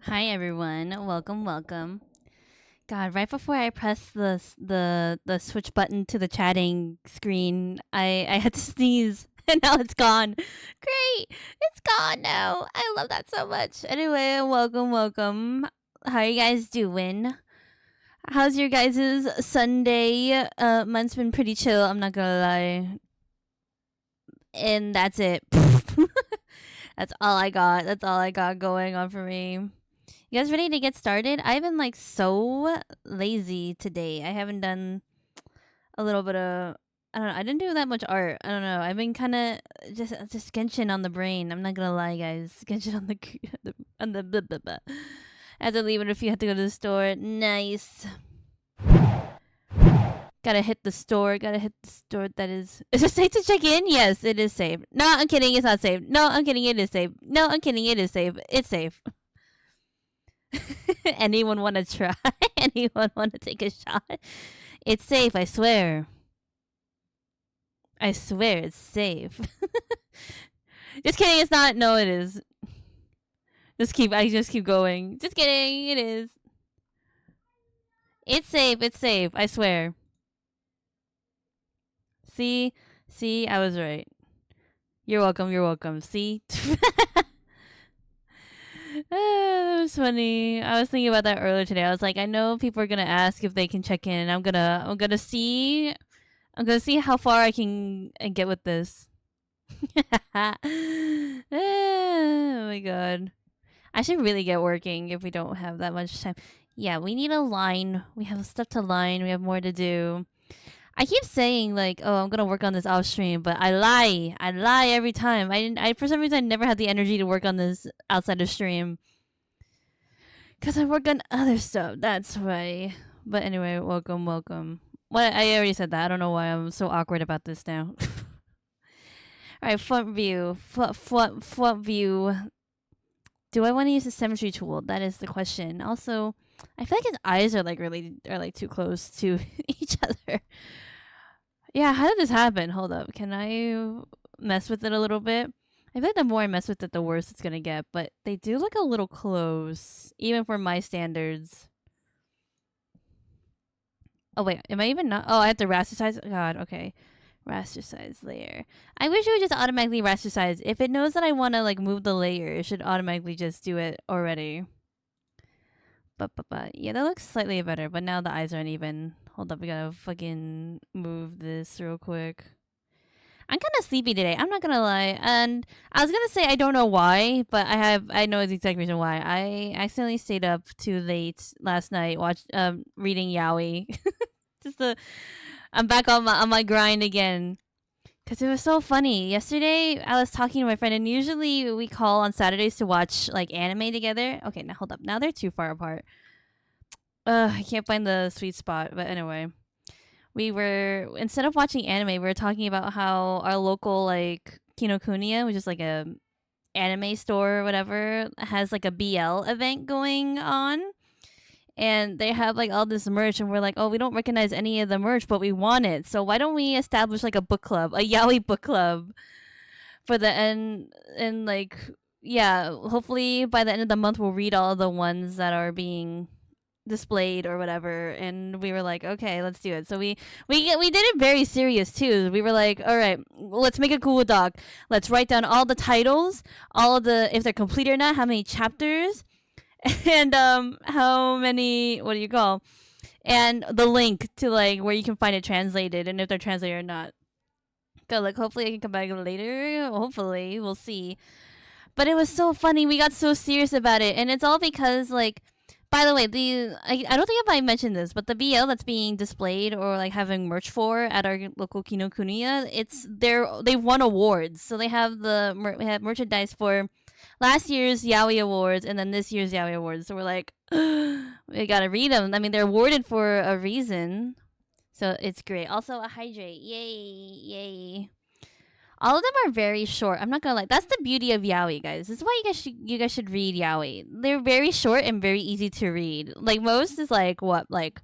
Hi everyone, welcome. God, right before I pressed the switch button to the chatting screen, I had to sneeze and now it's gone. Great, it's gone now. I love that so much. Anyway, welcome. How you guys doing? How's your guys' Sunday? Mine's been pretty chill. I'm not gonna lie, and that's it. That's all I got. That's all I got going on for me. You guys ready to get started? I've been like so lazy today. I haven't done a little bit of I don't know. I didn't do that much art. I don't know. I've been kind of just Genshin on the brain. I'm not gonna lie, guys. Genshin on the blah, blah, blah. I have to leave it if you have to go to the store. Nice. Gotta hit the store. Gotta hit the store. That is. Is it safe to check in? Yes, it is safe. No, I'm kidding. It's not safe. No, I'm kidding. It is safe. No, I'm kidding. It is safe. It's safe. Anyone want to try? Anyone want to take a shot? It's safe, I swear. I swear it's safe. Just kidding, it's not. No, it is. I just keep going. Just kidding, it is. It's safe, I swear. See, I was right. You're welcome. See? That was funny. I was thinking about that earlier today. I was like, I know people are gonna ask if they can check in, and I'm gonna see how far I can get with this. Oh my god, I should really get working if we don't have that much time. Yeah, we need a line. We have stuff to line. We have more to do. I keep saying like, oh, I'm gonna work on this off stream, but I lie every time. I for some reason I never had the energy to work on this outside of stream because I work on other stuff. That's why. But anyway, welcome. What I already said that. I don't know why I'm so awkward about this now. All right, front view. Front view. Do I want to use the symmetry tool? That is the question. Also, I feel like his eyes are like too close to each other. Yeah, how did this happen? Hold up. Can I mess with it a little bit? I feel like the more I mess with it, the worse it's gonna get. But they do look a little close, even for my standards. Oh wait, am I even not? Oh, I have to rasterize. God, okay. Rasterize layer. I wish it would just automatically rasterize. If it knows that I want to like move the layer, it should automatically just do it already. But yeah, that looks slightly better. But now the eyes aren't even. Hold up, we gotta fucking move this real quick. I'm kind of sleepy today. I'm not gonna lie, and I was gonna say I don't know why, but I know the exact reason why. I accidentally stayed up too late last night, reading Yaoi. I'm back on my grind again. Cause it was so funny. Yesterday, I was talking to my friend, and usually we call on Saturdays to watch like anime together. Okay, now hold up. Now they're too far apart. I can't find the sweet spot. But anyway, we were instead of watching anime, we were talking about how our local like Kinokuniya, which is like a anime store or whatever, has like a BL event going on. And they have like all this merch, and we're like, oh, we don't recognize any of the merch, but we want it. So why don't we establish like a book club, a yaoi book club, for the end? And like, yeah, hopefully by the end of the month, we'll read all of the ones that are being displayed or whatever. And we were like, okay, let's do it. So we did it very serious too. We were like, all right, let's make a Google Doc. Let's write down all the titles, all of the if they're complete or not, how many chapters, and how many, what do you call, and the link to like where you can find it translated and if they're translated or not. Good, like hopefully I can come back later. Hopefully, we'll see. But it was so funny. We got so serious about it, and it's all because like, by the way, I don't think I mentioned this, but the BL that's being displayed or like having merch for at our local Kinokuniya, they won awards. So they have we have merchandise for last year's Yaoi Awards and then this year's Yaoi Awards. So we're like, we gotta read them. I mean, they're awarded for a reason. So it's great. Also, a hydrate. Yay. All of them are very short. I'm not gonna lie. That's the beauty of Yaoi, guys. This is why you guys should read Yaoi. They're very short and very easy to read. Like most is like what, like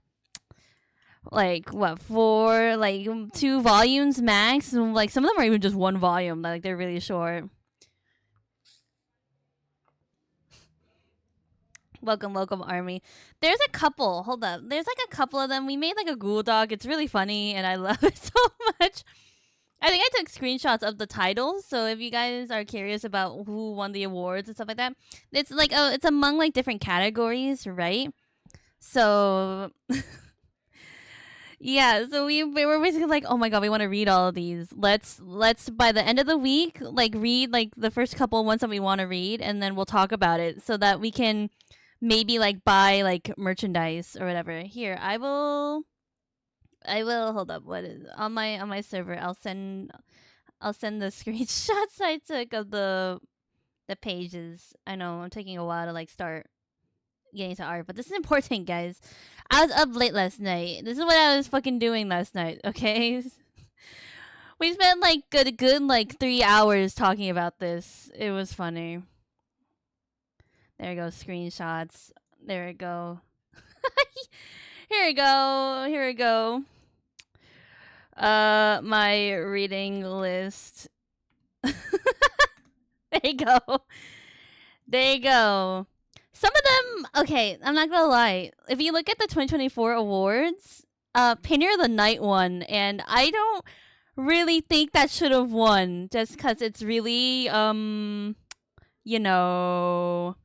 what, 4, like 2 volumes max. Like some of them are even just 1 volume. Like they're really short. Welcome, Army. There's a couple. Hold up. There's like a couple of them. We made like a Google Doc. It's really funny, and I love it so much. I think I took screenshots of the titles, so if you guys are curious about who won the awards and stuff like that, it's like it's among like different categories, right? So yeah, so we were basically like, oh my god, we want to read all of these. Let's by the end of the week like read like the first couple ones that we want to read, and then we'll talk about it so that we can maybe like buy like merchandise or whatever. Here, I will hold up. What is on my server? I'll send the screenshots I took of the pages. I know I'm taking a while to like start getting to art, but this is important, guys. I was up late last night. This is what I was fucking doing last night. Okay, we spent like good like 3 hours talking about this. It was funny. There we go. Screenshots. There we go. Here we go. Here we go. My reading list. There you go. There you go. Some of them, okay, I'm not gonna lie. If you look at the 2024 awards, Painter of the Night won, and I don't really think that should have won, just because it's really, you know,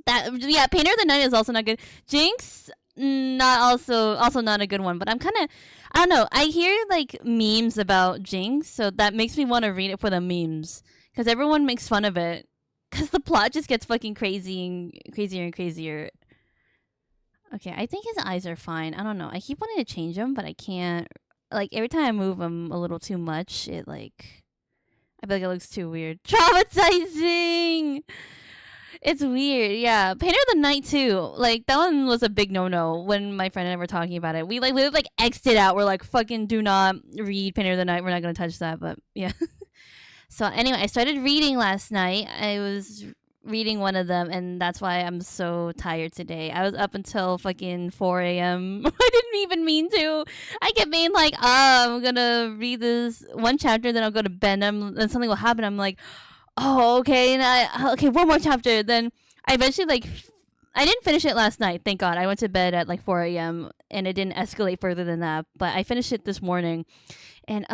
that yeah, Painter of the Night is also not good. Jinx, not also not a good one, but I'm kind of I don't know. I hear like memes about Jinx, so that makes me want to read it for the memes because everyone makes fun of it because the plot just gets fucking crazy and crazier and crazier. Okay, I think his eyes are fine. I don't know. I keep wanting to change them, but I can't. Like every time I move them a little too much, it like I feel like it looks too weird. Traumatizing. It's weird, yeah. Painter of the Night too. Like that one was a big no-no when my friend and I were talking about it. We like X'd it out. We're like, fucking do not read Painter of the Night. We're not gonna touch that. But yeah. So anyway, I started reading last night. I was reading one of them, and that's why I'm so tired today. I was up until fucking 4 a.m. I didn't even mean to. I kept being like, I'm gonna read this one chapter, then I'll go to bed, and then something will happen. I'm like, oh, okay, and okay, one more chapter. Then I eventually I didn't finish it last night. Thank God. I went to bed at like 4 a.m. and it didn't escalate further than that. But I finished it this morning, and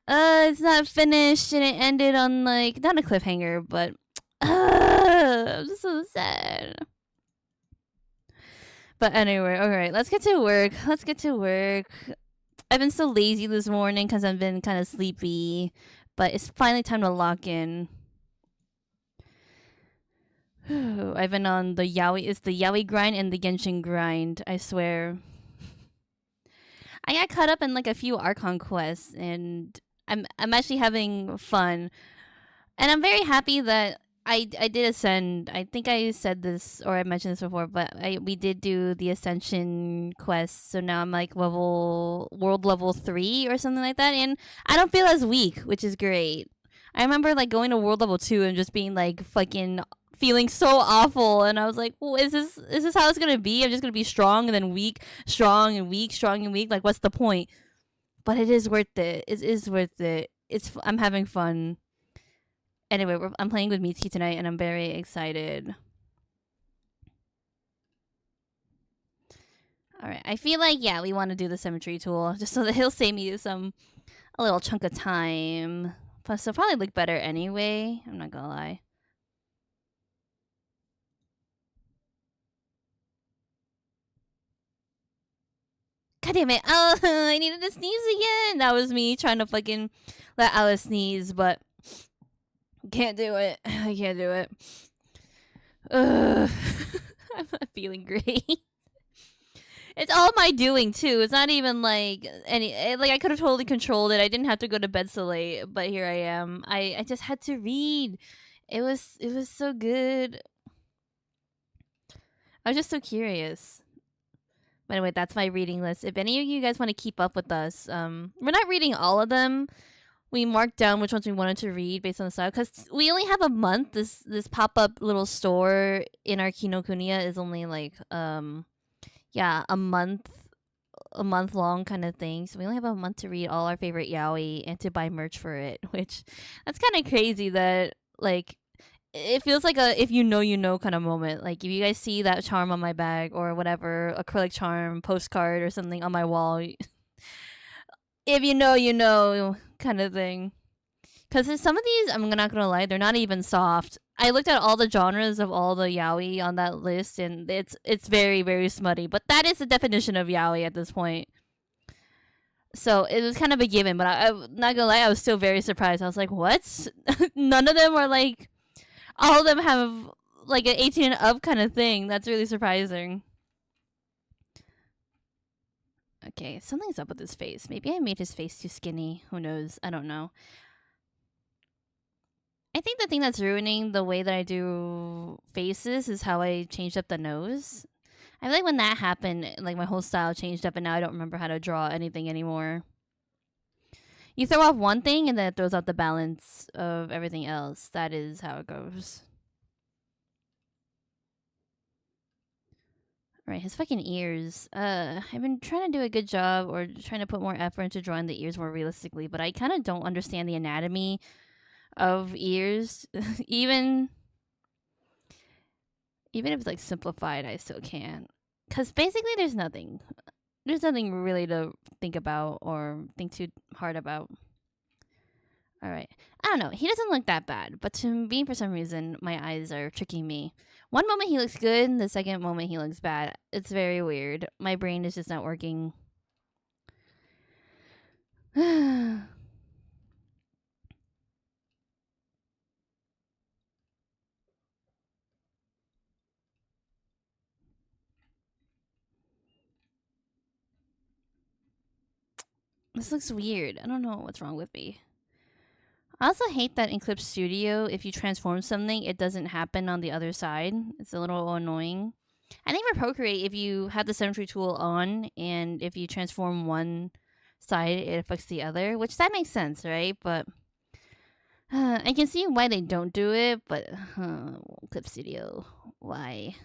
it's not finished, and it ended on like not a cliffhanger, but I'm just so sad. But anyway, all right, let's get to work. I've been so lazy this morning because I've been kind of sleepy, but it's finally time to lock in. I've been on the yaoi. It's the yaoi grind and the Genshin grind. I swear. I got caught up in like a few Archon quests, and I'm actually having fun, and I'm very happy that I did ascend. I think I said this or I mentioned this before, but we did do the ascension quest. So now I'm like world level 3 or something like that, and I don't feel as weak, which is great. I remember like going to world level 2 and just being like fucking feeling so awful, and I was like, well, is this how it's gonna be? I'm just gonna be strong and then weak, strong and weak, strong and weak. Like, what's the point? But it is worth it. It is worth it. I'm having fun. Anyway, I'm playing with Mitsuki tonight, and I'm very excited. All right, I feel like we want to do the symmetry tool just so that he'll save me a little chunk of time. Plus, it'll probably look better anyway. I'm not gonna lie. God damn it! Oh, I needed to sneeze again. That was me trying to fucking let Alice sneeze, but can't do it. I can't do it. I'm not feeling great. It's all my doing too. It's not even like like I could have totally controlled it. I didn't have to go to bed so late, but here I am. I just had to read. It was so good. I was just so curious. By the way, that's my reading list. If any of you guys want to keep up with us, we're not reading all of them. We marked down which ones we wanted to read based on the style because we only have a month. This pop up little store in our Kinokuniya is only like a month long kind of thing. So we only have a month to read all our favorite yaoi and to buy merch for it. Which that's kind of crazy that like it feels like a if you know kind of moment. Like if you guys see that charm on my bag or whatever, acrylic charm, postcard or something on my wall, if you know kind of thing. Because some of these, I'm not gonna lie, they're not even soft. I looked at all the genres of all the yaoi on that list, and it's very very smutty. But that is the definition of yaoi at this point. So it was kind of a given, but I'm not gonna lie, I was still very surprised. I was like, what? None of them are like, all of them have like an 18 and up kind of thing. That's really surprising. Okay, something's up with his face. Maybe I made his face too skinny. Who knows? I don't know. I think the thing that's ruining the way that I do faces is how I changed up the nose. I feel like when that happened, like my whole style changed up, and now I don't remember how to draw anything anymore. You throw off one thing, and then it throws out the balance of everything else. That is how it goes. Right, his fucking ears. I've been trying to do a good job or trying to put more effort into drawing the ears more realistically, but I kind of don't understand the anatomy of ears. even if it's like simplified, I still can't. Cause basically, there's nothing really to think about or think too hard about. All right, I don't know. He doesn't look that bad, but to me, for some reason, my eyes are tricking me. One moment he looks good, the second moment he looks bad. It's very weird. My brain is just not working. This looks weird. I don't know what's wrong with me. I also hate that in Clip Studio, if you transform something, it doesn't happen on the other side. It's a little annoying. I think for Procreate, if you have the symmetry tool on, and if you transform one side, it affects the other, which that makes sense, right? But I can see why they don't do it, but Clip Studio, why?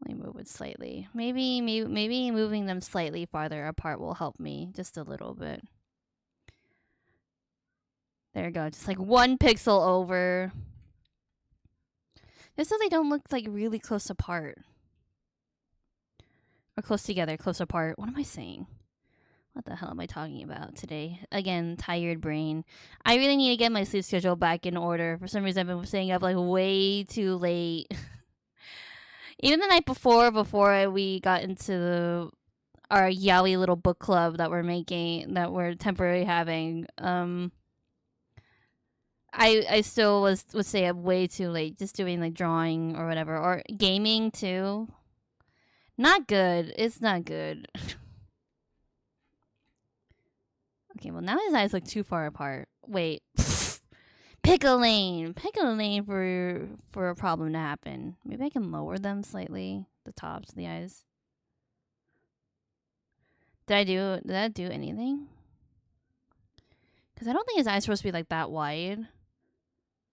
Let me move it slightly. Maybe moving them slightly farther apart will help me just a little bit. There we go. Just like 1 pixel over. Just so they don't look like really close apart. Or close together, close apart. What am I saying? What the hell am I talking about today? Again, tired brain. I really need to get my sleep schedule back in order. For some reason, I've been staying up like way too late. Even the night before we got into our yaoi little book club that we're temporarily having, I still would stay up way too late, just doing like drawing or whatever, or gaming too. Not good. It's not good. Okay, well now his eyes look too far apart. Wait. Pick a lane for a problem to happen. Maybe I can lower them slightly, the tops of the eyes. Did that do anything? Because I don't think his eyes are supposed to be like that wide.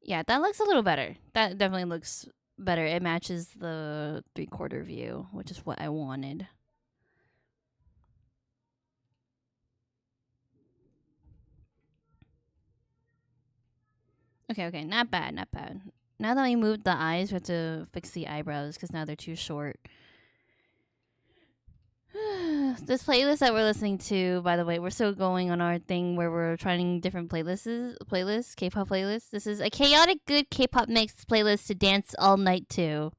Yeah, that looks a little better. That definitely looks better. It matches the 3/4 view, which is what I wanted. Okay, not bad. Now that we moved the eyes, we have to fix the eyebrows because now they're too short. This playlist that we're listening to, by the way, we're still going on our thing where we're trying different playlists, K-pop playlists. This is a chaotic good K-pop mix playlist to dance all night to.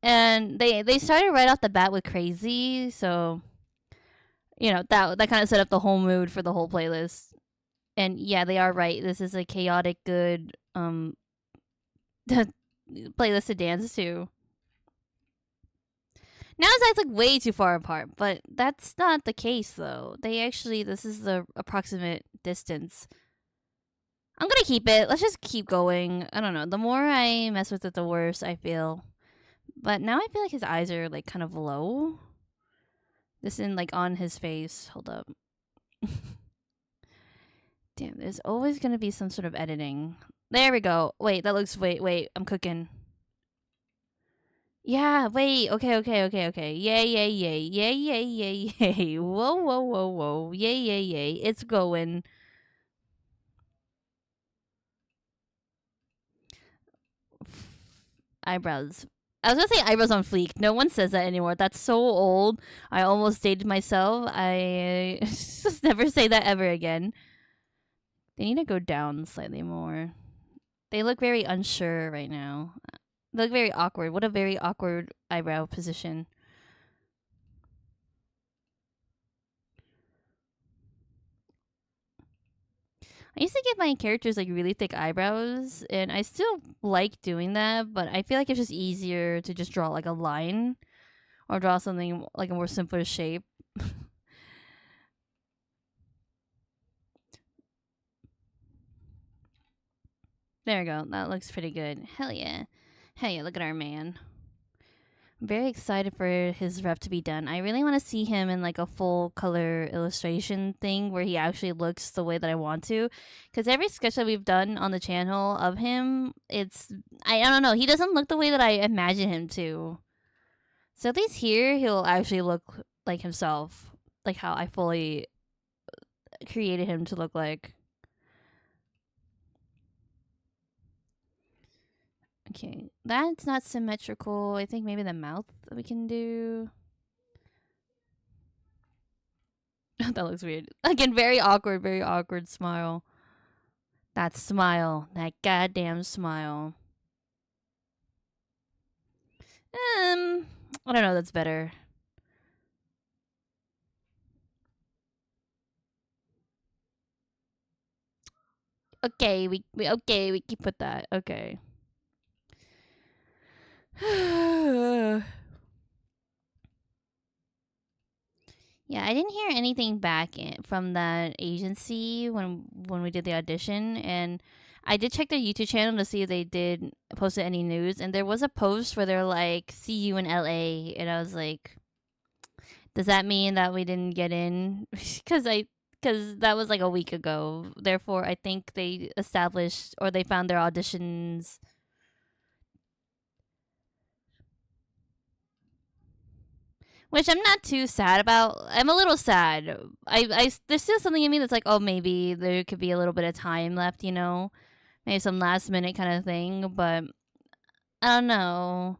And they started right off the bat with Crazy, so that kind of set up the whole mood for the whole playlist. And yeah, they are right. This is a chaotic good playlist to dance to. Now his eyes look way too far apart, but that's not the case though. This is the approximate distance. I'm gonna keep it. Let's just keep going. I don't know. The more I mess with it, the worse I feel. But now I feel like his eyes are like kind of low. This in like on his face. Hold up. Damn, there's always gonna be some sort of editing. There we go. Wait, that looks wait, I'm cooking. Yeah, wait, okay. Yay. Whoa. Yay. It's going. eyebrows. I was gonna say eyebrows on fleek. No one says that anymore. That's so old. I almost dated myself. I just never say that ever again. They need to go down slightly more. They look very unsure right now. They look very awkward. What a very awkward eyebrow position. I used to give my characters like really thick eyebrows, and I still like doing that, but I feel like it's just easier to just draw like a line or draw something like a more simpler shape. There we go. That looks pretty good. Hell yeah. Hell yeah, look at our man. I'm very excited for his rep to be done. I really want to see him in like a full color illustration thing where he actually looks the way that I want to. Because every sketch that we've done on the channel of him, I don't know, he doesn't look the way that I imagine him to. So at least here, he'll actually look like himself, like how I fully created him to look like. Okay, that's not symmetrical. I think maybe the mouth we can do. That looks weird. Again, very awkward smile. That smile. That goddamn smile. I don't know, that's better. Okay, we can put that. Okay. Yeah, I didn't hear anything back from that agency when we did the audition, and I did check their YouTube channel to see if they did post any news, and there was a post where they're like, "See you in LA," and I was like, "Does that mean that we didn't get in?" Because that was like a week ago. Therefore, I think they established or they found their auditions. Which I'm not too sad about. I'm a little sad. There's still something in me that's like, oh, maybe there could be a little bit of time left, maybe some last minute kind of thing. But I don't know.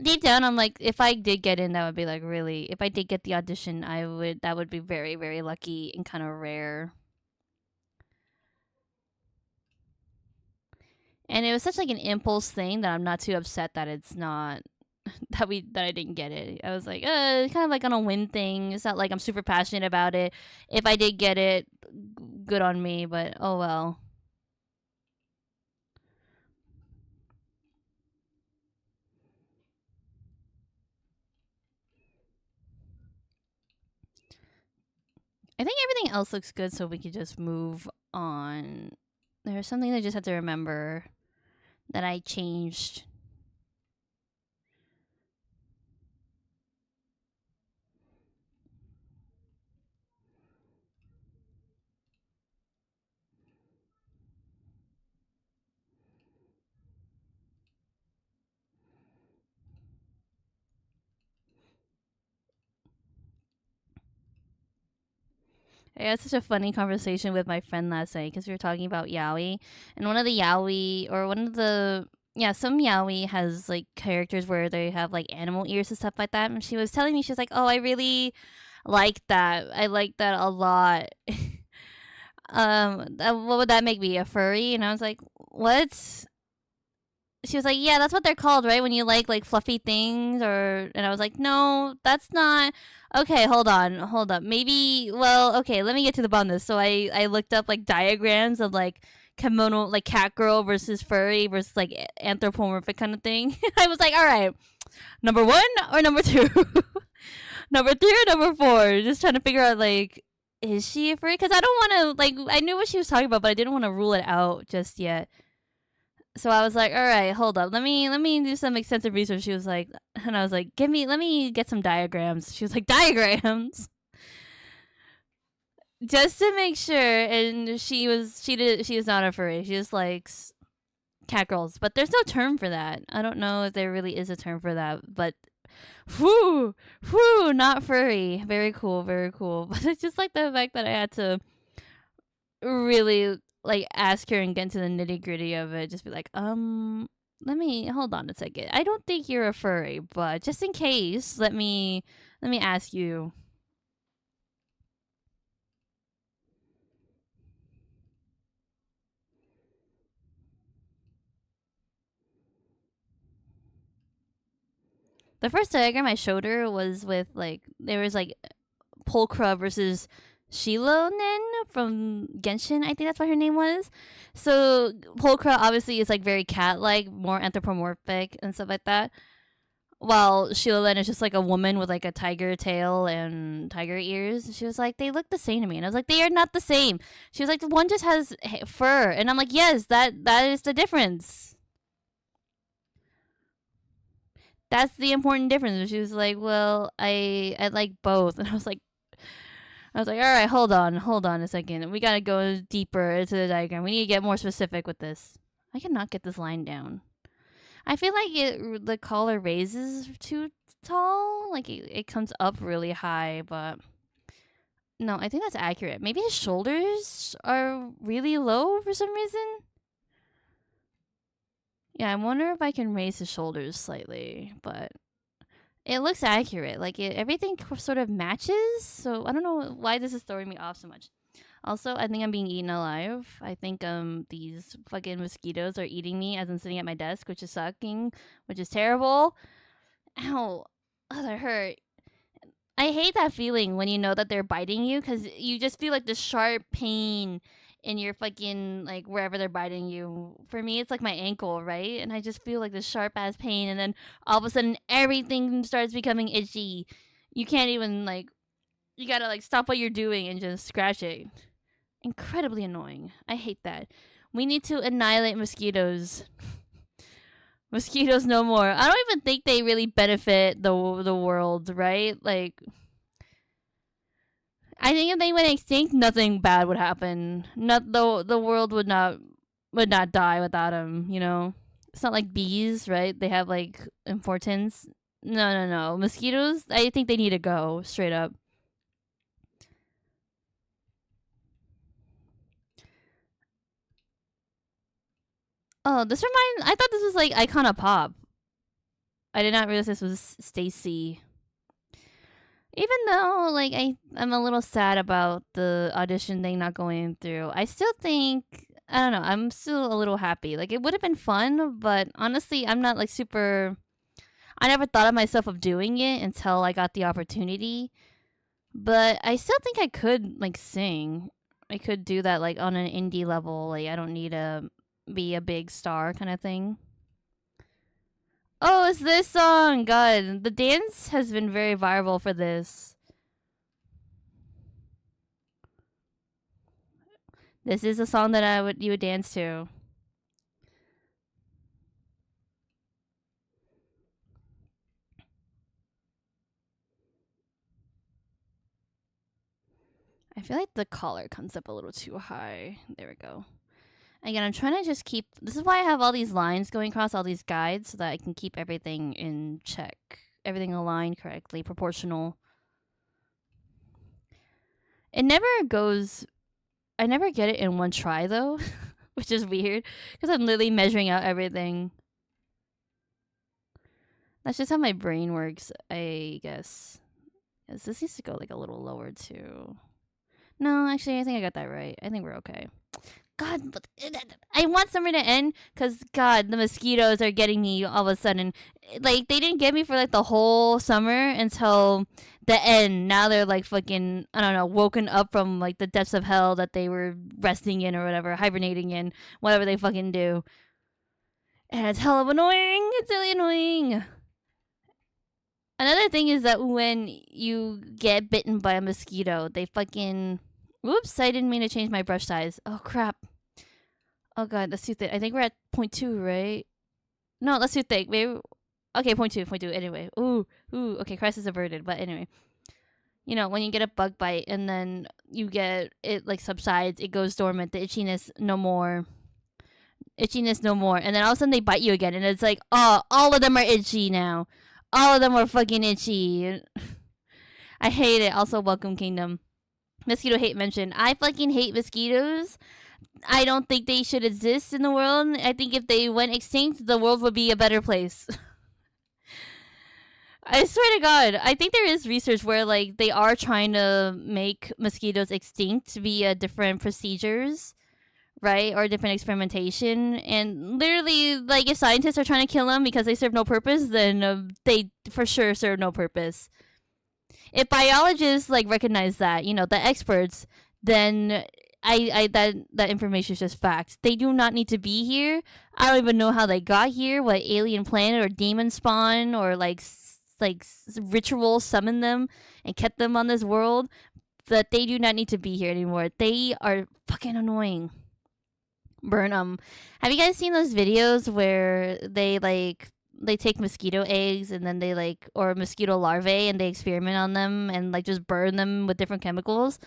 Deep down, I'm like, if I did get in, that would be like really. If I did get the audition, that would be very, very lucky and kind of rare. And it was such like an impulse thing that I'm not too upset that it's not that I didn't get it. I was like, kind of like on a win thing. It's not like I'm super passionate about it. If I did get it, good on me, but oh well. I think everything else looks good, so we could just move on. There's something I just have to remember that I changed. I had such a funny conversation with my friend last night because we were talking about yaoi, and one of the yaoi or one of the some yaoi has like characters where they have like animal ears and stuff like that. And she was telling me, she was like, "Oh, I really like that. I like that a lot." What would that make me, a furry? And I was like, "What?" She was like, "Yeah, that's what they're called, right? When you like fluffy things." Or and I was like, "No, that's not." Okay, hold up. Maybe, well, okay, let me get to the bottom of this. So I looked up like diagrams of like kimono, like cat girl versus furry versus like anthropomorphic kind of thing. I was like, all right, number 1 or number 2, number 3 or number 4. Just trying to figure out like, is she a furry? Because I don't want to like. I knew what she was talking about, but I didn't want to rule it out just yet. So I was like, all right, hold up. Let me do some extensive research. She was like, and I was like, let me get some diagrams. She was like, diagrams? Just to make sure. And she is not a furry. She just likes cat girls. But there's no term for that. I don't know if there really is a term for that. But whoo, not furry. Very cool, very cool. But it's just like the fact that I had to really like ask her and get into the nitty gritty of it. Just be like, let me hold on a second. I don't think you're a furry, but just in case, let me ask you. The first diagram I showed her was with like there was like Polkra versus Shilonen from Genshin. I think that's what her name was. So Polkra obviously is like very cat-like, more anthropomorphic and stuff like that. While Shilolen is just like a woman with like a tiger tail and tiger ears. She was like, they look the same to me, and I was like, they are not the same. She was like, the one just has fur, and I'm like, yes, that is the difference. That's the important difference. And she was like, well, I like both, and I was like, all right, hold on a second. We gotta go deeper into the diagram. We need to get more specific with this. I cannot get this line down. I feel like the collar raises too tall. Like it comes up really high, but no, I think that's accurate. Maybe his shoulders are really low for some reason. Yeah, I wonder if I can raise his shoulders slightly, but it looks accurate. Like everything sort of matches. So I don't know why this is throwing me off so much. Also, I think I'm being eaten alive. I think these fucking mosquitoes are eating me as I'm sitting at my desk, which is sucking, which is terrible. Ow. Oh, that hurt. I hate that feeling when you know that they're biting you because you just feel like the sharp pain in your fucking, like, wherever they're biting you. For me, it's like my ankle, right? And I just feel like this sharp ass pain, and then all of a sudden everything starts becoming itchy. You can't even, like, you gotta, like, stop what you're doing and just scratch it. Incredibly annoying. I hate that. We need to annihilate mosquitoes. Mosquitoes no more. I don't even think they really benefit the world, right? Like, I think if they went extinct, nothing bad would happen. Not the world would not die without them. You know, it's not like bees, right? They have like importance. No, no, no. Mosquitoes. I think they need to go straight up. Oh, this reminds. I thought this was like Icona Pop. I did not realize this was Stacy. Even though like I'm a little sad about the audition thing not going through, I still think I don't know, I'm still a little happy. Like it would have been fun, but honestly, I'm not like super I never thought of myself of doing it until I got the opportunity. But I still think I could like sing. I could do that like on an indie level. Like I don't need to be a big star kind of thing. Oh, it's this song. God, the dance has been very viral for this. This is a song that you would dance to. I feel like the collar comes up a little too high. There we go. Again, I'm trying to just keep. This is why I have all these lines going across all these guides so that I can keep everything in check, everything aligned correctly, proportional. It never goes. I never get it in one try though, which is weird because I'm literally measuring out everything. That's just how my brain works, I guess. Yes, this needs to go like a little lower too. No, actually, I think I got that right. I think we're okay. God, but I want summer to end because God, the mosquitoes are getting me all of a sudden. Like they didn't get me for like the whole summer until the end. Now they're like fucking I don't know, woken up from like the depths of hell that they were resting in or whatever, hibernating in, whatever they fucking do. And it's hell of annoying. It's really annoying. Another thing is that when you get bitten by a mosquito, they fucking. Whoops, I didn't mean to change my brush size. Oh, crap. Oh, God, let's do thick. I think we're at 0.2, right? No, let's do thick. Maybe. Okay, 0.2. Anyway. Ooh. Okay, crisis averted. But anyway. You know, when you get a bug bite and then you get it, like, subsides, it goes dormant. The itchiness, no more. Itchiness, no more. And then all of a sudden they bite you again. And it's like, oh, all of them are itchy now. All of them are fucking itchy. I hate it. Also, welcome, Kingdom. Mosquito hate mention. I fucking hate mosquitoes I don't think they should exist in the world. I think if they went extinct, the world would be a better place. I swear to God, I think there is research where like they are trying to make mosquitoes extinct via different procedures, right, or different experimentation. And literally, like if scientists are trying to kill them because they serve no purpose, then they for sure serve no purpose. If biologists like recognize that, the experts, then I that information is just facts. They do not need to be here. I don't even know how they got here. What alien planet or demon spawn or ritual summoned them and kept them on this world. That they do not need to be here anymore. They are fucking annoying. Burn them. Have you guys seen those videos where they take mosquito eggs and then they or mosquito larvae and they experiment on them and just burn them with different chemicals?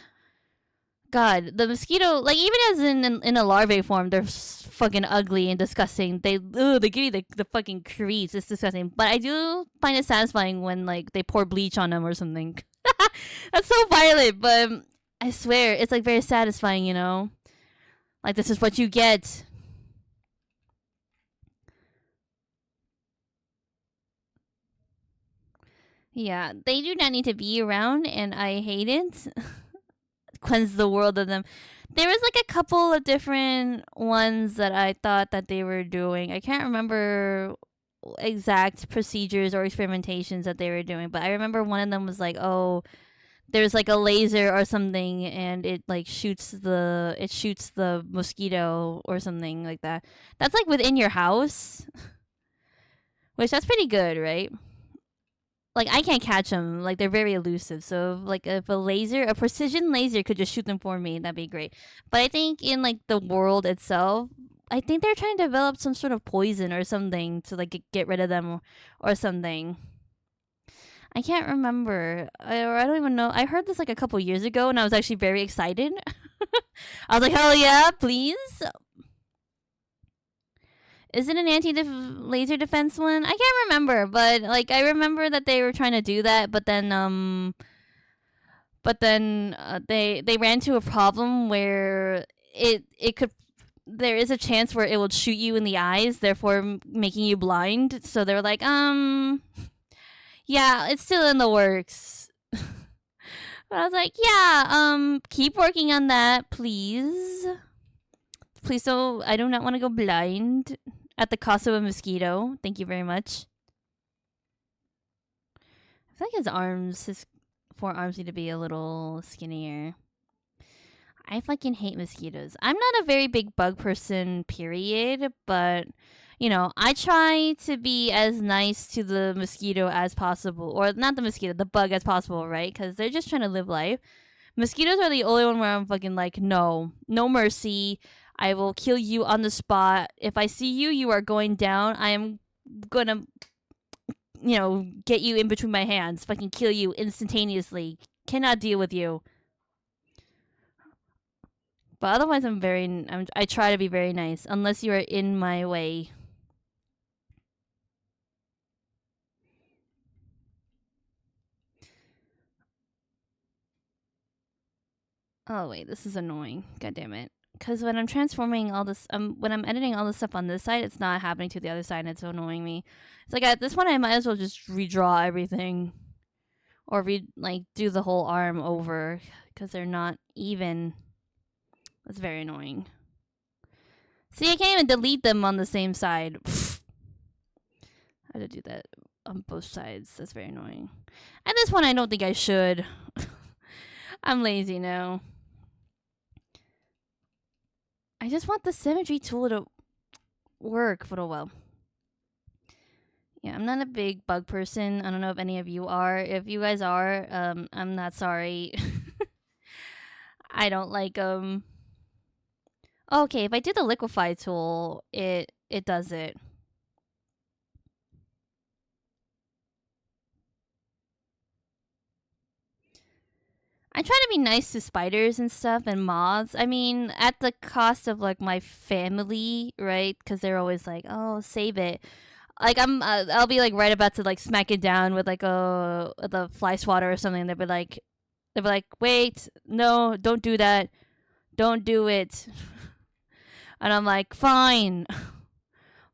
God, the mosquito, even as in a larvae form, they're fucking ugly and disgusting. They give you the fucking creeps. It's disgusting. But I do find it satisfying when they pour bleach on them or something. That's so violent, but I swear it's very satisfying. This is what you get. Yeah, they do not need to be around, and I hate it. Cleanse the world of them. There was a couple of different ones that I thought that they were doing. I can't remember exact procedures or experimentations that they were doing, but I remember one of them was oh, there's a laser or something and it shoots the mosquito or something like that. That's within your house, which that's pretty good, right? I can't catch them. They're very elusive. So if a precision laser could just shoot them for me, that'd be great. But I think in the world itself, I think they're trying to develop some sort of poison or something to get rid of them or something. I can't remember, or I don't even know. I heard this a couple years ago, and I was actually very excited. I was like, hell yeah, please. Is it an laser defense one? I can't remember, but I remember that they were trying to do that, but then they ran into a problem where it could, there is a chance where it will shoot you in the eyes, therefore making you blind. So they were like, yeah, it's still in the works. But I was like, yeah, keep working on that, please. Please don't, I do not want to go blind at the cost of a mosquito. Thank you very much. I feel his forearms need to be a little skinnier. I fucking hate mosquitoes. I'm not a very big bug person, period, but I try to be as nice to the mosquito as possible. Or not the mosquito, the bug as possible, right? Because they're just trying to live life. Mosquitoes are the only one where I'm fucking no mercy. I will kill you on the spot. If I see you, you are going down. I am gonna, get you in between my hands. Fucking kill you instantaneously. Cannot deal with you. But otherwise, I try to be very nice. Unless you are in my way. Oh, wait. This is annoying. God damn it. Because when I'm transforming all this, when I'm editing all this stuff on this side, it's not happening to the other side, and it's so annoying me. It's at this point, I might as well just redraw everything, or do the whole arm over, because they're not even. That's very annoying. See, I can't even delete them on the same side. I had to do that on both sides. That's very annoying. At this one, I don't think I should. I'm lazy now. I just want the symmetry tool to work, but oh well. Yeah, I'm not a big bug person. I don't know if any of you are. If you guys are, I'm not sorry. I don't like them. Okay, if I do the liquefy tool, it does it. I try to be nice to spiders and stuff and moths. I mean, at the cost of my family, right? Because they're always like, "Oh, save it." I'll be right about to smack it down with the fly swatter or something. They'll be like, "Wait, no, don't do that, don't do it." And I'm like, fine,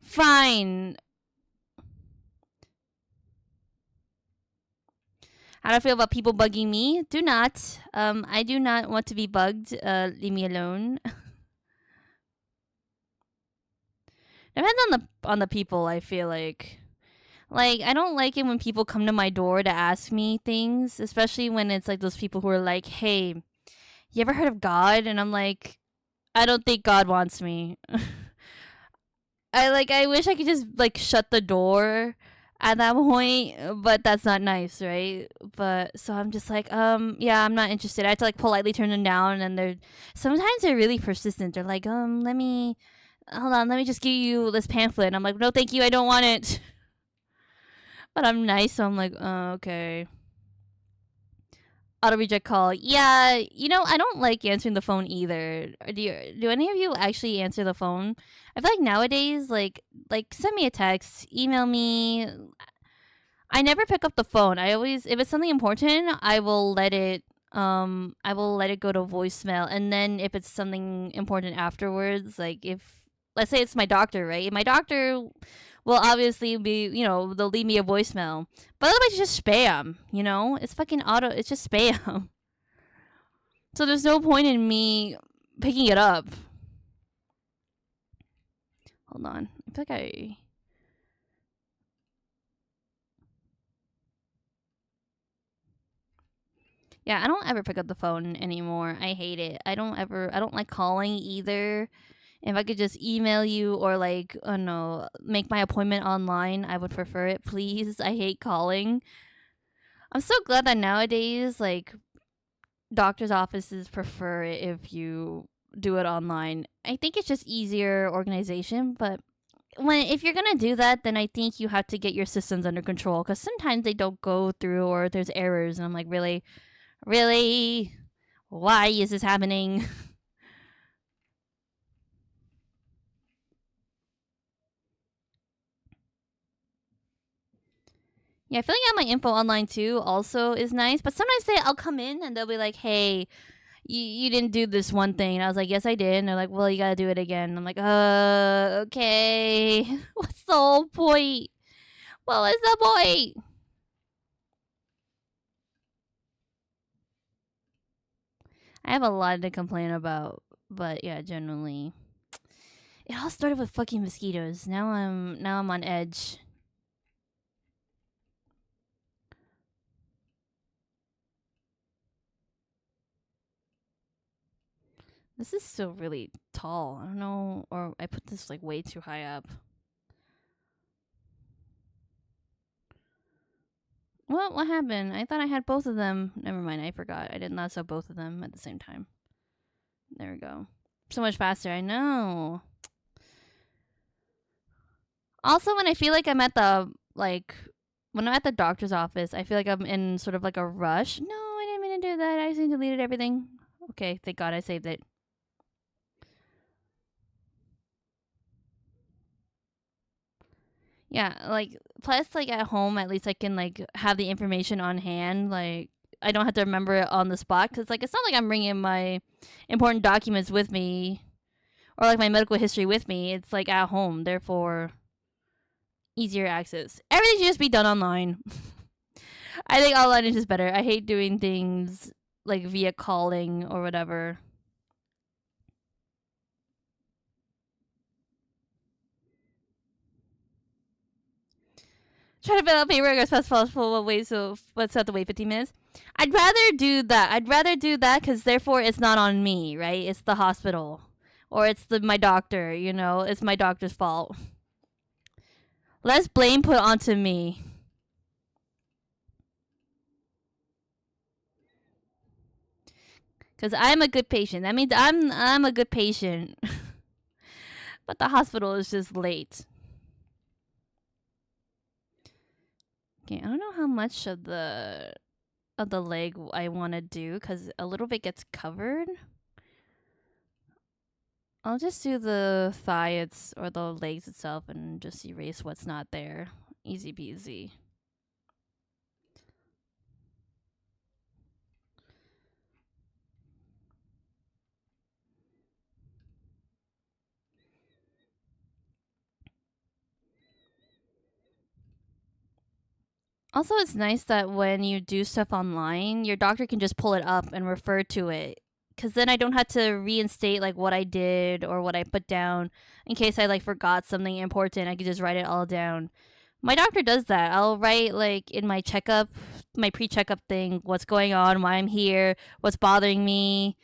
fine. How do I feel about people bugging me? Do not. I do not want to be bugged. Leave me alone. Depends on the people. I feel like I don't like it when people come to my door to ask me things, especially when it's like those people who are like, "Hey, you ever heard of God?" And I'm like, I don't think God wants me. I wish I could just like shut the door at that point, but that's not nice, right? But so I'm just like, yeah, I'm not interested. I have to like politely turn them down, and they're sometimes they're really persistent. They're like, let me hold on, let me just give you this pamphlet. And I'm like, no, thank you, I don't want it. But I'm nice, so I'm like, okay. Auto reject call. Yeah, I don't like answering the phone either. Do any of you actually answer the phone? I feel like nowadays, like send me a text, email me. I never pick up the phone. I always, if it's something important, I will let it go to voicemail. And then if it's something important afterwards, like if let's say it's my doctor, right? My doctor will obviously be, they'll leave me a voicemail. But otherwise it's just spam, It's fucking auto, it's just spam. So there's no point in me picking it up. Hold on. I feel like Yeah, I don't ever pick up the phone anymore. I hate it. I don't like calling either. If I could just email you or like, I don't know, make my appointment online, I would prefer it, please. I hate calling. I'm so glad that nowadays, like, doctor's offices prefer it if you do it online. I think it's just easier organization, but if you're gonna do that, then I think you have to get your systems under control because sometimes they don't go through or there's errors, and I'm like, really, really, why is this happening? Yeah, I feel like I have my info online too. Also, is nice, but sometimes I'll come in and they'll be like, "Hey, you didn't do this one thing," and I was like, "Yes, I did." And they're like, "Well, you gotta do it again." And I'm like, okay. What's the whole point? What is the point?" I have a lot to complain about, but yeah, generally, it all started with fucking mosquitoes. Now I'm on edge. This is still really tall. I don't know, or I put this like way too high up. What happened? I thought I had both of them. Never mind, I forgot. I did not sell both of them at the same time. There we go. So much faster, I know. Also, when I feel like I'm at the, like, when I'm at the doctor's office, I feel like I'm in sort of like a rush. No, I didn't mean to do that. I just deleted everything. Okay, thank God I saved it. Yeah, like, plus, like, at home, at least I can, like, have the information on hand. Like, I don't have to remember it on the spot because, like, it's not like I'm bringing my important documents with me or, like, my medical history with me. It's, like, at home. Therefore, easier access. Everything should just be done online. I think online is just better. I hate doing things like via calling or whatever. Try to fill out paperwork as fast as possible. Wait, so what's that? The wait 15 minutes. I'd rather do that. I'd rather do that because therefore it's not on me, right? It's the hospital, or it's my doctor. It's my doctor's fault. Less blame put onto me. Because I'm a good patient. That means I'm a good patient. But the hospital is just late. Okay, I don't know how much of the leg I want to do because a little bit gets covered. I'll just do the thigh or the legs itself and just erase what's not there. Easy peasy. Also, it's nice that when you do stuff online, your doctor can just pull it up and refer to it. Cause then I don't have to reinstate like what I did or what I put down in case I like forgot something important. I could just write it all down. My doctor does that. I'll write like in my checkup, my pre-checkup thing, what's going on, why I'm here, what's bothering me,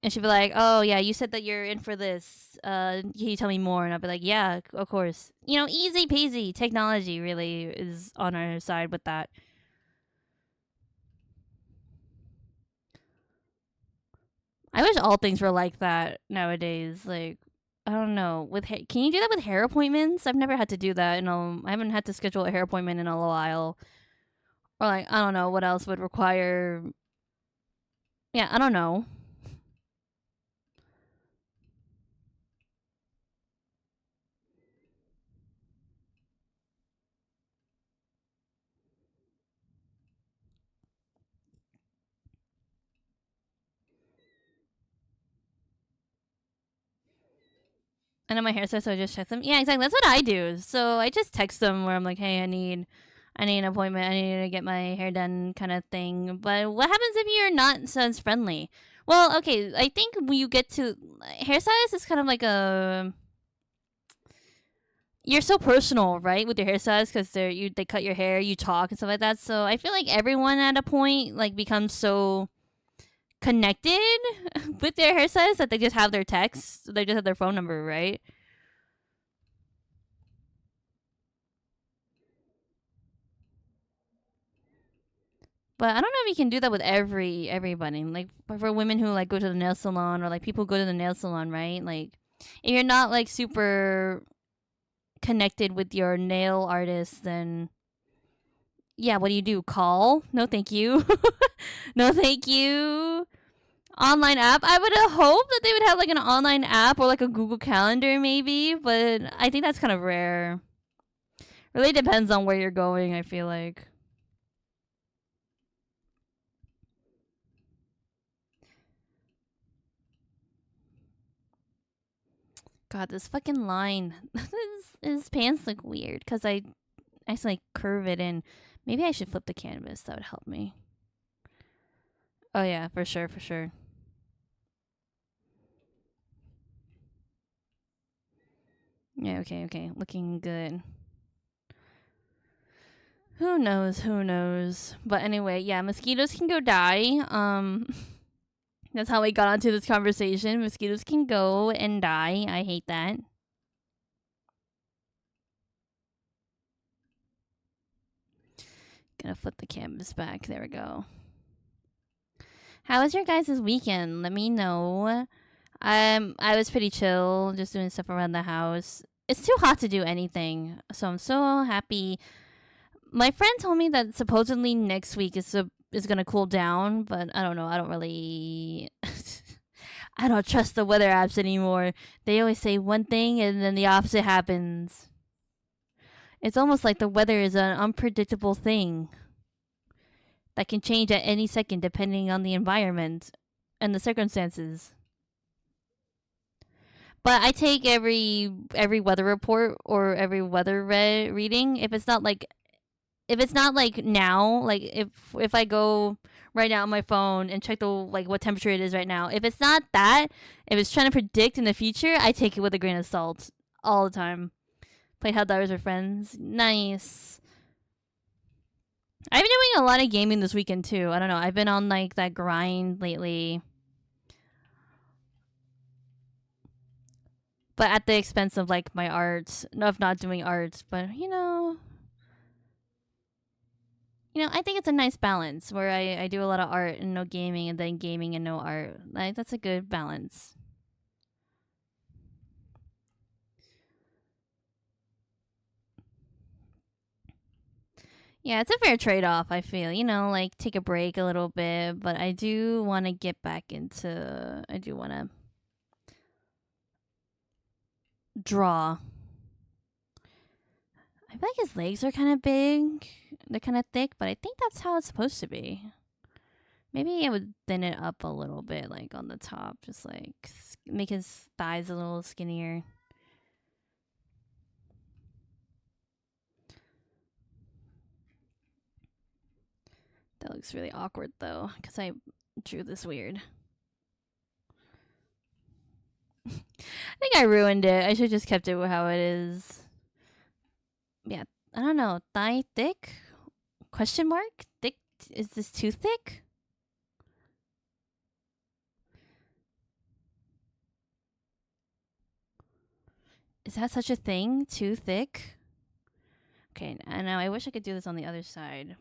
and she'll be like, "Oh yeah, you said that you're in for this. Can you tell me more?" And I'll be like, "Yeah, of course." You know, easy peasy. Technology really is on our side with that. I wish all things were like that nowadays. Like, I don't know. Can you do that with hair appointments? I've never had to do that. I haven't had to schedule a hair appointment in a while. Or like, I don't know what else would require. Yeah, I don't know. I know my hairstylist, so I just text them. Yeah, exactly. That's what I do. So I just text them where I'm like, "Hey, I need an appointment. I need to get my hair done," kind of thing. But what happens if you're not sense friendly? Well, okay, I think when you get to hairstylist is kind of like a you're so personal, right, with your hairstylist because they cut your hair, you talk and stuff like that. So I feel like everyone at a point like becomes so connected with their hairstylist that they just have their text, they just have their phone number, right? But I don't know if you can do that with everybody. Like for women who like go to the nail salon or like people who go to the nail salon, right? Like if you're not like super connected with your nail artist, then yeah, what do you do? Call? No, thank you. No, thank you. Online app. I would hope that they would have like an online app or like a Google Calendar, maybe. But I think that's kind of rare. Really depends on where you're going. I feel like. God, this fucking line. His pants look weird because I just like curve it in. Maybe I should flip the canvas. That would help me. Oh yeah, for sure, for sure. Yeah, okay, okay. Looking good. Who knows? Who knows? But anyway, yeah, mosquitoes can go die. That's how we got onto this conversation. Mosquitoes can go and die. I hate that. Gonna flip the canvas back. There we go. How was your guys' weekend? Let me know. I was pretty chill, just doing stuff around the house. It's too hot to do anything, so I'm so happy. My friend told me that supposedly next week is gonna cool down, but I don't know. I don't really. I don't trust the weather apps anymore. They always say one thing and then the opposite happens. It's almost like the weather is an unpredictable thing that can change at any second depending on the environment and the circumstances. But I take every weather report or every reading if it's not like now, like if I go right now on my phone and check the like what temperature it is right now, if it's not that, if it's trying to predict in the future, I take it with a grain of salt all the time. Played Helldivers with friends. Nice. I've been doing a lot of gaming this weekend too. I don't know. I've been on like that grind lately, but at the expense of like my art, no, of not doing art. But I think it's a nice balance where I do a lot of art and no gaming, and then gaming and no art. Like that's a good balance. Yeah, it's a fair trade off, I feel. Like take a break a little bit, but I do want to get back into. I do want to draw. I feel like his legs are kind of big. They're kind of thick, but I think that's how it's supposed to be. Maybe I would thin it up a little bit, like on the top, just like make his thighs a little skinnier. That looks really awkward though, because I drew this weird. I think I ruined it. I should just kept it how it is. Yeah, I don't know. Thigh thick? Question mark? Thick? Is this too thick? Is that such a thing? Too thick? Okay, and now I wish I could do this on the other side.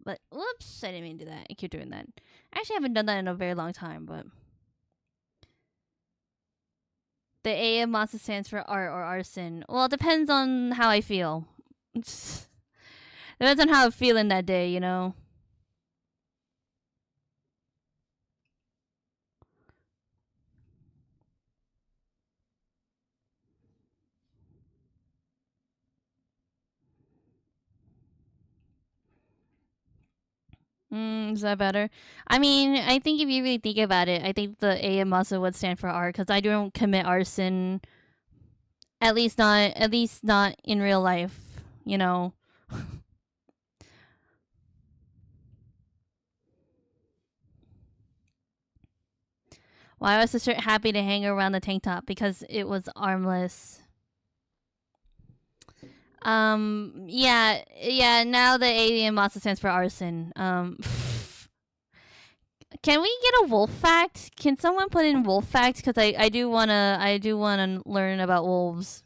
But, whoops, I didn't mean to do that. I keep doing that. I actually haven't done that in a very long time, but... The A in Masa stands for art or arson. Well, it depends on how I feel. Depends on how I'm feeling that day, you know? Is that better? I mean, I think if you really think about it, I think the A in Masa would stand for art because I don't commit arson. At least not in real life, you know? Why was the shirt happy to hang around the tank top? Because it was armless. Yeah. Now the alien monster stands for arson. Can we get a wolf fact? Can someone put in wolf fact? Because I do wanna learn about wolves.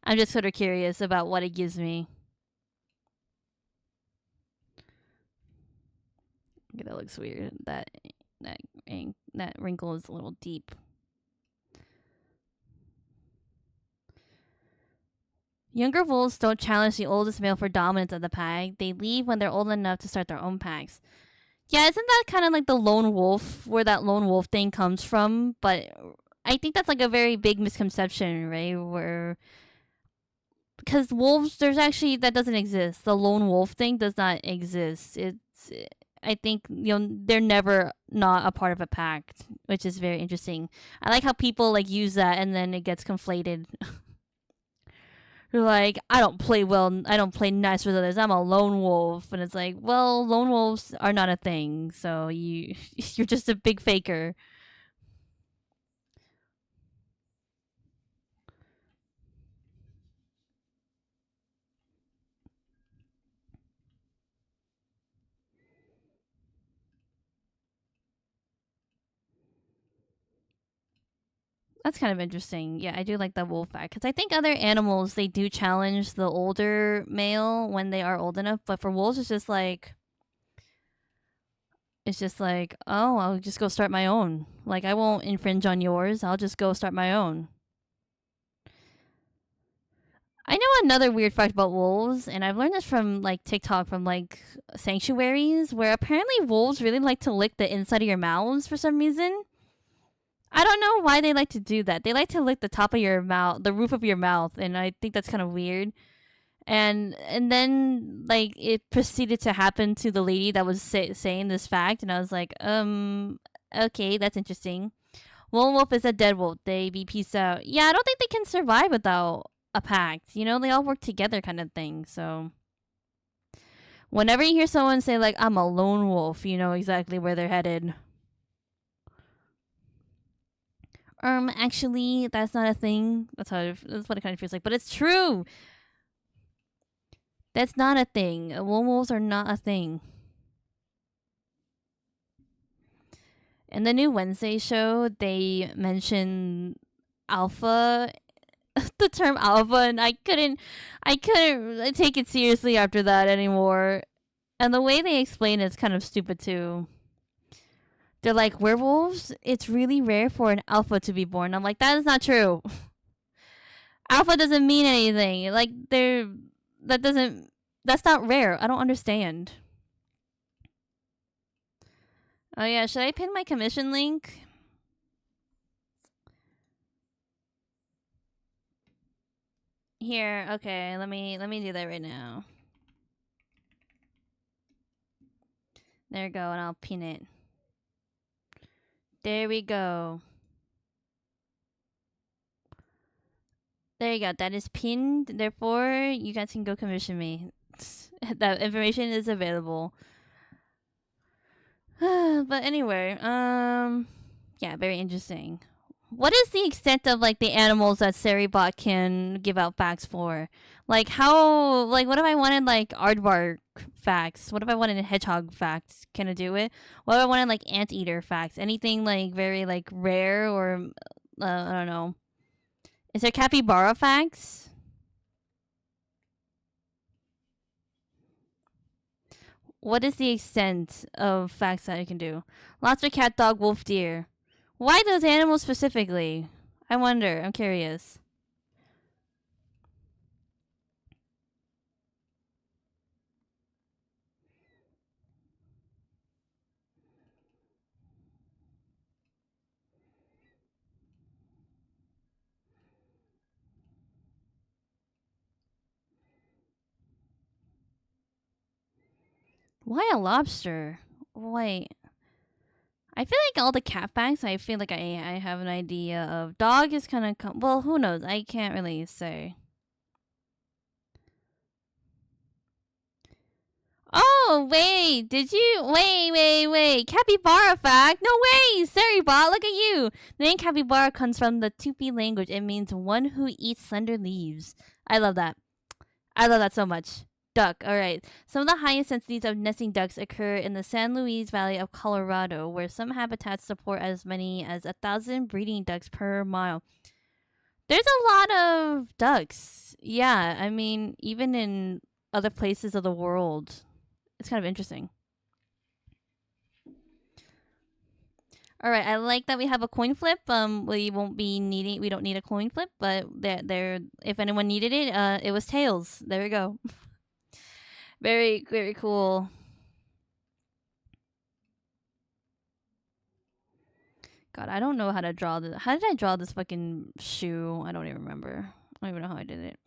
I'm just sort of curious about what it gives me. Okay, that looks weird. That wrinkle is a little deep. Younger wolves don't challenge the oldest male for dominance of the pack. They leave when they're old enough to start their own packs. Yeah, isn't that kind of like the lone wolf, where that lone wolf thing comes from? But I think that's like a very big misconception, right? Where because wolves, there's actually that doesn't exist. The lone wolf thing does not exist. I think they're never not a part of a pack, which is very interesting. I like how people like use that and then it gets conflated. They're like, I don't play well. I don't play nice with others. I'm a lone wolf, and it's like, well, lone wolves are not a thing. So you're just a big faker. That's kind of interesting. Yeah, I do like that wolf fact because I think other animals they do challenge the older male when they are old enough, but for wolves it's just like, oh, I'll just go start my own. Like I won't infringe on yours. I'll just go start my own. I know another weird fact about wolves, and I've learned this from like TikTok from like sanctuaries, where apparently wolves really like to lick the inside of your mouths for some reason. I don't know why they like to do that. They like to lick the top of your mouth, the roof of your mouth, and I think that's kind of weird. And then like it proceeded to happen to the lady that was saying this fact, and I was like, okay, that's interesting. Lone wolf is a dead wolf. They be peace out. Yeah, I don't think they can survive without a pact. You know, they all work together, kind of thing. So whenever you hear someone say like, "I'm a lone wolf," you know exactly where they're headed. Actually, that's not a thing. That's what it kind of feels like, but it's true. That's not a thing. Lone wolves are not a thing. In the new Wednesday show, they mention alpha, the term alpha, and I couldn't take it seriously after that anymore. And the way they explain it's kind of stupid too. They're like, werewolves, it's really rare for an alpha to be born. I'm like, that is not true. Alpha doesn't mean anything. Like that doesn't that's not rare. I don't understand. Oh yeah, should I pin my commission link? Here, okay, let me do that right now. There we go, and I'll pin it. There we go. There you go. That is pinned. Therefore, you guys can go commission me. That information is available. But anyway, yeah, very interesting. What is the extent of like the animals that Seribot can give out facts for? Like how like what if I wanted like aardvark facts? What if I wanted hedgehog facts? Can I do it? What if I wanted like anteater facts? Anything like very like rare or I don't know. Is there capybara facts? What is the extent of facts that I can do? Lobster, cat, dog, wolf, deer. Why those animals specifically? I wonder. I'm curious. Why a lobster? Wait. I feel like all the cat facts, I feel like I have an idea of. Dog is kind of. Well, who knows? I can't really say. Oh, wait. Did you? Wait. Capybara fact? No way. Seribot, look at you. The name capybara comes from the Tupi language. It means one who eats slender leaves. I love that. I love that so much. Duck. All right. Some of the highest densities of nesting ducks occur in the San Luis Valley of Colorado, where some habitats support as many as 1,000 breeding ducks per mile. There's a lot of ducks. Yeah, I mean, even in other places of the world, it's kind of interesting. All right, I like that we have a coin flip. We won't be needing. We don't need a coin flip, but there. If anyone needed it, it was tails. There we go. Very cool. God, I don't know how to draw this. How did I draw this fucking shoe? I don't even remember. I don't even know how I did it.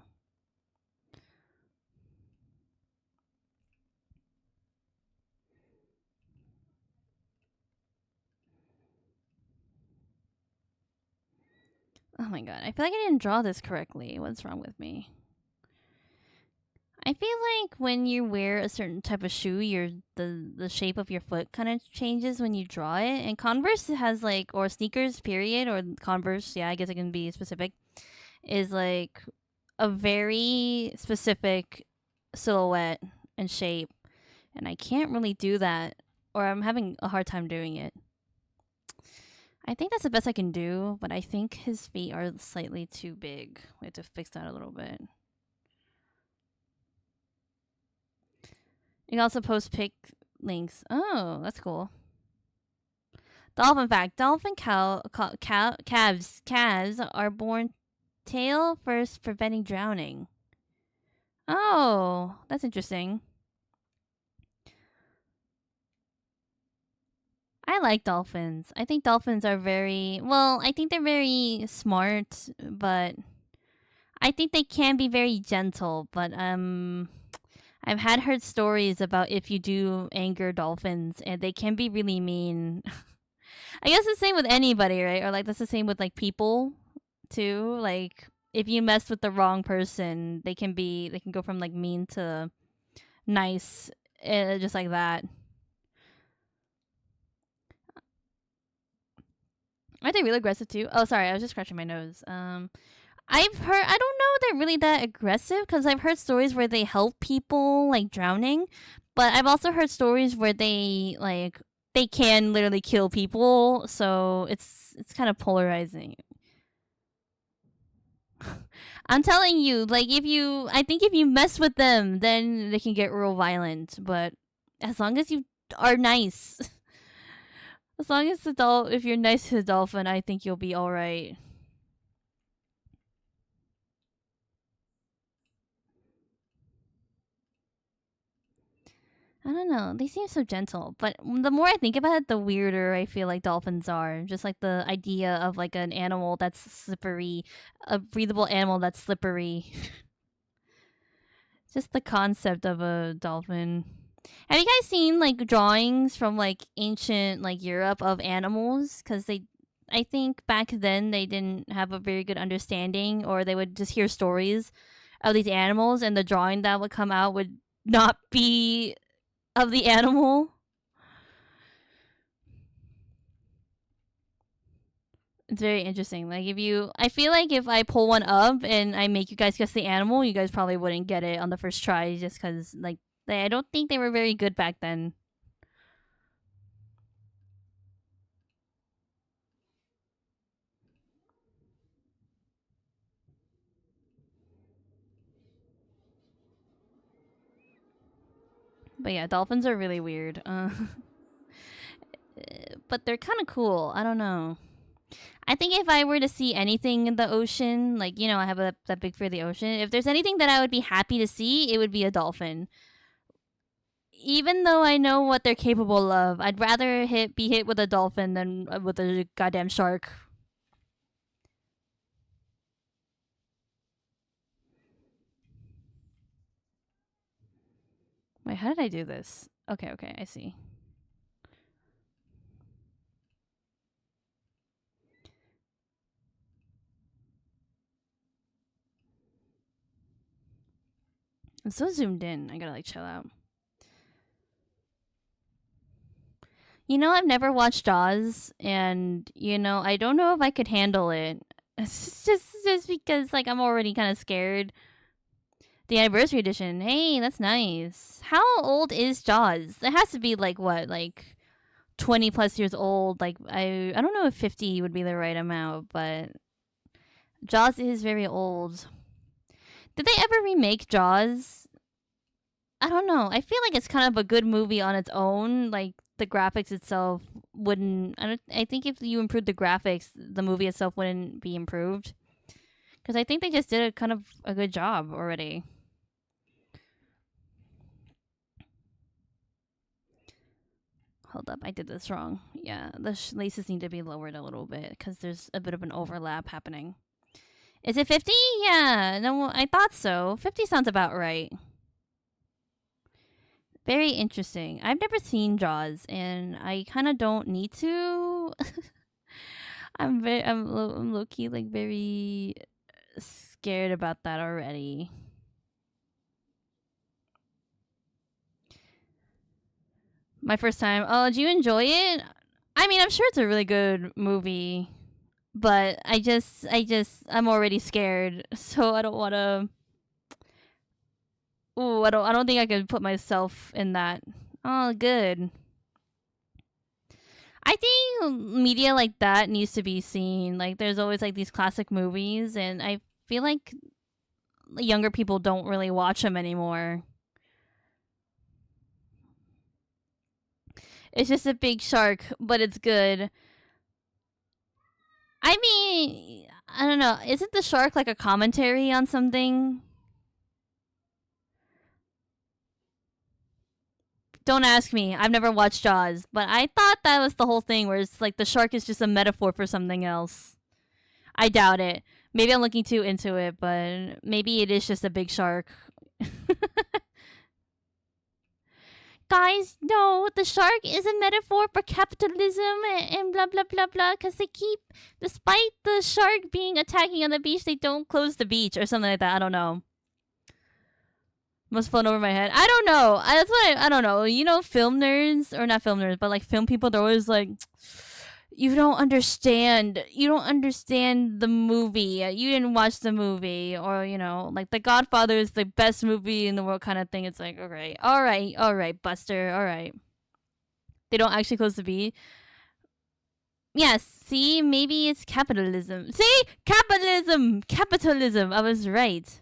Oh my god, I feel like I didn't draw this correctly. What's wrong with me? I feel like when you wear a certain type of shoe, the shape of your foot kind of changes when you draw it. And Converse has like, or sneakers, period, or Converse. Yeah, I guess it can be specific. Is like a very specific silhouette and shape, and I can't really do that, or I'm having a hard time doing it. I think that's the best I can do, but I think his feet are slightly too big. We have to fix that a little bit. You can also post pic links. Oh, that's cool. Dolphin fact: dolphin calves are born tail first, preventing drowning. Oh, that's interesting. I like dolphins. I think dolphins are very well. I think they're very smart, but I think they can be very gentle. But I've had heard stories about if you do anger dolphins, and they can be really mean. I guess the same with anybody, right? Or like that's the same with like people too. Like if you mess with the wrong person, they can go from like mean to nice, just like that. Aren't they really aggressive too? Oh, sorry, I was just scratching my nose. I've heard. I don't know if they're really that aggressive because I've heard stories where they help people like drowning, but I've also heard stories where they can literally kill people. So it's kind of polarizing. I'm telling you, like I think if you mess with them, then they can get real violent. But as long as you are nice, as long as if you're nice to the dolphin, I think you'll be all right. I don't know. They seem so gentle, but the more I think about it, the weirder I feel like dolphins are. Just like the idea of like an animal that's slippery, a breathable animal that's slippery. Just the concept of a dolphin. Have you guys seen like drawings from like ancient like Europe of animals? Because I think back then they didn't have a very good understanding, or they would just hear stories of these animals, and the drawing that would come out would not be of the animal. It's very interesting. Like if you, I feel like if I pull one up and I make you guys guess the animal, you guys probably wouldn't get it on the first try, just because like I don't think they were very good back then. But yeah, dolphins are really weird. But they're kind of cool. I don't know. I think if I were to see anything in the ocean, like, you know, I have that big fear of the ocean. If there's anything that I would be happy to see, it would be a dolphin. Even though I know what they're capable of, I'd rather be hit with a dolphin than with a goddamn shark. Wait, how did I do this? Okay, okay, I see. I'm so zoomed in. I gotta like chill out. You know, I've never watched Jaws, and you know, I don't know if I could handle it. It's just because like I'm already kind of scared. The anniversary edition. Hey, that's nice. How old is Jaws? It has to be like what, like 20 plus years old. Like I don't know if 50 would be the right amount, but Jaws is very old. Did they ever remake Jaws? I don't know. I feel like it's kind of a good movie on its own. Like the graphics itself wouldn't. I think if you improved the graphics, the movie itself wouldn't be improved. Because I think they just did a kind of a good job already. Hold up, I did this wrong. Yeah, the laces need to be lowered a little bit because there's a bit of an overlap happening. Is it 50? Yeah, no, I thought so. 50 sounds about right. Very interesting. I've never seen Jaws, and I kind of don't need to. I'm low key like very scared about that already. My first time. Oh, did you enjoy it? I mean, I'm sure it's a really good movie, but I'm already scared, so I don't want to. Ooh, I don't think I could put myself in that. Oh, good. I think media like that needs to be seen. Like, there's always like these classic movies, and I feel like younger people don't really watch them anymore. It's just a big shark, but it's good. I mean, I don't know. Isn't the shark like a commentary on something? Don't ask me. I've never watched Jaws, but I thought that was the whole thing where it's like the shark is just a metaphor for something else. I doubt it. Maybe I'm looking too into it, but maybe it is just a big shark. Guys, no, the shark is a metaphor for capitalism and blah blah blah blah. Because they keep, despite the shark being attacking on the beach, they don't close the beach or something like that. I don't know. Must flown over my head. I don't know. That's what I don't know. You know, film nerds or not film nerds, but like film people. They're always like, you don't understand. You don't understand the movie. You didn't watch the movie, or you know, like The Godfather is the best movie in the world, kind of thing. It's like, okay, all right, Buster, all right. They don't actually close the beat. Yes, see, maybe it's capitalism. See, capitalism. I was right.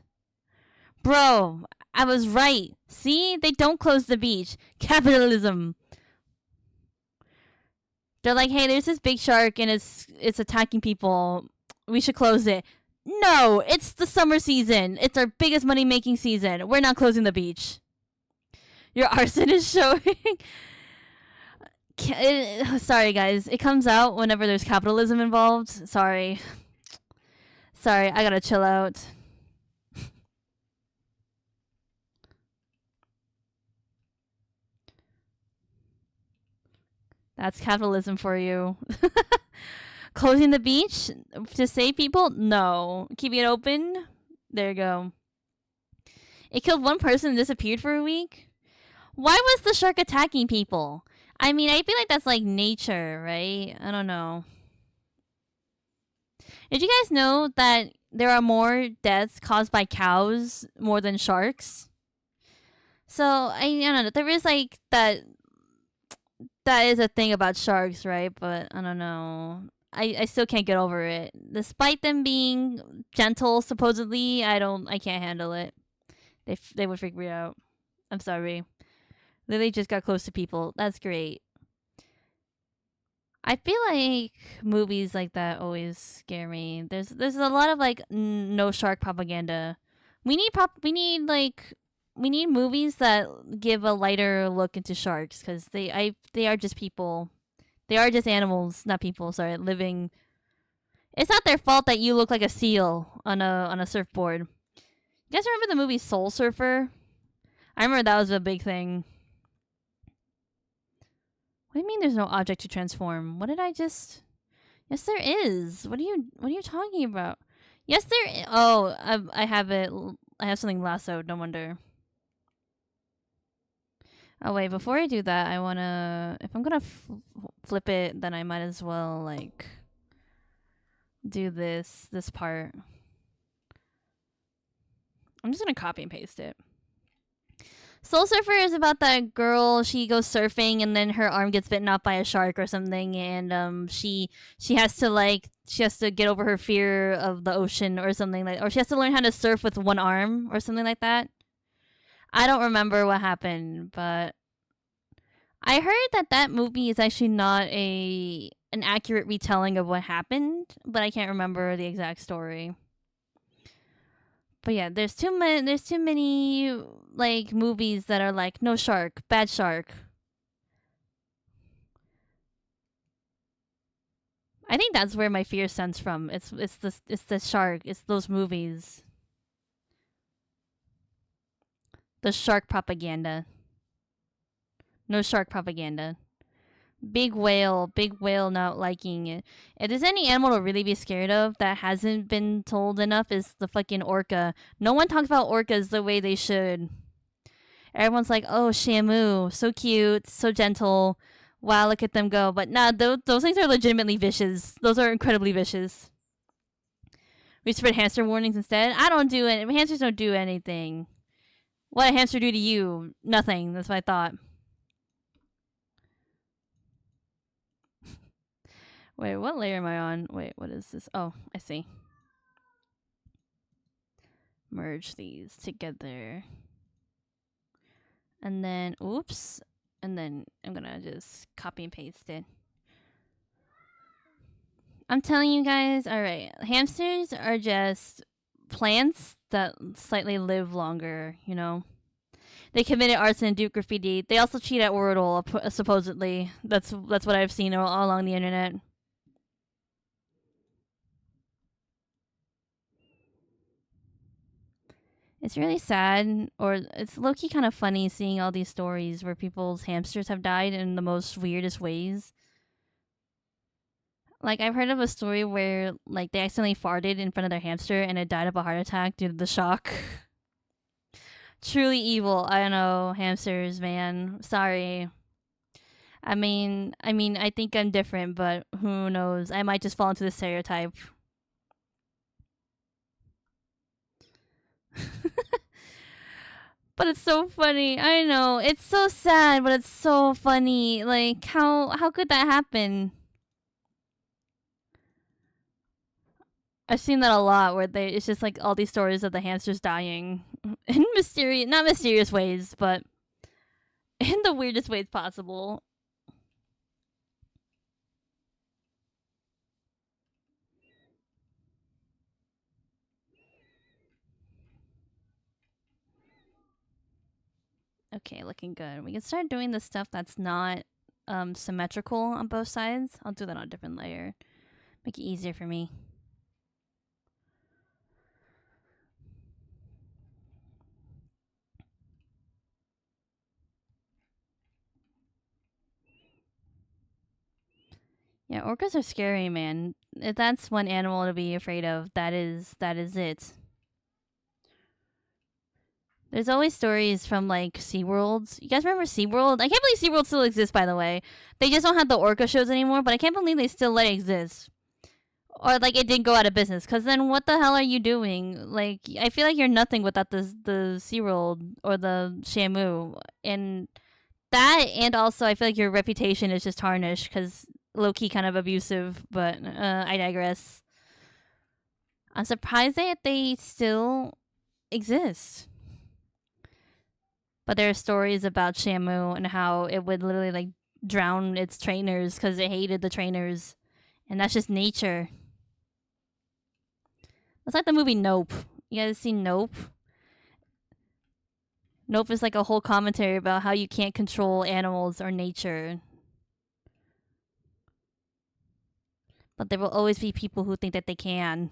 Bro, I was right. See, they don't close the beach. Capitalism. They're like, hey, there's this big shark and it's attacking people. We should close it. No, it's the summer season. It's our biggest money making season. We're not closing the beach. Your arson is showing. Sorry, guys. It comes out whenever there's capitalism involved. Sorry. Sorry, I gotta chill out. That's capitalism for you. Closing the beach to save people? No. Keeping it open? There you go. It killed one person and disappeared for a week? Why was the shark attacking people? I mean, I feel like that's like nature, right? I don't know. Did you guys know that there are more deaths caused by cows more than sharks? So I don't know. There is like that is a thing about sharks, right? But I don't know. I still can't get over it. Despite them being gentle, supposedly, I can't handle it. They would freak me out. I'm sorry. Lily just got close to people. That's great. I feel like movies like that always scare me. There's a lot of like no shark propaganda. We need movies that give a lighter look into sharks because they are just people. They are just animals, not people. Sorry, living. It's not their fault that you look like a seal on a surfboard. You guys remember the movie Soul Surfer? I remember that was a big thing. What do you mean there's no object to transform? What did I just? Yes, there is. What are you talking about? Yes, there. Oh, I have it. I have something lassoed. No wonder. Oh wait, before I do that, I wanna. If I'm gonna flip it, then I might as well like do this part. I'm just gonna copy and paste it. Soul Surfer is about that girl. She goes surfing and then her arm gets bitten off by a shark or something, and she has to get over her fear of the ocean or something like, or she has to learn how to surf with one arm or something like that. I don't remember what happened, but I heard that movie is actually not an accurate retelling of what happened, but I can't remember the exact story. But yeah, there's too many like movies that are like no shark, bad shark. I think that's where my fear stems from. It's the shark. It's those movies. The shark propaganda. No shark propaganda. Big whale not liking it. If there's any animal to really be scared of that hasn't been told enough is the fucking orca. No one talks about orcas the way they should. Everyone's like, oh, Shamu, so cute, so gentle. Wow, look at them go. But nah, those things are legitimately vicious. Those are incredibly vicious. We spread hamster warnings instead. I don't do it. Hamsters don't do anything. What a hamster do to you? Nothing. That's what I thought. Wait, what layer am I on? Wait, what is this? Oh, I see. Merge these together. And then, oops. And then I'm gonna just copy and paste it. I'm telling you guys, alright, hamsters are just plants that slightly live longer, you know? They committed arson and do graffiti. They also cheat at Wordle, supposedly. That's what I've seen all along the internet. It's really sad, or it's low-key kind of funny seeing all these stories where people's hamsters have died in the most weirdest ways. Like, I've heard of a story where, like, they accidentally farted in front of their hamster and it died of a heart attack due to the shock. Truly evil. I don't know, hamsters, man. Sorry. I think I'm different, but who knows? I might just fall into the stereotype. But it's so funny. I know. It's so sad, but it's so funny. Like how could that happen? I've seen that a lot where it's just like all these stories of the hamsters dying in not mysterious ways, but in the weirdest ways possible. Okay, looking good. We can start doing the stuff that's not symmetrical on both sides. I'll do that on a different layer. Make it easier for me. Yeah, orcas are scary, man. If that's one animal to be afraid of, that is it. There's always stories from like SeaWorld. You guys remember SeaWorld? I can't believe SeaWorld still exists, by the way. They just don't have the orca shows anymore, but I can't believe they still let it exist. Or like it didn't go out of business. Cause then what the hell are you doing? Like I feel like you're nothing without the SeaWorld or the Shamu. And that, and also I feel like your reputation is just tarnished because low key kind of abusive, but I digress. I'm surprised that they still exist. But there are stories about Shamu and how it would literally like drown its trainers because it hated the trainers. And that's just nature. It's like the movie Nope. You guys seen Nope? Nope is like a whole commentary about how you can't control animals or nature. But there will always be people who think that they can.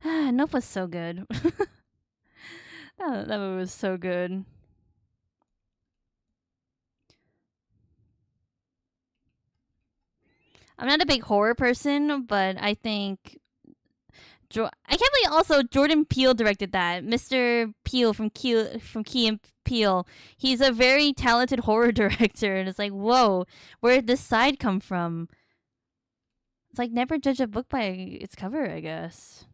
Nope was so good. That movie was so good. I'm not a big horror person, but I think I can't believe also Jordan Peele directed that. Mr. Peele from Key and Peele. He's a very talented horror director, and it's like, whoa, where did this side come from? It's like never judge a book by its cover, I guess.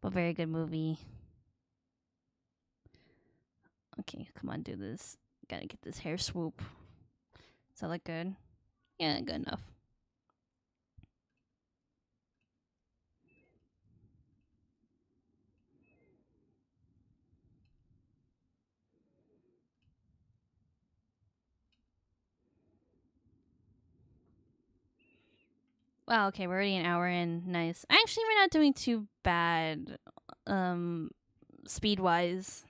But very good movie. Okay, come on, do this. Gotta get this hair swoop. Does that look good? Yeah, good enough. Wow, okay, we're already an hour in. Nice. Actually, we're not doing too bad, speed wise.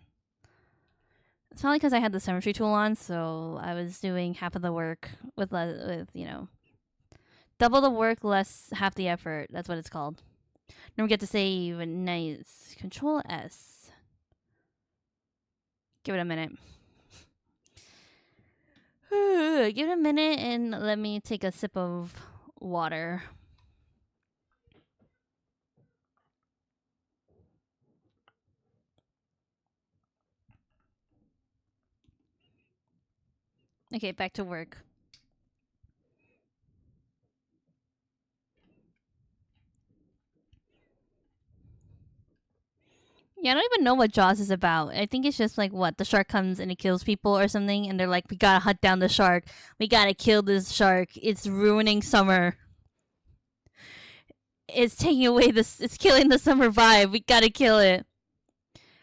It's probably because I had the symmetry tool on, so I was doing half of the work with double the work, less half the effort. That's what it's called. Don't forget to save. Nice. Control S. Give it a minute. Give it a minute and let me take a sip of water. Okay, back to work. Yeah, I don't even know what Jaws is about. I think it's just like what the shark comes and it kills people or something, and they're like, "We gotta hunt down the shark. We gotta kill this shark. It's ruining summer. It's taking away this. It's killing the summer vibe. We gotta kill it."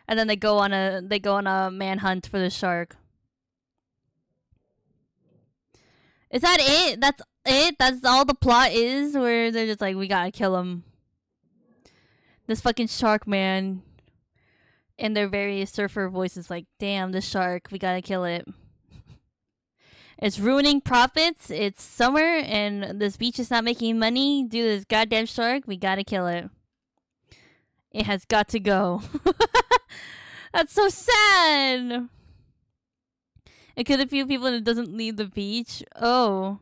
And then they go on a manhunt for the shark. Is that it? That's it? That's all the plot is? Where they're just like, "We gotta kill him. This fucking shark, man." And their various surfer voices like, "Damn, this shark. We gotta kill it. It's ruining profits. It's summer and this beach is not making money due to this goddamn shark. We gotta kill it. It has got to go." That's so sad. It could a few people that doesn't leave the beach. Oh.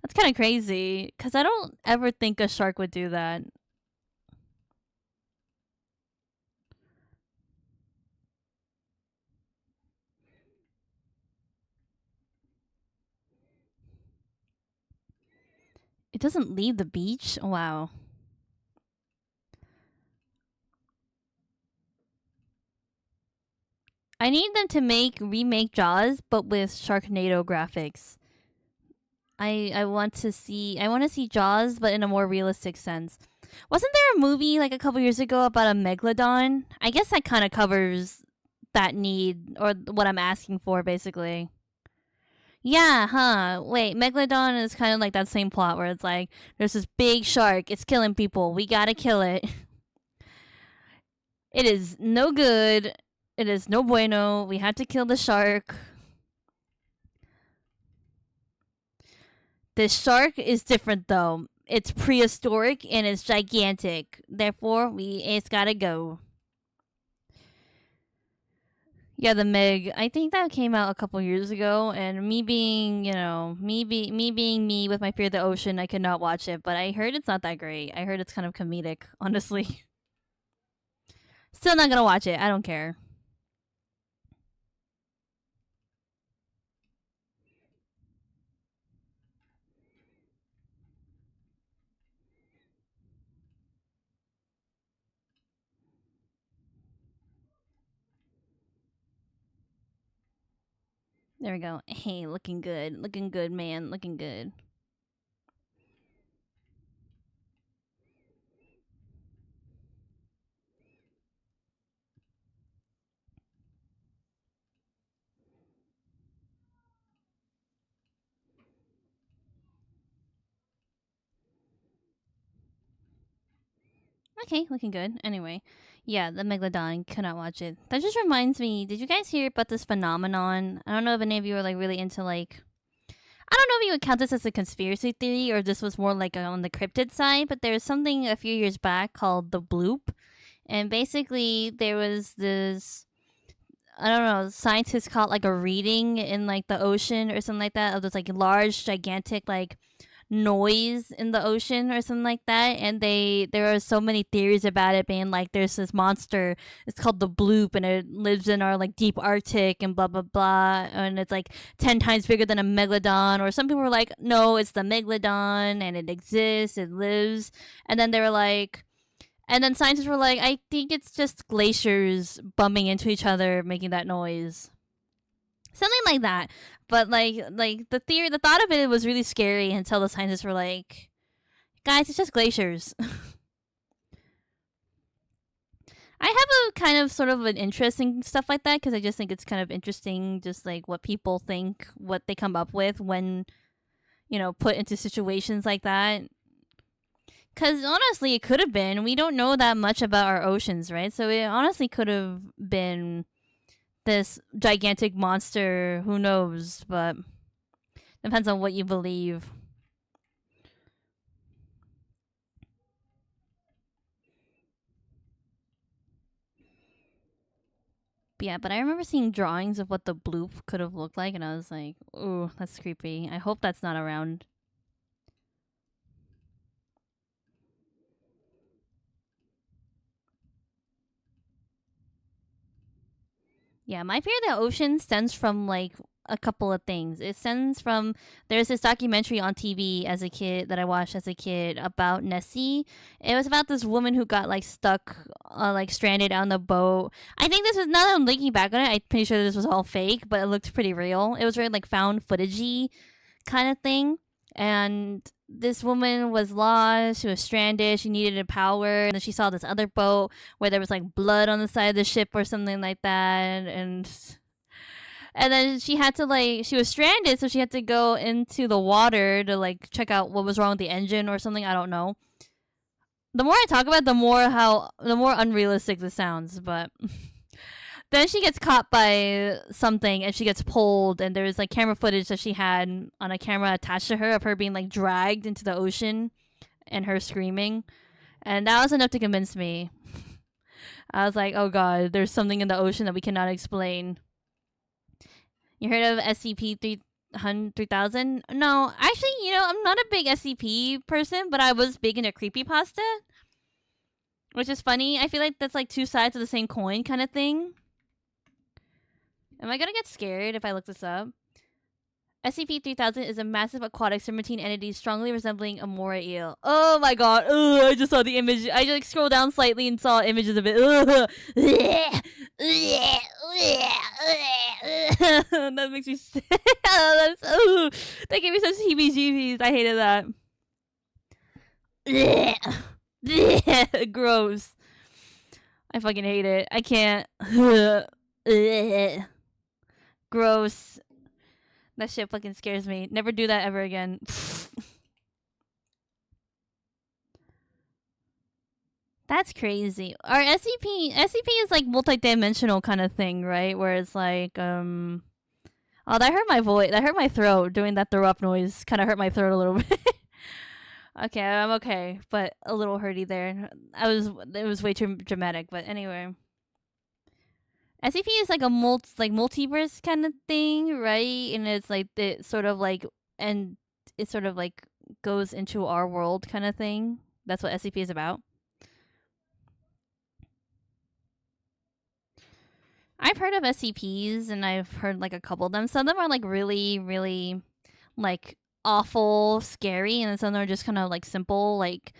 That's kind of crazy. Because I don't ever think a shark would do that. It doesn't leave the beach? Wow. I need them to remake Jaws, but with Sharknado graphics. I want to see Jaws, but in a more realistic sense. Wasn't there a movie like a couple years ago about a megalodon? I guess that kind of covers that need or what I'm asking for, basically. Yeah, huh? Wait, megalodon is kind of like that same plot where it's like there's this big shark, it's killing people, we gotta kill it. It is no good. It is no bueno. We have to kill the shark. This shark is different though. It's prehistoric and it's gigantic. Therefore, it's gotta go. Yeah, the Meg. I think that came out a couple years ago, and me being, me being me with my fear of the ocean, I could not watch it. But I heard it's not that great. I heard it's kind of comedic, honestly. Still not gonna watch it. I don't care. There we go. Hey, looking good, man, looking good. Okay, looking good. Anyway, yeah, the Megalodon, cannot watch it. That just reminds me, did you guys hear about this phenomenon? I don't know if any of you are like really into like, I don't know if you would count this as a conspiracy theory or this was more like on the cryptid side, but there was something a few years back called the bloop. And basically, there was this, I don't know, scientists caught like a reading in like the ocean or something like that of this like large, gigantic, like noise in the ocean or something like that, and there are so many theories about it being like there's this monster, it's called the bloop, and it lives in our like deep arctic and blah blah blah, and it's like 10 times bigger than a megalodon, or some people were like no, it's the megalodon and it exists, it lives, and then they were like, and then scientists were like, I think it's just glaciers bumping into each other making that noise, something like that. But like the theory, the thought of it was really scary until the scientists were like, guys, it's just glaciers. I have a kind of sort of an interest in stuff like that because I just think it's kind of interesting, just like what people think, what they come up with when put into situations like that. Because honestly, it could have been. We don't know that much about our oceans, right? So it honestly could have been this gigantic monster. Who knows? But depends on what you believe. But yeah, but I remember seeing drawings of what the bloop could have looked like, and I was like, ooh, that's creepy. I hope that's not around. Yeah, my fear of the ocean stems from like a couple of things. It stems from, there's this documentary on TV as a kid that I watched as a kid about Nessie. It was about this woman who got like stuck, like stranded on the boat. I think this was, now that I'm looking back on it, I'm pretty sure this was all fake, but it looked pretty real. It was very like found footagey kind of thing. And this woman was lost. She was stranded. She needed a power. And then she saw this other boat where there was like blood on the side of the ship or something like that. And then she had to like, she was stranded, so she had to go into the water to like check out what was wrong with the engine or something. I don't know. The more I talk about it, the more unrealistic this sounds, but then she gets caught by something and she gets pulled, and there's like camera footage that she had on a camera attached to her of her being like dragged into the ocean and her screaming. And that was enough to convince me. I was like, oh god, there's something in the ocean that we cannot explain. You heard of SCP-3000? No, actually, I'm not a big SCP person, but I was big into creepypasta, which is funny. I feel like that's like two sides of the same coin kind of thing. Am I gonna get scared if I look this up? SCP-3000 is a massive aquatic serpentine entity strongly resembling a moray eel. Oh my god. Ugh, I just saw the image. I just like, scrolled down slightly and saw images of it. That makes me sick. That gave me such heebie-jeebies. I hated that. Gross. I fucking hate it. I can't. Gross. That shit fucking scares me. Never do that ever again. That's crazy. Our SCP is like multi-dimensional kind of thing, right? Where it's like, oh, that hurt my voice. That hurt my throat. Doing that throw up noise kind of hurt my throat a little bit. Okay, I'm okay, but a little hurty there. It was way too dramatic, but anyway. SCP is like a multiverse kind of thing, right? And it's like it sort of like and it sort of like goes into our world kind of thing. That's what SCP is about. I've heard of SCPs and I've heard like a couple of them. Some of them are like really, really like awful, scary, and some of them are just kind of like simple. Like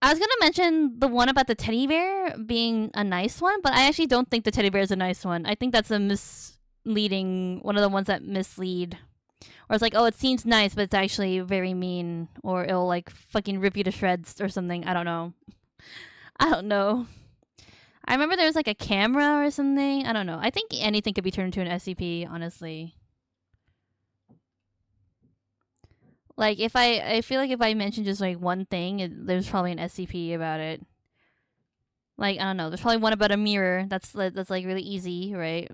I was gonna mention the one about the teddy bear being a nice one, but I actually don't think the teddy bear is a nice one. I think that's a misleading one of the ones that mislead. Or it's like, oh, it seems nice, but it's actually very mean, or it'll like fucking rip you to shreds or something. I don't know. I don't know. I remember there was like a camera or something. I don't know. I think anything could be turned into an SCP, honestly. Like if I feel like if I mention just like one thing, there's probably an SCP about it. Like I don't know. There's probably one about a mirror. That's like really easy, right?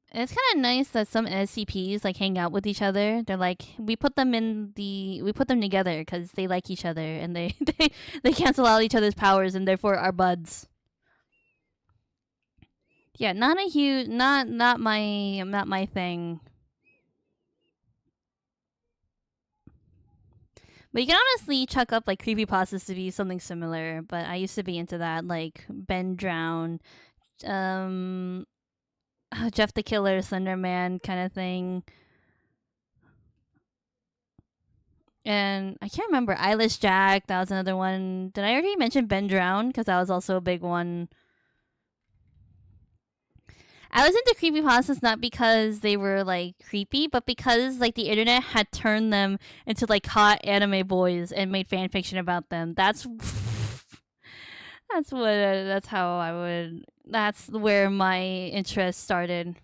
And it's kind of nice that some SCPs like hang out with each other. They're like we put them together because they like each other and they cancel out each other's powers and therefore are buds. Yeah, not a huge, not my thing. But you can honestly chuck up like creepypastas to be something similar. But I used to be into that, like Ben Drown, um, Jeff the Killer, Slenderman kind of thing. And I can't remember Eyeless Jack. That was another one. Did I already mention Ben Drown? Because that was also a big one. I was into creepypastas not because they were like creepy, but because like the internet had turned them into like hot anime boys and made fan fiction about them. That's how I would. That's where my interest started.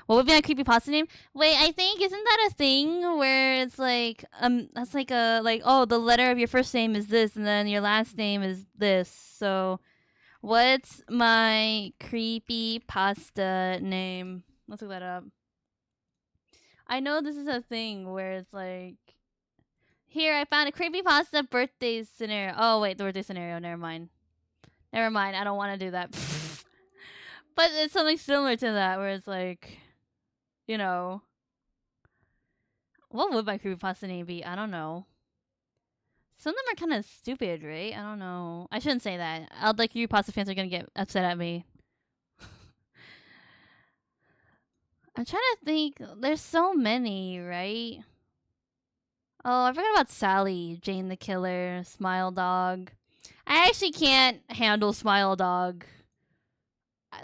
What would be my creepypasta name? Wait, I think isn't that a thing where it's like that's like a like oh the letter of your first name is this and then your last name is this. So what's my creepy pasta name? Let's look that up. I know this is a thing where it's like, here I found a creepy pasta birthday scenario. Oh wait, the birthday scenario. Never mind. Never mind. I don't want to do that. But it's something similar to that where it's like, you know, what would my creepy pasta name be? I don't know. Some of them are kind of stupid, right? I don't know. I shouldn't say that. I'll like creepypasta fans are gonna get upset at me. I'm trying to think. There's so many, right? Oh, I forgot about Sally, Jane the Killer, Smile Dog. I actually can't handle Smile Dog.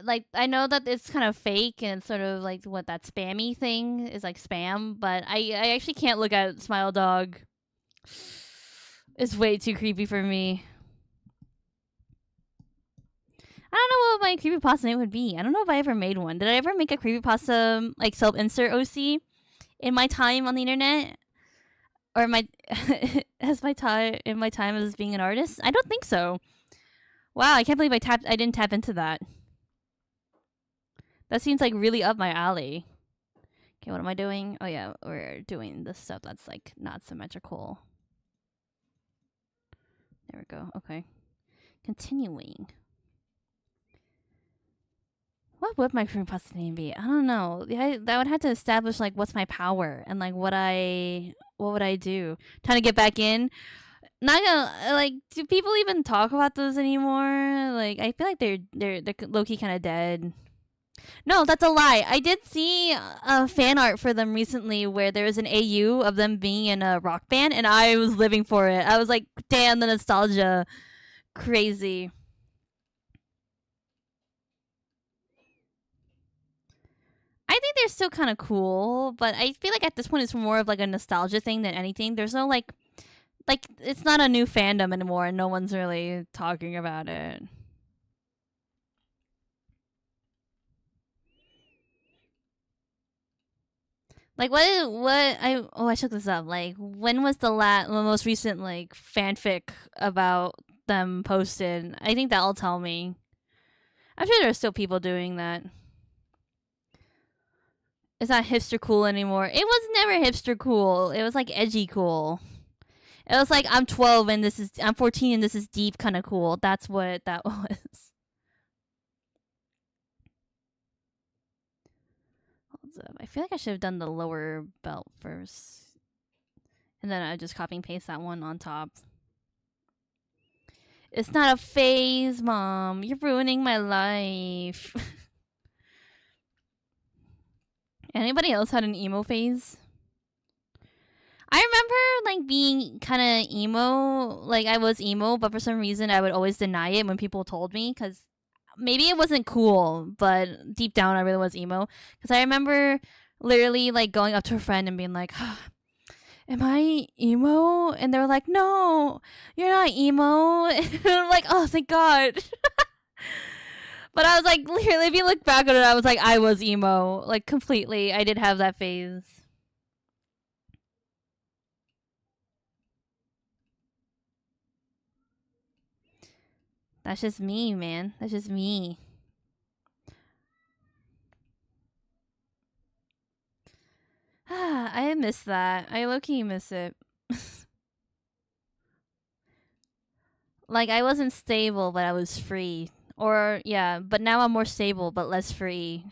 Like, I know that it's kind of fake and it's sort of like what that spammy thing is like spam, but I actually can't look at Smile Dog. It's way too creepy for me. I don't know what my creepypasta name would be. I don't know if I ever made one. Did I ever make a creepypasta like self-insert OC in my time on the internet? Or my as my time in my time as being an artist? I don't think so. Wow, I can't believe I didn't tap into that. That seems like really up my alley. Okay, what am I doing? Oh yeah, we're doing this stuff that's like not symmetrical. There we go. Okay. Continuing. What would my creepypasta name be? I don't know. That would have to establish like what's my power and like what would I do? Trying to get back in. Not gonna like. Do people even talk about those anymore? Like, I feel like they're low key kind of dead. No, that's a lie. I did see a fan art for them recently where there was an AU of them being in a rock band, and I was living for it. I was like, damn, the nostalgia, crazy. I think they're still kind of cool, but I feel like at this point it's more of like a nostalgia thing than anything. There's no like it's not a new fandom anymore, and no one's really talking about it. Like I shook this up. Like when was the most recent like fanfic about them posted? I think that'll tell me. I'm sure there's still people doing that. It's not hipster cool anymore. It was never hipster cool. It was like edgy cool. It was like I'm 12 and I'm 14 and this is deep kind of cool. That's what that was. Hold up. I feel like I should have done the lower belt first. And then I just copy and paste that one on top. It's not a phase, Mom. You're ruining my life. Anybody else had an emo phase? I remember like being kind of emo, like I was emo, but for some reason I would always deny it when people told me because maybe it wasn't cool, but deep down I really was emo. Because I remember literally like going up to a friend and being like, am I emo? And they were like, no, you're not emo. And I'm like, oh, thank God. But I was like, literally, if you look back at it, I was like, I was emo. Like, completely. I did have that phase. That's just me, man. That's just me. I miss that. I low-key miss it. Like, I wasn't stable, but I was free. Or, yeah, but now I'm more stable, but less free.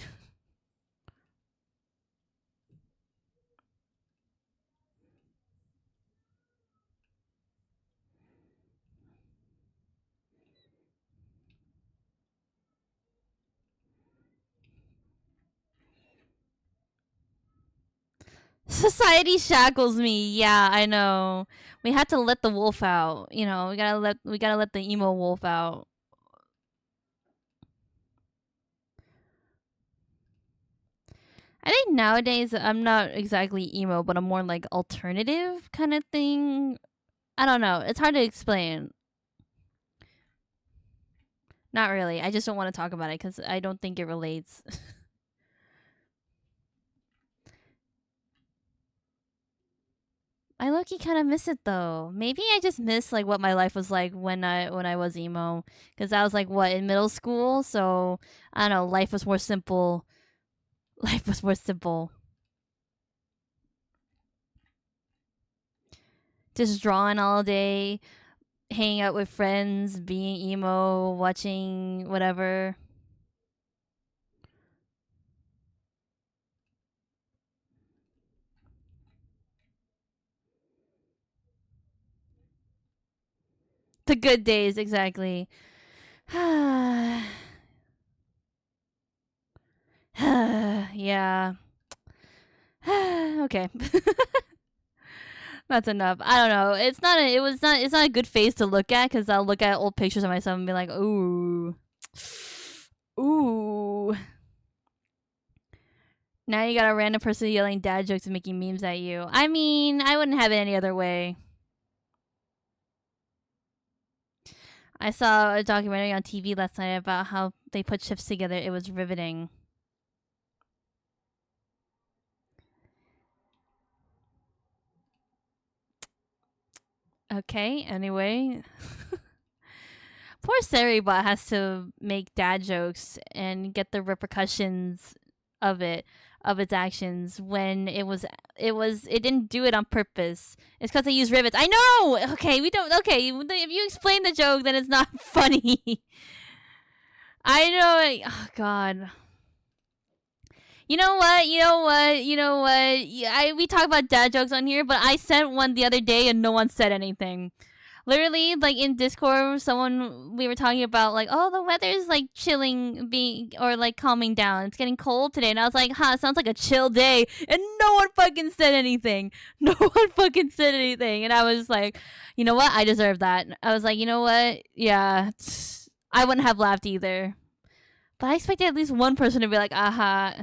Society shackles me. Yeah, I know. We had to let the wolf out. You know, we gotta let the emo wolf out. I think nowadays I'm not exactly emo, but I'm more like alternative kind of thing. I don't know. It's hard to explain. Not really. I just don't want to talk about it because I don't think it relates. I low-key kind of miss it though. Maybe I just miss like what my life was like when I was emo, because I was like what in middle school. So I don't know. Life was more simple. Life was more simple. Just drawing all day, hanging out with friends, being emo, watching whatever. The good days, exactly. Yeah. Okay. That's enough. I don't know. It's not a good face to look at because I'll look at old pictures of myself and be like, ooh. Ooh. Now you got a random person yelling dad jokes and making memes at you. I mean, I wouldn't have it any other way. I saw a documentary on TV last night about how they put shifts together. It was riveting. Okay, anyway. Poor Saribot has to make dad jokes and get the repercussions of it, of its actions when it didn't do it on purpose. It's because they use rivets. I know. Okay, we don't. Okay, if you explain the joke, then it's not funny. I know. Oh God. You know what? You know what? You know what? We talk about dad jokes on here, but I sent one the other day and no one said anything. Literally, like in Discord, we were talking about like, oh, the weather's like chilling, being or like calming down. It's getting cold today, and I was like, huh, sounds like a chill day, and no one fucking said anything. No one fucking said anything, and I was like, you know what? I deserve that. I was like, you know what? Yeah, I wouldn't have laughed either, but I expected at least one person to be like, aha.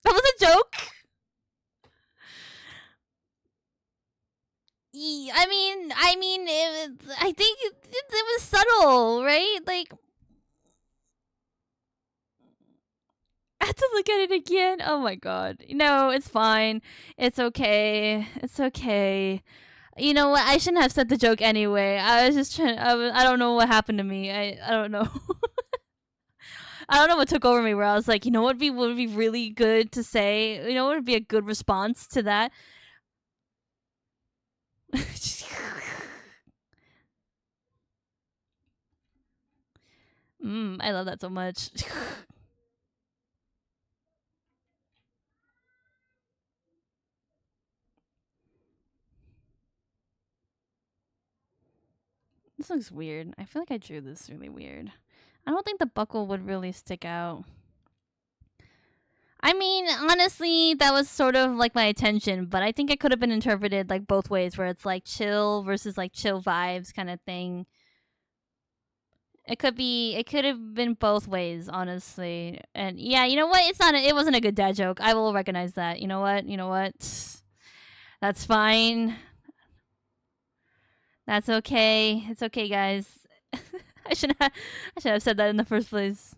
That was a joke. I think it was subtle, right? Like, I have to look at it again. Oh my god. No, it's fine. It's okay. It's okay. You know what? I shouldn't have said the joke anyway. I was just trying. I don't know what happened to me. I don't know. I don't know what took over me where I was like, you know what would be really good to say? You know what would be a good response to that? I love that so much. This looks weird. I feel like I drew this really weird. I don't think the buckle would really stick out. I mean, honestly, that was sort of like my intention, but I think it could have been interpreted like both ways, where it's like chill versus like chill vibes kind of thing. It could have been both ways, honestly. And yeah, you know what? It wasn't a good dad joke. I will recognize that. You know what? That's fine. That's okay. It's okay, guys. I should have said that in the first place.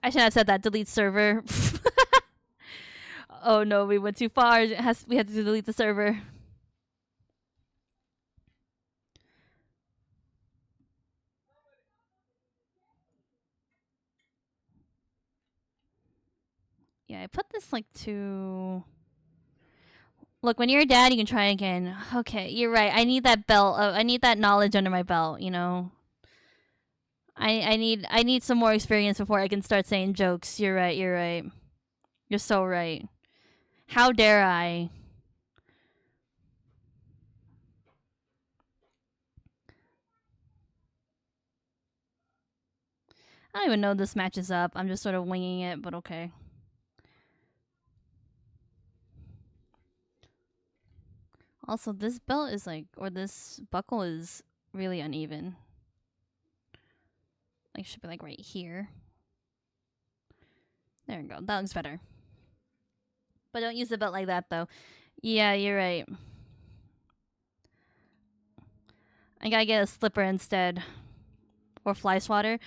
I should have said that. Delete server. Oh no, we went too far. We had to delete the server. Yeah, I put this like to. Look, when you're a dad, you can try again. Okay, you're right. I need that belt. I need that knowledge under my belt. You know. I need some more experience before I can start saying jokes. You're right. You're right. You're so right. How dare I? I don't even know this matches up. I'm just sort of winging it, but okay. Also, this belt is like, or this buckle is really uneven. Like, should be like right here. There we go. That looks better. But don't use the belt like that, though. Yeah, you're right. I gotta get a slipper instead. Or fly swatter.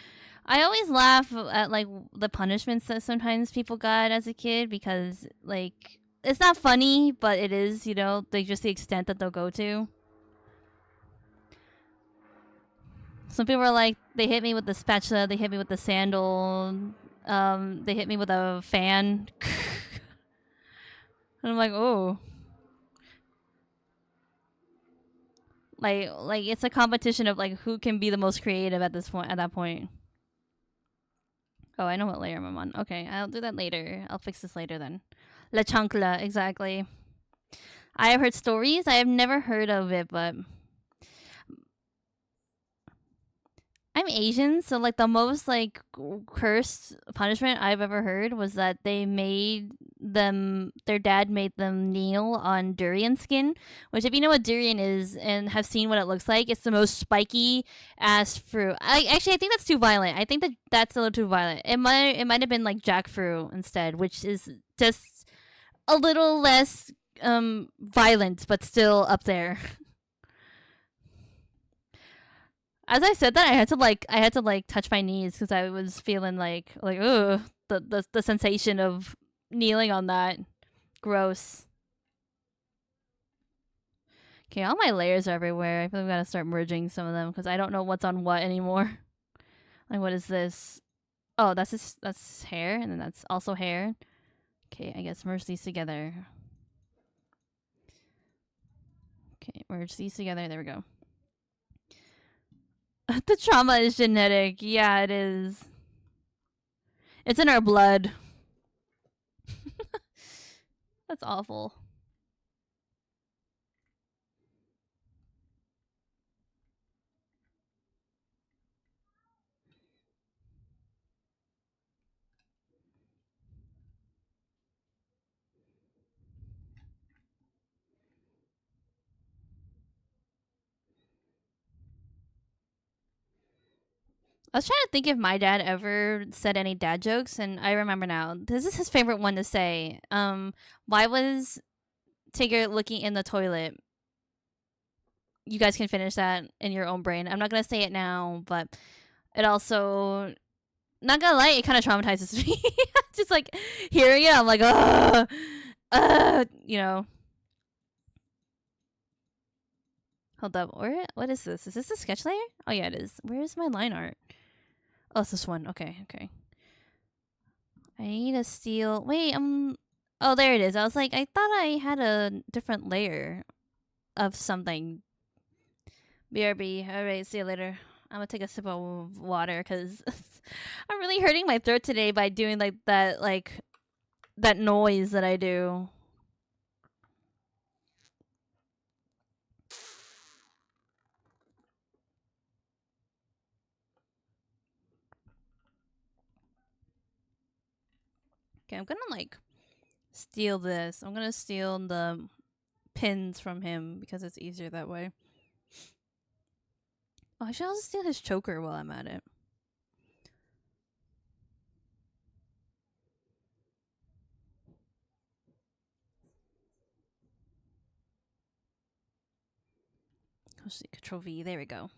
I always laugh at, like, the punishments that sometimes people got as a kid because, like, it's not funny, but it is, you know, like, just the extent that they'll go to. Some people are like, they hit me with the spatula, they hit me with the sandal, they hit me with a fan. And I'm like, oh. Like it's a competition of like who can be the most creative at that point. Oh, I know what layer I'm on. Okay, I'll do that later. I'll fix this later then. La chancla, exactly. I have heard stories. I have never heard of it, but I'm Asian, so like the most like cursed punishment I've ever heard was that their dad made them kneel on durian skin, which if you know what durian is and have seen what it looks like, it's the most spiky ass fruit. I think that's too violent. I think that's a little too violent. It might have been like jackfruit instead, which is just a little less violent, but still up there. As I said that, I had to like touch my knees because I was feeling like ugh, the sensation of kneeling on that. Gross. Okay, all my layers are everywhere. I feel like we gotta start merging some of them because I don't know what's on what anymore. Like, what is this? Oh, that's his hair, and then that's also hair. Okay, I guess merge these together. Okay, merge these together. There we go. The trauma is genetic. Yeah, it is. It's in our blood. That's awful. I was trying to think if my dad ever said any dad jokes, and I remember now. This is his favorite one to say. Why was Tigger looking in the toilet? You guys can finish that in your own brain. I'm not gonna say it now, but it also, not gonna lie, it kind of traumatizes me. Just like hearing it, I'm like, you know. Hold up. What is this? Is this a sketch layer? Oh yeah, it is. Where is my line art? Oh, it's this one. Okay, okay. I need to steal. Wait, oh, there it is. I was like, I thought I had a different layer of something. BRB. All right, see you later. I'm gonna take a sip of water because I'm really hurting my throat today by doing that noise that I do. Okay, I'm gonna steal this. I'm gonna steal the pins from him because it's easier that way. Oh, I should also steal his choker while I'm at it. Let's see, Control V. There we go.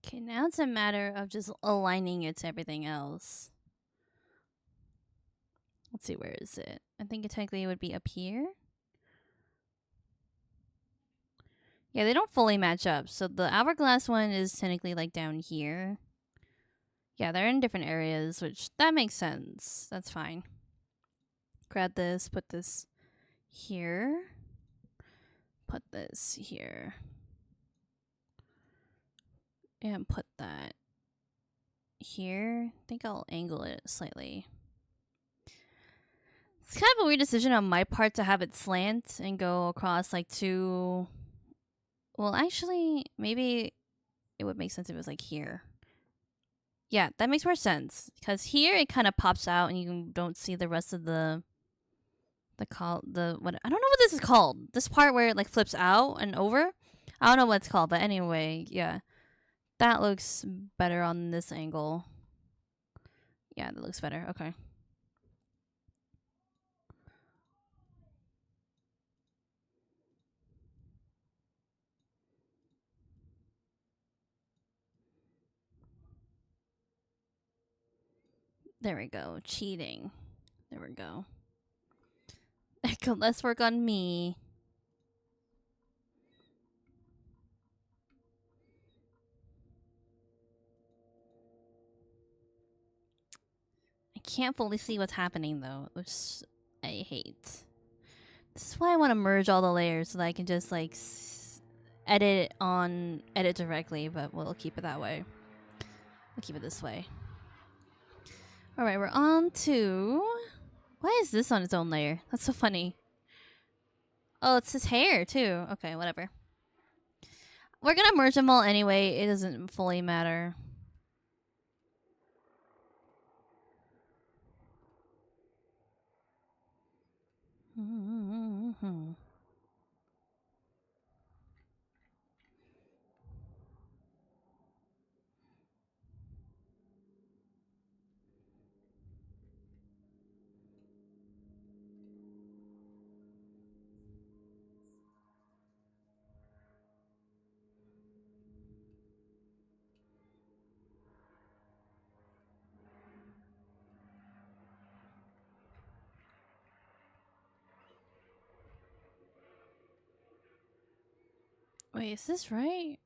Okay, now it's a matter of just aligning it to everything else. Let's see, where is it? I think it technically would be up here. Yeah, they don't fully match up. So the hourglass one is technically like down here. Yeah, they're in different areas, which that makes sense. That's fine. Grab this, put this here. Put this here. And put that here. I think I'll angle it slightly. It's kind of a weird decision on my part to have it slant and go across like two. Well, actually, maybe it would make sense if it was like here. Yeah, that makes more sense because here it kind of pops out and you don't see the rest of the what I don't know what this is called. This part where it like flips out and over. I don't know what it's called, but anyway, yeah. That looks better on this angle. Yeah, that looks better. Okay. There we go. Cheating. There we go. Let's work on me. I can't fully see what's happening though, which I hate. This is why I want to merge all the layers so that I can just like edit directly, but we'll keep it that way. We'll keep it this way. All right, we're on to. Why is this on its own layer? That's so funny. Oh, it's his hair too. Okay, whatever. We're gonna merge them all anyway. It doesn't fully matter. Wait, is this right?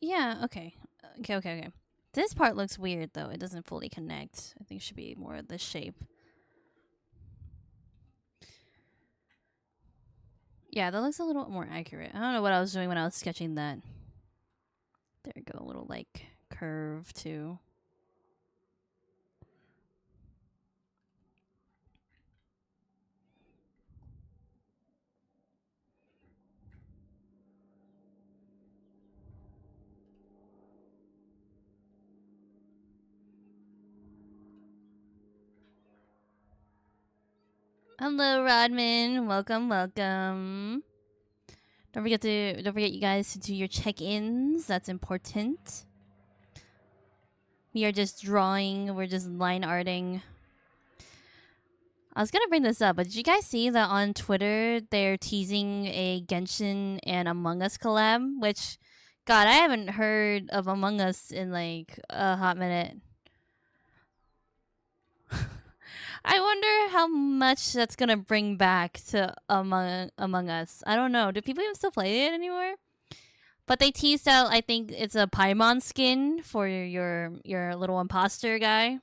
Yeah, okay. Okay. This part looks weird though. It doesn't fully connect. I think it should be more of this shape. Yeah, that looks a little more accurate. I don't know what I was doing when I was sketching that. There we go, a little like curve too. Hello, Rodman. Welcome. Don't forget you guys to do your check-ins. That's important. We are just drawing. We're just line arting. I was gonna bring this up, but did you guys see that on Twitter they're teasing a Genshin and Among Us collab? Which, God, I haven't heard of Among Us in like a hot minute. I wonder how much that's gonna bring back to Among Us. I don't know. Do people even still play it anymore? But they teased out. I think it's a Paimon skin for your little imposter guy.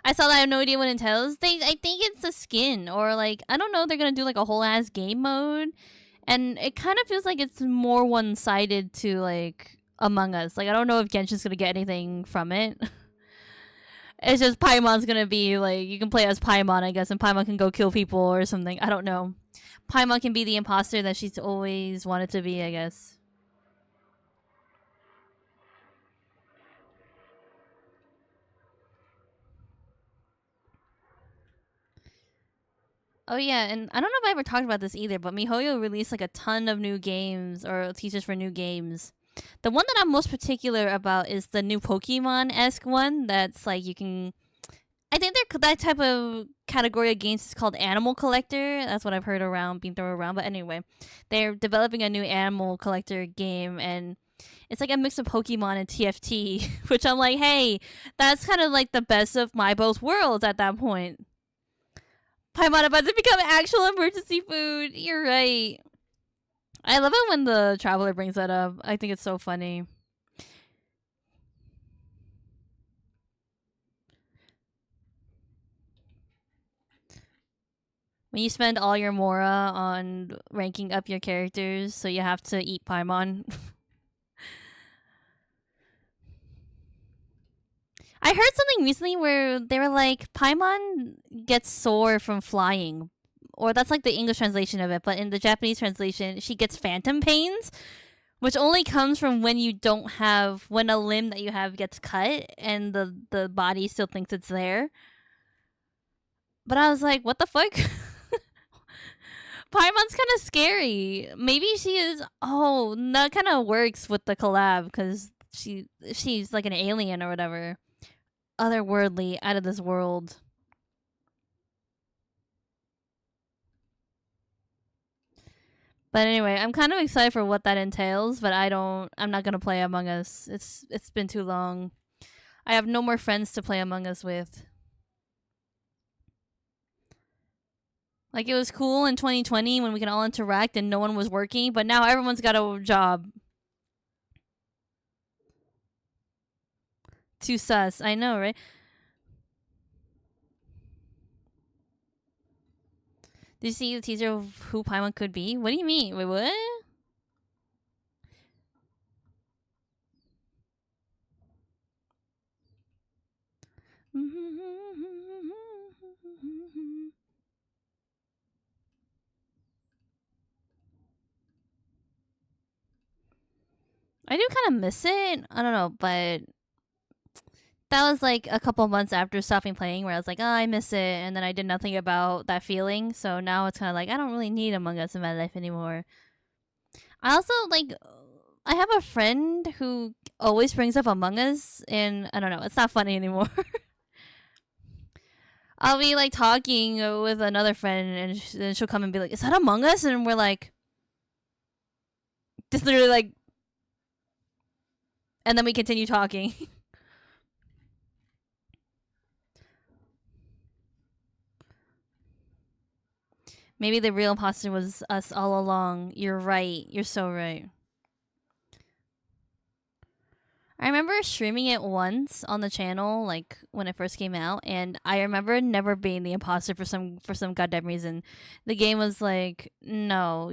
I saw that. I have no idea what it entails. I think it's a skin or like I don't know. They're gonna do like a whole ass game mode, and it kind of feels like it's more one sided to like Among Us. Like I don't know if Genshin's gonna get anything from it. It's just Paimon's gonna be like you can play as Paimon, I guess, and Paimon can go kill people or something. I don't know. Paimon can be the imposter that she's always wanted to be, I guess. Oh yeah, and I don't know if I ever talked about this either, but MiHoYo released like a ton of new games or teasers for new games. The one that I'm most particular about is the new Pokemon-esque one that's like you can I think they're that type of category of games is called Animal Collector. That's what I've heard around being thrown around. But anyway, they're developing a new Animal Collector game, and it's like a mix of Pokemon and TFT. Which I'm like, hey, that's kind of like the best of my both worlds at that point. Paimon about to become actual emergency food. You're right. I love it when the traveler brings that up. I think it's so funny. When you spend all your mora on ranking up your characters, so you have to eat Paimon. I heard something recently where they were like, Paimon gets sore from flying. Or that's like the English translation of it, but in the Japanese translation, she gets phantom pains, which only comes from when you don't have, when a limb that you have gets cut and the body still thinks it's there. But I was like, what the fuck? Paimon's kind of scary. Maybe she is. Oh, that kind of works with the collab because she's like an alien or whatever, otherworldly, out of this world. But anyway, I'm kind of excited for what that entails. But I'm not gonna play Among Us. It's been too long. I have no more friends to play Among Us with. Like it was cool in 2020 when we can all interact and no one was working, but now everyone's got a job. Too sus. I know, right? Did you see the teaser of who Paimon could be? What do you mean? Wait, what? I do kind of miss it. I don't know, but that was like a couple months after stopping playing where I was like, oh, I miss it. And then I did nothing about that feeling. So now it's kind of like, I don't really need Among Us in my life anymore. I also like, I have a friend who always brings up Among Us, and I don't know, it's not funny anymore. I'll be like talking with another friend, and then she'll come and be like, "Is that Among Us?" And we're like, just literally like, and then we continue talking. Maybe the real imposter was us all along. You're right. You're so right. I remember streaming it once on the channel, like when it first came out, and I remember never being the imposter for some goddamn reason. The game was like, no,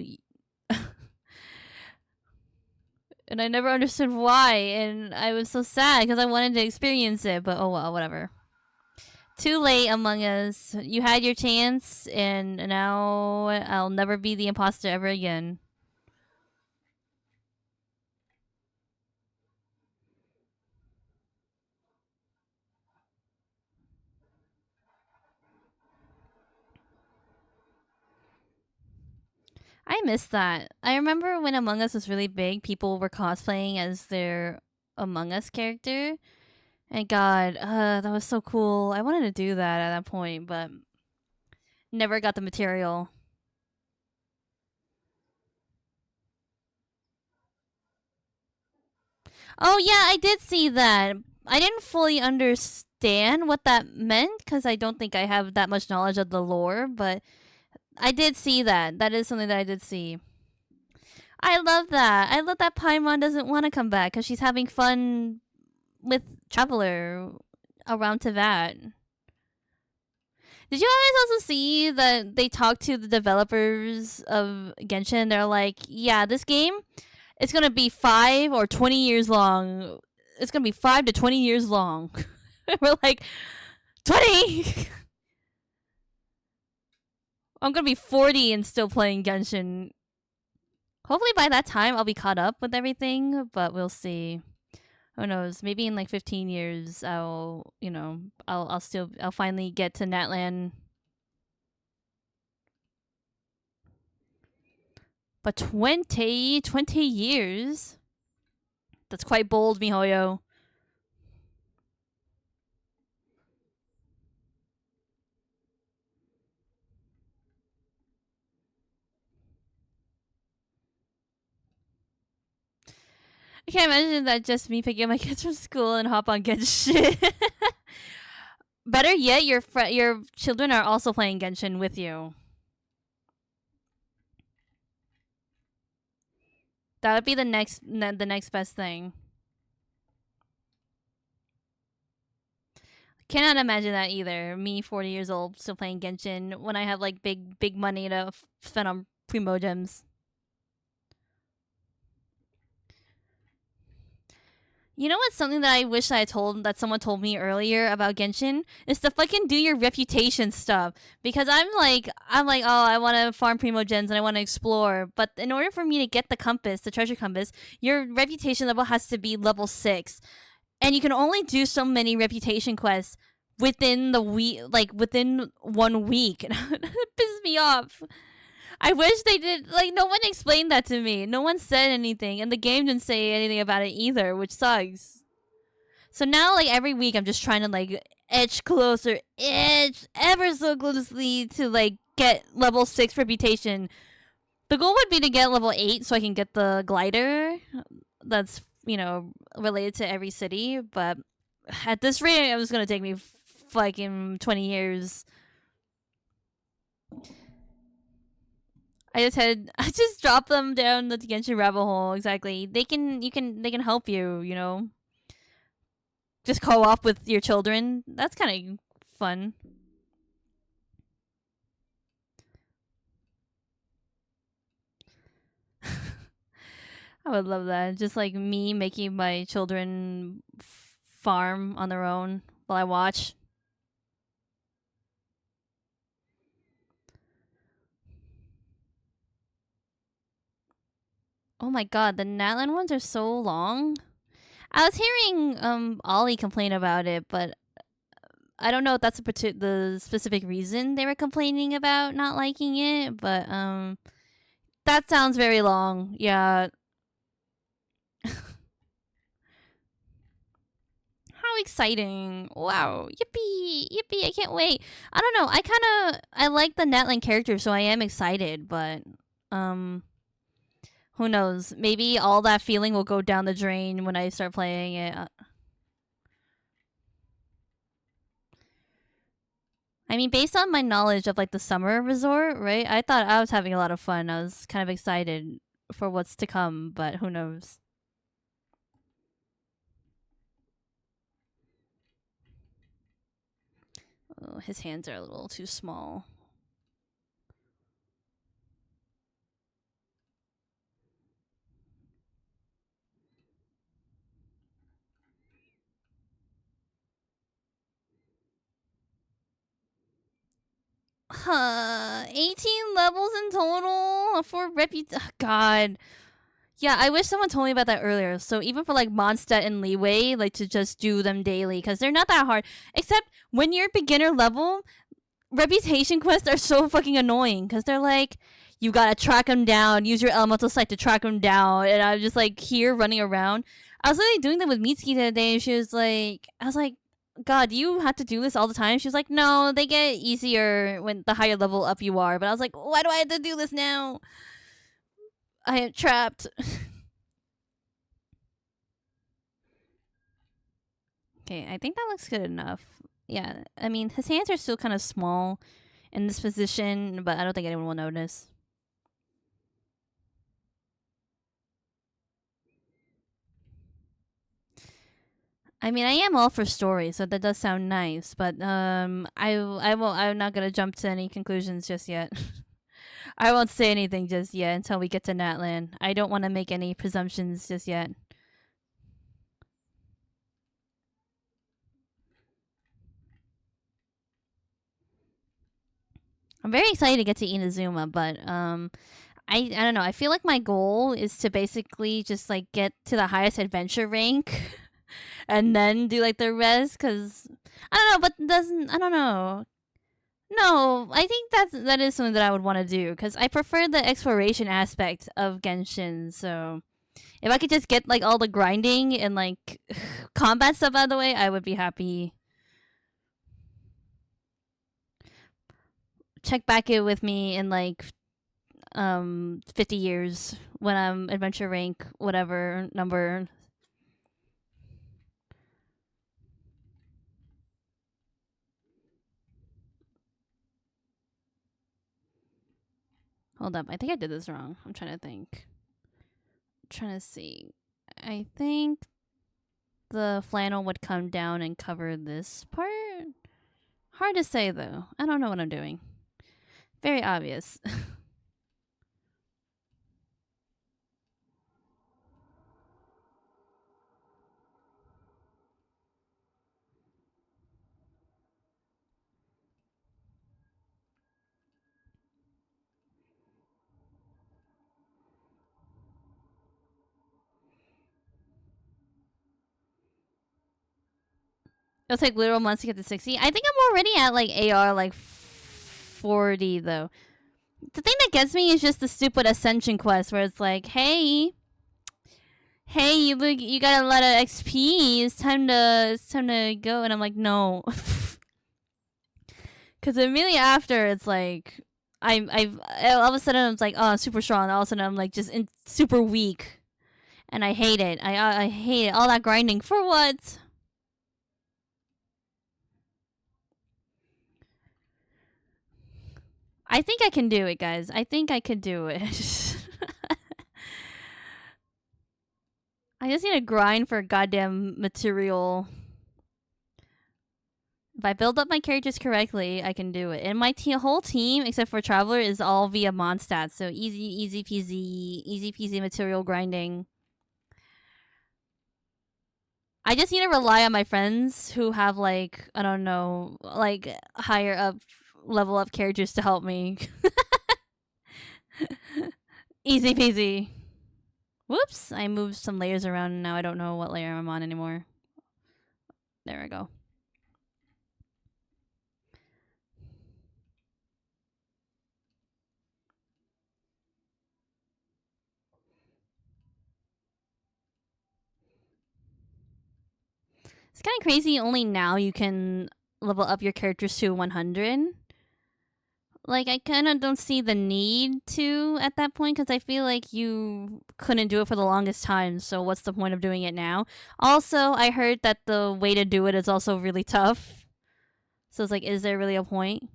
and I never understood why, and I was so sad because I wanted to experience it. But oh well, whatever. Too late, Among Us. You had your chance, and now I'll never be the imposter ever again. I miss that. I remember when Among Us was really big, people were cosplaying as their Among Us character. And God, that was so cool. I wanted to do that at that point, but never got the material. Oh yeah, I did see that. I didn't fully understand what that meant because I don't think I have that much knowledge of the lore, but I did see that. That is something that I did see. I love that. I love that Paimon doesn't want to come back because she's having fun with Traveler around Teyvat. Did you guys also see that they talked to the developers of Genshin? They're like, yeah, this game, it's going to be 5 or 20 years long. It's going to be 5 to 20 years long. We're like, 20? I'm going to be 40 and still playing Genshin. Hopefully by that time I'll be caught up with everything, but we'll see. Who knows? Maybe in like 15 years I'll finally get to Natlan. But 20 years? That's quite bold, MiHoYo. I can't imagine that just me picking up my kids from school and hop on Genshin. Better yet, your children are also playing Genshin with you. That would be the next best thing. Cannot imagine that either. Me, 40 years old, still playing Genshin when I have like big money to spend on primo gems. You know what's something that I wish that someone told me earlier about Genshin is to fucking do your reputation stuff, because I'm like oh, I want to farm primo gems and I want to explore, but in order for me to get the compass, the treasure compass, your reputation level has to be level 6, and you can only do so many reputation quests within the week, like within 1 week. It pisses me off. I wish they did. Like, no one explained that to me. No one said anything, and the game didn't say anything about it either, which sucks. So now, like, every week, I'm just trying to like edge closer, edge ever so closely to like get level 6 reputation. The goal would be to get level 8 so I can get the glider. That's related to every city, but at this rate, it was gonna take me fucking 20 years. I just drop them down the Genshin rabbit hole. Exactly. They can help you. Just co-op with your children. That's kind of fun. I would love that. Just like me making my children farm on their own while I watch. Oh my god, the Natlan ones are so long. I was hearing Ollie complain about it, but I don't know if that's the specific reason they were complaining about not liking it, but that sounds very long. Yeah. How exciting. Wow. Yippee. Yippee. I can't wait. I don't know. I like the Natlan character, so I am excited, but um who knows? Maybe all that feeling will go down the drain when I start playing it. I mean, based on my knowledge of like the summer resort, right? I thought I was having a lot of fun. I was kind of excited for what's to come, but who knows? Oh, his hands are a little too small. Huh, 18 levels in total for God. Yeah, I wish someone told me about that earlier. So even for like Mondstadt and Leeway, like to just do them daily because they're not that hard. Except when you're beginner level, reputation quests are so fucking annoying because they're like, you gotta track them down, use your elemental sight to track them down, and I'm just like here running around. I was literally doing that with Mitsuki the other day, and she was like, I was like, God, you have to do this all the time? She was like, no, they get easier when the higher level up you are. But I was like, why do I have to do this now? I am trapped. Okay, I think that looks good enough. Yeah, I mean, his hands are still kind of small in this position, but I don't think anyone will notice. I mean, I am all for story, so that does sound nice, but I won't. I'm not gonna jump to any conclusions just yet. I won't say anything just yet until we get to Natlan. I don't want to make any presumptions just yet. I'm very excited to get to Inazuma, but I don't know. I feel like my goal is to basically just like get to the highest adventure rank, and then do like the rest. Cause I don't know, but doesn't I don't know. No, I think that is something that I would want to do because I prefer the exploration aspect of Genshin. So if I could just get like all the grinding and like combat stuff out of the way, I would be happy. Check back in with me in like 50 years when I'm adventure rank whatever number. Hold up, I think I did this wrong. I'm trying to think. Trying to see. I think the flannel would come down and cover this part. Hard to say though. I don't know what I'm doing. Very obvious. It'll take literal months to get to 60. I think I'm already at like AR like 40 though. The thing that gets me is just the stupid ascension quest where it's like, hey, you got a lot of XP. It's time to go, and I'm like, no, because immediately after it's like, I've all of a sudden I'm like, oh, I'm super strong. All of a sudden I'm like just super weak, and I hate it. I hate it. All that grinding for what? I think I can do it, guys. I think I could do it. I just need to grind for goddamn material. If I build up my characters correctly, I can do it. And my whole team, except for Traveler, is all via Mondstadt. So easy peasy material grinding. I just need to rely on my friends who have like, I don't know, like higher up level up characters to help me. Easy peasy. Whoops, I moved some layers around and now I don't know what layer I'm on anymore. There we go. It's kind of crazy. Only now you can level up your characters to 100. Like, I kind of don't see the need to at that point because I feel like you couldn't do it for the longest time. So, what's the point of doing it now? Also, I heard that the way to do it is also really tough. So, it's like, is there really a point?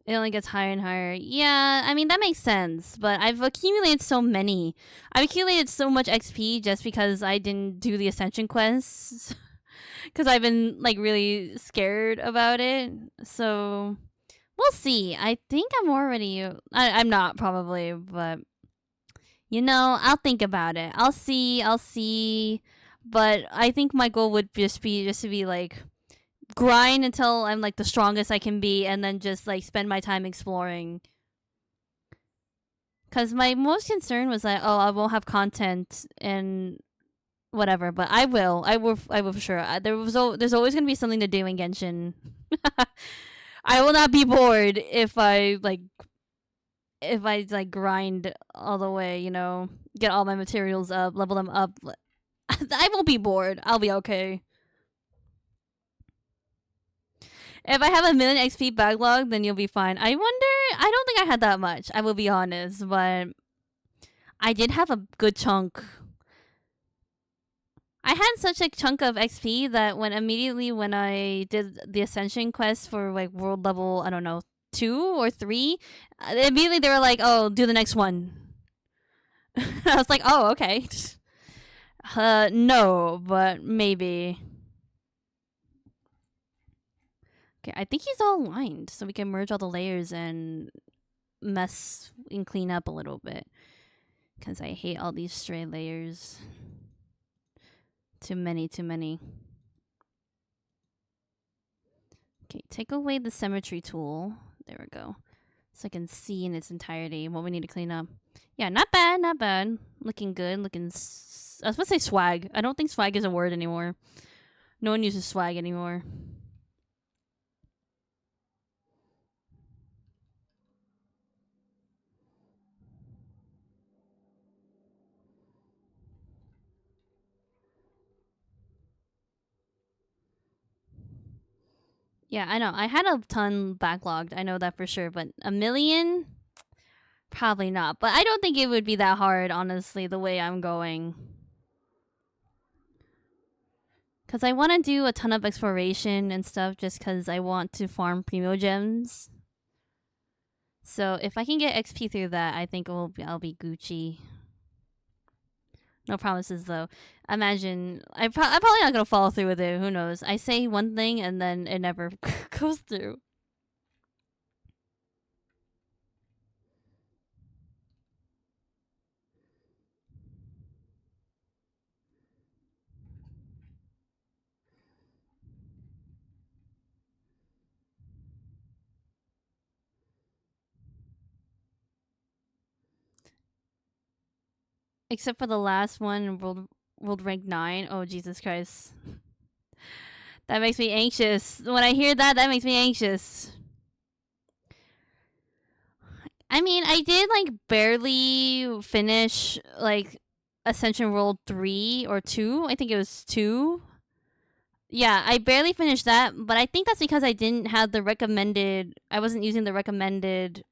It only gets higher and higher. Yeah, I mean, that makes sense, but I've accumulated so many. I've accumulated so much XP just because I didn't do the Ascension quests. Because I've been, like, really scared about it. So, we'll see. I think I'm already. I'm not, probably, but. You know, I'll think about it. I'll see. But I think my goal would just to be, like, grind until I'm like the strongest I can be, and then just like spend my time exploring. Cause my most concern was that I won't have content and whatever, but I will for sure. There's always gonna be something to do in Genshin. I will not be bored if I grind all the way. You know, get all my materials up, level them up. I won't be bored. I'll be okay. If I have a million XP backlog, then you'll be fine. I wonder. I don't think I had that much. I will be honest, but I did have a good chunk. I had such a chunk of XP that when I did the Ascension quest for like world level, I don't know, 2 or 3, immediately they were like, "Oh, do the next one." I was like, "Oh, okay." No, but maybe. Okay, I think he's all lined, so we can merge all the layers and mess and clean up a little bit. Because I hate all these stray layers. Too many, too many. Okay, take away the symmetry tool. There we go. So I can see in its entirety what we need to clean up. Yeah, not bad, not bad. Looking good, looking... I was supposed to say swag. I don't think swag is a word anymore. No one uses swag anymore. Yeah, I know. I had a ton backlogged. I know that for sure. But a million? Probably not. But I don't think it would be that hard, honestly, the way I'm going. Because I want to do a ton of exploration and stuff just because I want to farm primo gems. So if I can get XP through that, I think I'll be Gucci. No promises though. Imagine I'm probably not gonna follow through with it. Who knows? I say one thing and then it never goes through. Except for the last one, world rank 9. Oh Jesus Christ, that makes me anxious. When I hear that, that makes me anxious. I mean, I did like barely finish like Ascension World 3 or 2. I think it was 2. Yeah, I barely finished that, but I think that's because I wasn't using the recommended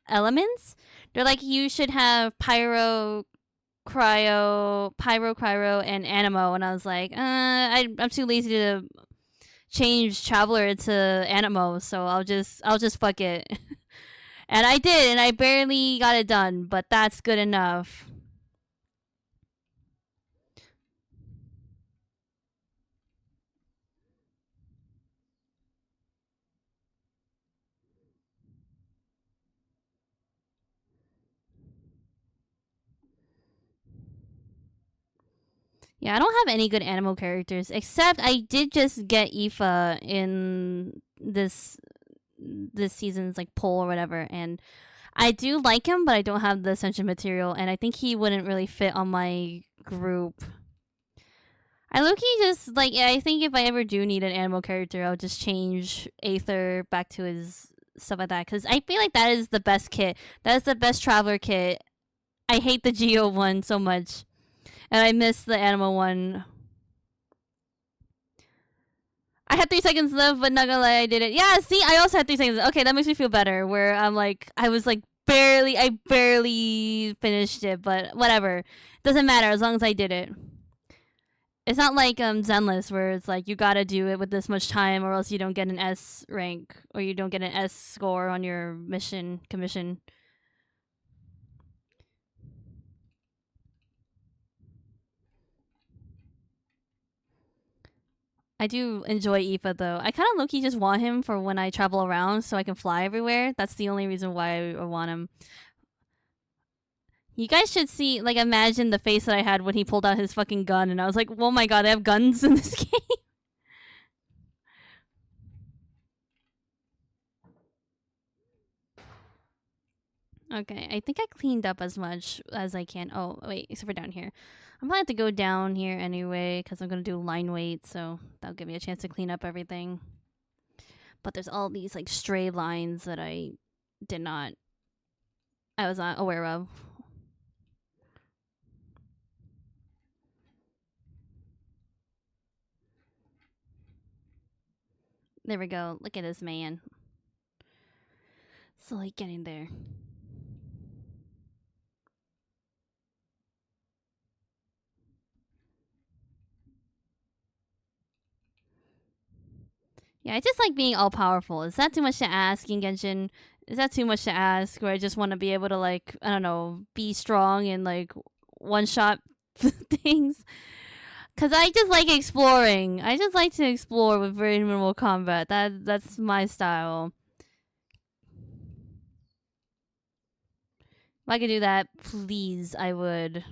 elements. They're like, you should have pyro, and animo, and I was like, I'm too lazy to change traveler to animo, so I'll just fuck it. And I did, and I barely got it done, but that's good enough. Yeah, I don't have any good animal characters, except I did just get Aoife in this season's like poll or whatever, and I do like him, but I don't have the Ascension material, and I think he wouldn't really fit on my group. I low-key just like, yeah, I think if I ever do need an animal character, I'll just change Aether back to his stuff like that, because I feel like that is the best kit. That is the best traveler kit. I hate the Geo one so much, and I miss the animal one. I had 3 seconds left, but not gonna lie, I did it. Yeah, see, I also had 3 seconds. Okay, that makes me feel better. Where I was like I barely finished it, but whatever. Doesn't matter as long as I did it. It's not like Zenless where it's like you gotta do it with this much time or else you don't get an S rank or you don't get an S score on your mission commission. I do enjoy Aoife though. I kind of low-key just want him for when I travel around so I can fly everywhere. That's the only reason why I want him. You guys should see, like, imagine the face that I had when he pulled out his fucking gun and I was like, oh my god, they have guns in this game. Okay, I think I cleaned up as much as I can. Oh, wait, except for down here. I'm gonna have to go down here anyway because I'm gonna do line weight, so that'll give me a chance to clean up everything. But there's all these like stray lines that I was not aware of. There we go. Look at this man. Slowly getting there. Yeah, I just like being all powerful. Is that too much to ask in Genshin? Is that too much to ask? Where I just want to be able to like, I don't know, be strong and like one shot things? Cause I just like exploring. I just like to explore with very minimal combat. That's my style. If I could do that, please, I would.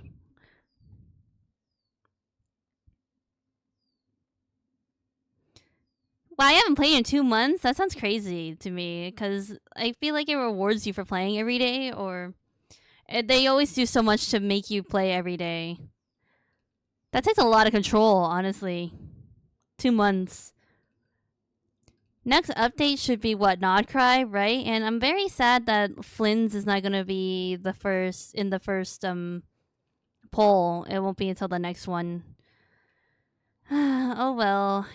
Well, I haven't played in 2 months. That sounds crazy to me because I feel like it rewards you for playing every day, or they always do so much to make you play every day. That takes a lot of control, honestly. 2 months. Next update should be what, Nodcry, right? And I'm very sad that Flynn's is not gonna be the first in the first poll. It won't be until the next one. Oh well.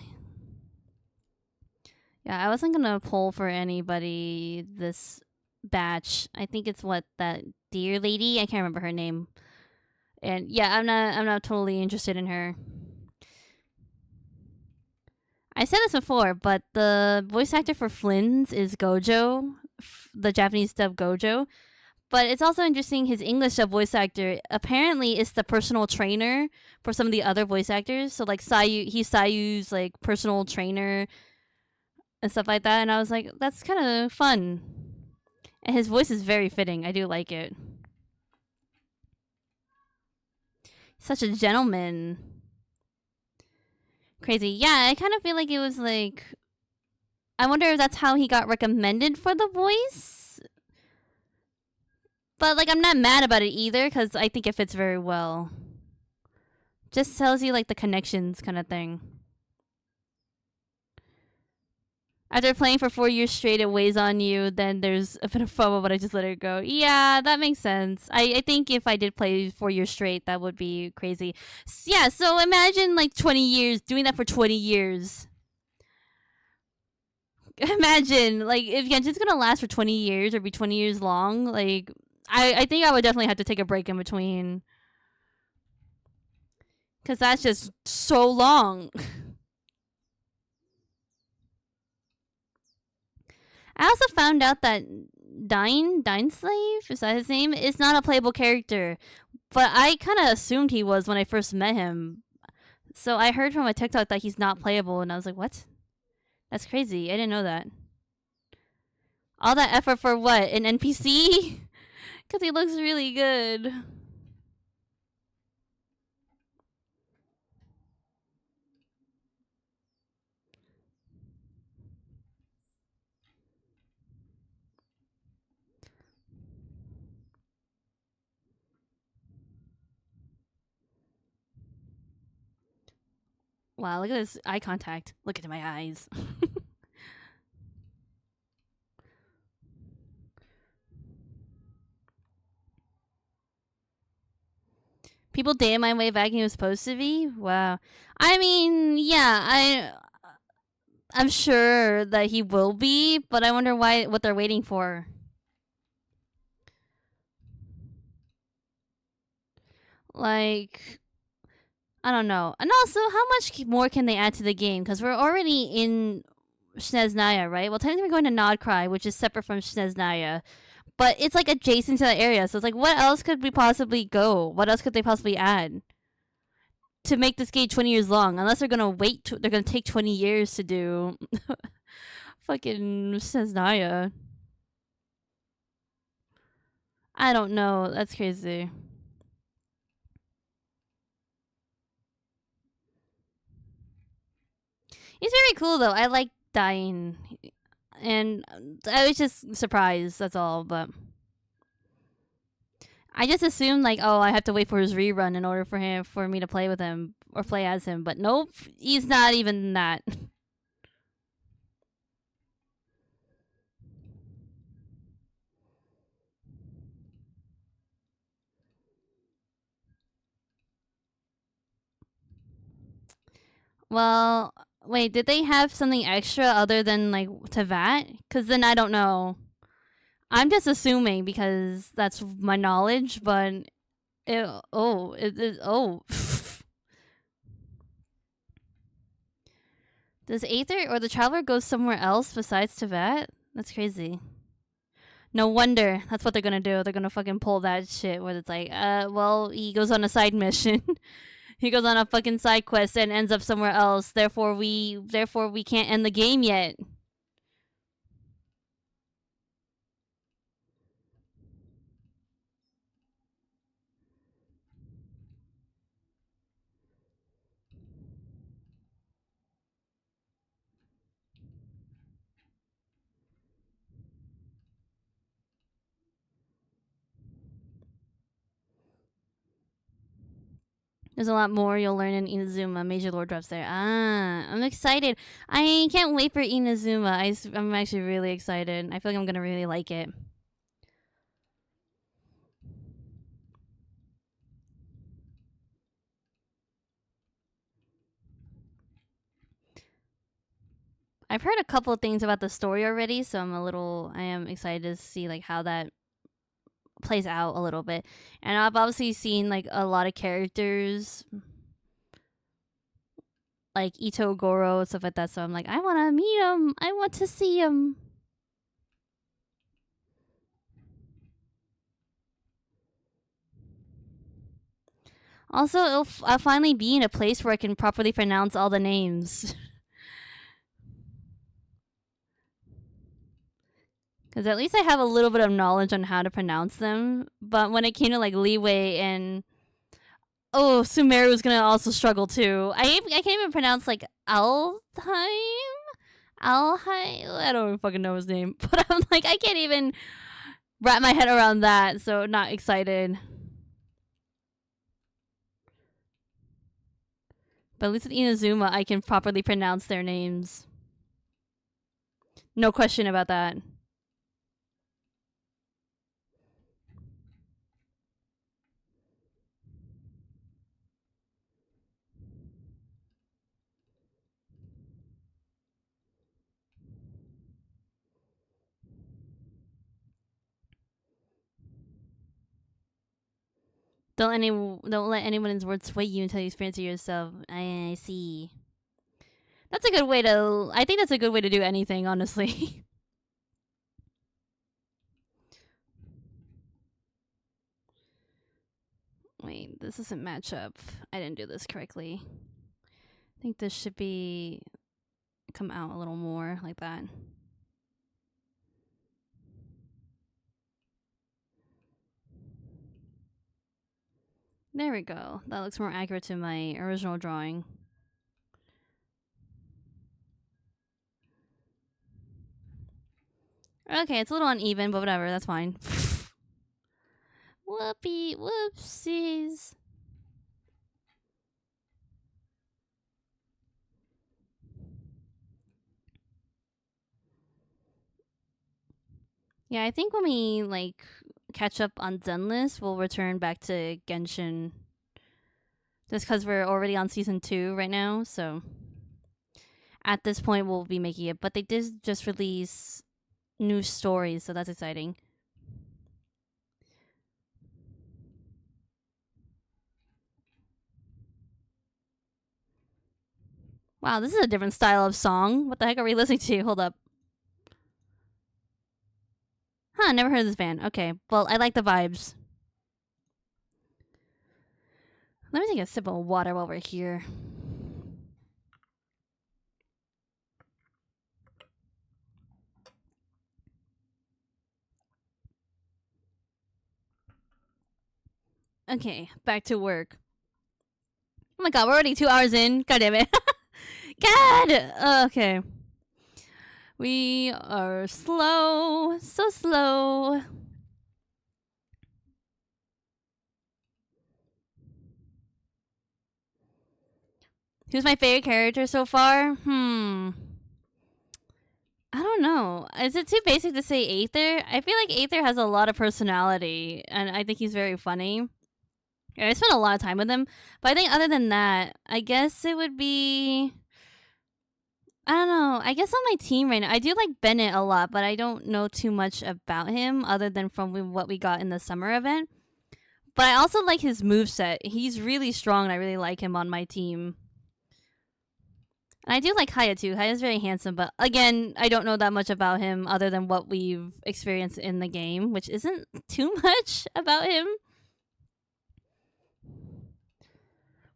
Yeah, I wasn't gonna poll for anybody this batch. I think it's what, that deer lady. I can't remember her name. And yeah, I'm not totally interested in her. I said this before, but the voice actor for Flynn's is Gojo, the Japanese dub Gojo. But it's also interesting his English dub voice actor apparently is the personal trainer for some of the other voice actors. So like Sayu, he's Sayu's like personal trainer and stuff like that. And I was like, that's kind of fun. And his voice is very fitting. I do like it. Such a gentleman. Crazy. Yeah, I kind of feel like it was like, I wonder if that's how he got recommended for the voice. But like, I'm not mad about it either because I think it fits very well. Just tells you like the connections kind of thing. After playing for 4 years straight, it weighs on you. Then there's a bit of FOMO, but I just let it go. Yeah, that makes sense. I think if I did play 4 years straight, that would be crazy. Yeah, so imagine like 20 years, doing that for 20 years. Imagine, like, if Genshin's gonna last for 20 years or be 20 years long, like, I think I would definitely have to take a break in between. Because that's just so long. I also found out that Dine Slave, is that his name? Is not a playable character. But I kind of assumed he was when I first met him. So I heard from a TikTok that he's not playable, and I was like, what? That's crazy. I didn't know that. All that effort for what? An NPC? Because he looks really good. Wow, look at this eye contact. Look into my eyes. People dated my way back and he was supposed to be? Wow. I mean, yeah, I'm sure that he will be, but I wonder what they're waiting for. Like, I don't know. And also, how much more can they add to the game? Because we're already in Snezhnaya, right? Well, technically we're going to Nodcry, which is separate from Snezhnaya. But it's like adjacent to that area. So it's like, what else could we possibly go? What else could they possibly add to make this game 20 years long? Unless they're gonna they're gonna take 20 years to do fucking Snezhnaya. I don't know. That's crazy. He's very cool though. I like dying, and I was just surprised. That's all. But I just assumed like, oh, I have to wait for his rerun in order for me to play with him or play as him. But nope, he's not even that. Well, Wait, did they have something extra other than like Tevat? Because then I don't know. I'm just assuming because that's my knowledge, but oh. Does Aether or the Traveler go somewhere else besides Tevat? That's crazy. No wonder that's what they're gonna do. They're gonna fucking pull that shit where it's like, well, he goes on a side mission. He goes on a fucking side quest and ends up somewhere else. Therefore we can't end the game yet. There's a lot more you'll learn in Inazuma. Major lore drops there. I'm excited. I can't wait for Inazuma. I'm actually really excited. I feel like I'm gonna really like it. I've heard a couple of things about the story already, so I am excited to see like how that plays out a little bit. And I've obviously seen like a lot of characters like Ito, Goro, stuff like that. So I'm like, I want to meet him. I want to see him. Also, I'll finally be in a place where I can properly pronounce all the names. Because at least I have a little bit of knowledge on how to pronounce them. But when it came to like Leeway and Sumeru was gonna also struggle too. I can't even pronounce like Alheim. I don't even fucking know his name, but I'm like I can't even wrap my head around that. So not excited. But at least with Inazuma, I can properly pronounce their names. No question about that. Don't let anyone's words sway you until you experience it yourself. I see. That's a good way to. I think that's a good way to do anything, honestly. Wait, this doesn't match up. I didn't do this correctly. I think this should be come out a little more like that. There we go. That looks more accurate to my original drawing. Okay, it's a little uneven, but whatever, that's fine. Whoopsies. Yeah, I think when we like catch up on Zenless, we'll return back to Genshin. Just because we're already on season 2 right now, so at this point we'll be making it. But they did just release new stories, so that's exciting. Wow, this is a different style of song. What the heck are we listening to? Hold up. Huh, never heard of this band. Okay, well, I like the vibes. Let me take a sip of water while we're here. Okay, back to work. Oh my god, we're already 2 hours in. God damn it. God! Okay. We are slow. So slow. Who's my favorite character so far? I don't know. Is it too basic to say Aether? I feel like Aether has a lot of personality, and I think he's very funny. I spent a lot of time with him, but I think other than that, I guess it would be I don't know. I guess on my team right now, I do like Bennett a lot, but I don't know too much about him other than from what we got in the summer event. But I also like his moveset. He's really strong, and I really like him on my team. And I do like Haya too. Haya's very handsome, but again, I don't know that much about him other than what we've experienced in the game, which isn't too much about him.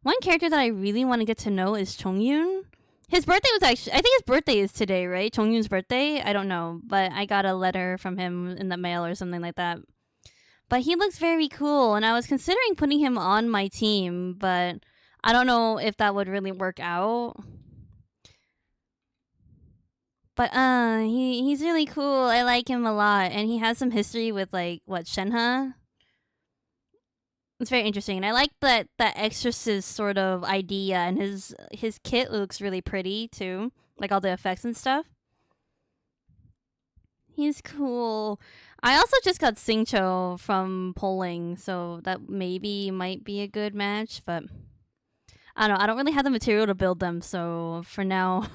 One character that I really want to get to know is Chongyun. His birthday was actually, I think his birthday is today, right? Chongyun's birthday? I don't know, but I got a letter from him in the mail or something like that. But he looks very cool, and I was considering putting him on my team, but I don't know if that would really work out. But he's really cool. I like him a lot, and he has some history with like what Shenhe. It's very interesting, and I like that exorcist sort of idea, and his kit looks really pretty too, like all the effects and stuff. He's cool. I also just got Singcho from polling, so that maybe might be a good match, but I don't know. I don't really have the material to build them, so for now,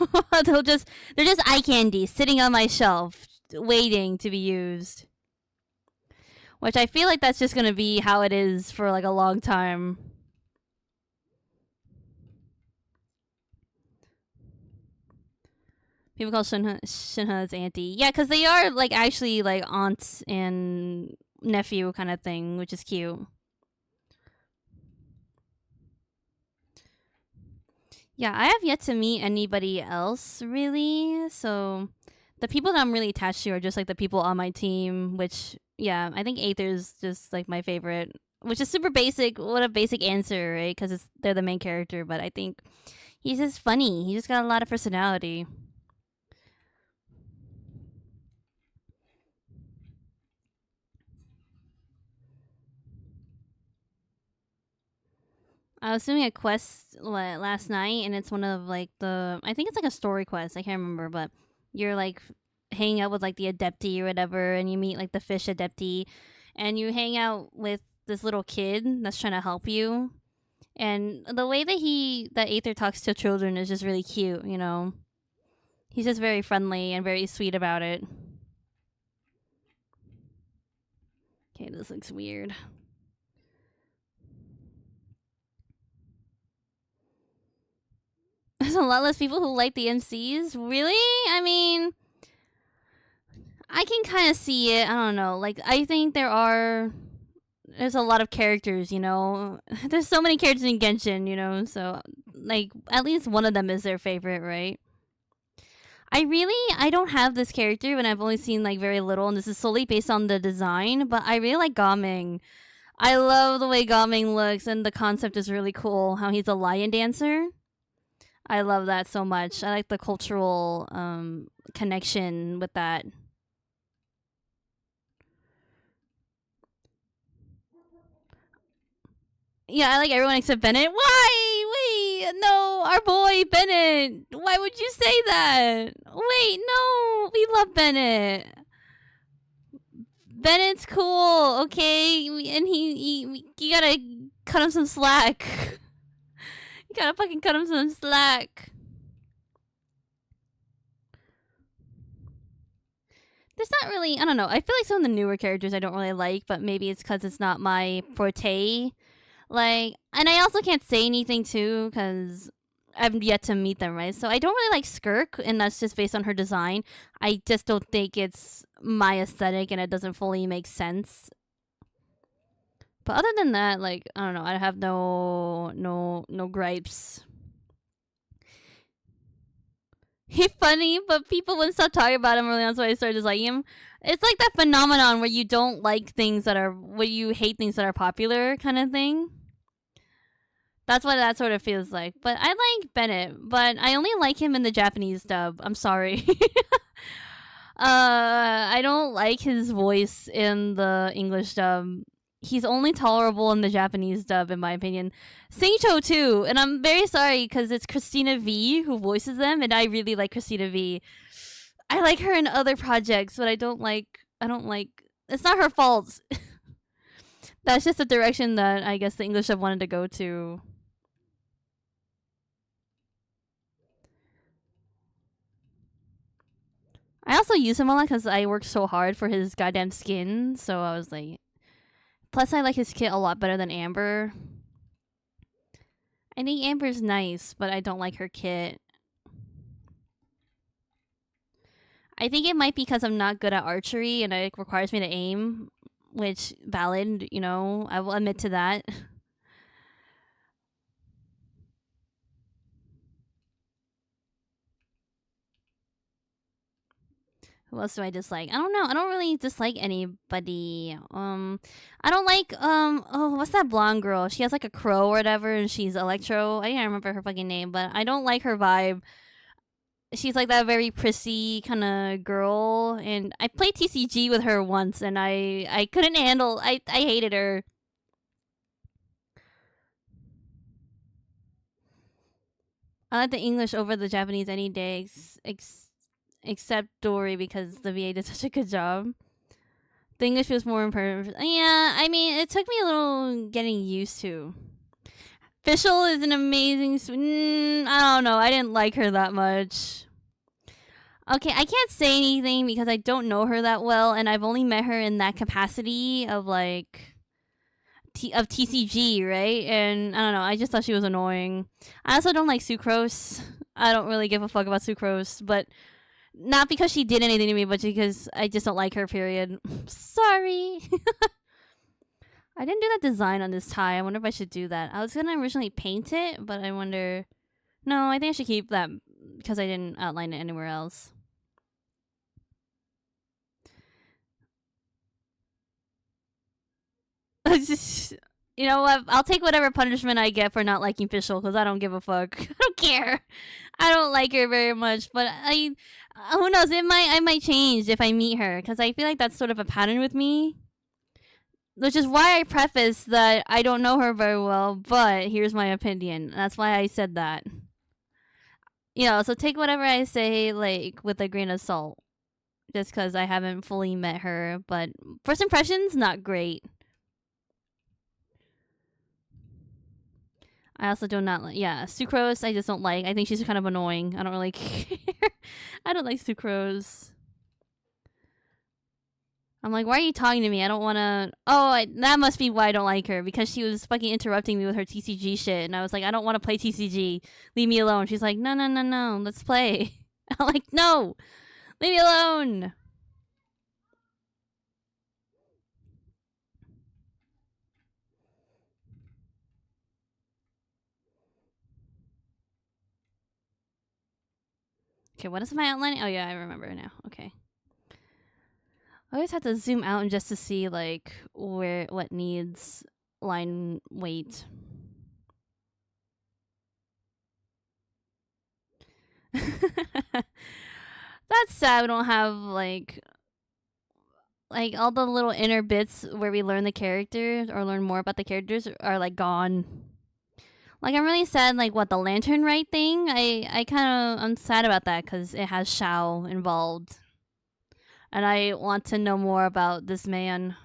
they're just eye candy sitting on my shelf, waiting to be used. Which I feel like that's just gonna be how it is for like a long time. People call Shinha's auntie. Yeah, because they are like actually like aunts and nephew kind of thing, which is cute. Yeah, I have yet to meet anybody else really. So the people that I'm really attached to are just like the people on my team, which yeah, I think Aether's just like my favorite, which is super basic. What a basic answer, right? Because they're the main character, but I think he's just funny. He just got a lot of personality. I was doing a quest last night, and it's one of like I think it's like a story quest. I can't remember, but you're like hanging out with like the adepti or whatever, and you meet like the fish adepti, and you hang out with this little kid that's trying to help you. And the way that Aether talks to children is just really cute. You know, he's just very friendly and very sweet about it. Okay, this looks weird. There's a lot less people who like the MCs. Really? I mean, I can kind of see it. I don't know. Like, I think there's a lot of characters, you know. There's so many characters in Genshin, you know. So, like, at least one of them is their favorite, right? I don't have this character, and I've only seen like very little, and this is solely based on the design. But I really like Gaming. I love the way Gaming looks, and the concept is really cool. How he's a lion dancer. I love that so much. I like the cultural connection with that. Yeah, I like everyone except Bennett. Why? Wait, no, our boy Bennett. Why would you say that? Wait, no, we love Bennett. Bennett's cool, okay, and you gotta cut him some slack. You gotta fucking cut him some slack. There's not really, I don't know. I feel like some of the newer characters I don't really like, but maybe it's because it's not my forte. Like, and I also can't say anything too because I've yet to meet them, right? So I don't really like Skirk, and that's just based on her design. I just don't think it's my aesthetic, and it doesn't fully make sense. But other than that, like, I don't know. I have no gripes. He's funny, but people wouldn't stop talking about him early on, so I started disliking him. It's like that phenomenon where you don't like things where you hate things that are popular, kind of thing. That's what that sort of feels like. But I like Bennett, but I only like him in the Japanese dub. I'm sorry. I don't like his voice in the English dub. He's only tolerable in the Japanese dub, in my opinion. Singcho too, and I'm very sorry because it's Christina V who voices them, and I really like Christina V. I like her in other projects, but I don't like. It's not her fault. That's just the direction that I guess the English dub wanted to go to. I also use him a lot because I worked so hard for his goddamn skin. So I was like, plus I like his kit a lot better than Amber. I think Amber's nice, but I don't like her kit. I think it might be because I'm not good at archery and it requires me to aim, which valid, you know, I will admit to that. Who else do I dislike? I don't know. I don't really dislike anybody. I don't like oh, what's that blonde girl? She has like a crow or whatever and she's electro. I can't remember her fucking name, but I don't like her vibe. She's like that very prissy kind of girl, and I played TCG with her once and I couldn't handle. I hated her. I like the English over the Japanese any day, except Dory because the VA did such a good job. The English was more imperfect. Yeah, I mean, it took me a little getting used to. Fischl is an amazing. I don't know. I didn't like her that much. Okay, I can't say anything because I don't know her that well, and I've only met her in that capacity of like of TCG, right? And I don't know. I just thought she was annoying. I also don't like Sucrose. I don't really give a fuck about Sucrose, but not because she did anything to me, but because I just don't like her. Period. Sorry. I didn't do that design on this tie. I wonder if I should do that. I was gonna originally paint it, but I wonder. No, I think I should keep that because I didn't outline it anywhere else. You know what? I'll take whatever punishment I get for not liking Fischl because I don't give a fuck. I don't care. I don't like her very much, but who knows? I might change if I meet her because I feel like that's sort of a pattern with me. Which is why I preface that I don't know her very well, but here's my opinion. That's why I said that. You know, so take whatever I say like with a grain of salt, just because I haven't fully met her. But first impressions, not great. I also do not like, yeah, Sucrose, I just don't like. I think she's kind of annoying. I don't really care. I don't like Sucrose. I'm like, why are you talking to me? I don't want to. Oh, that must be why I don't like her, because she was fucking interrupting me with her TCG shit. And I was like, I don't want to play TCG. Leave me alone. She's like, no, no, no, no. Let's play. I'm like, no. Leave me alone. Okay, what is my outlining? Oh, yeah, I remember now. Okay. I always have to zoom out and just to see, like, what needs line weight. That's sad we don't have, like all the little inner bits where we learn the characters or learn more about the characters are, like, gone. Like, I'm really sad, like, what, the lantern right thing? I'm sad about that because it has Shao involved. And I want to know more about this man.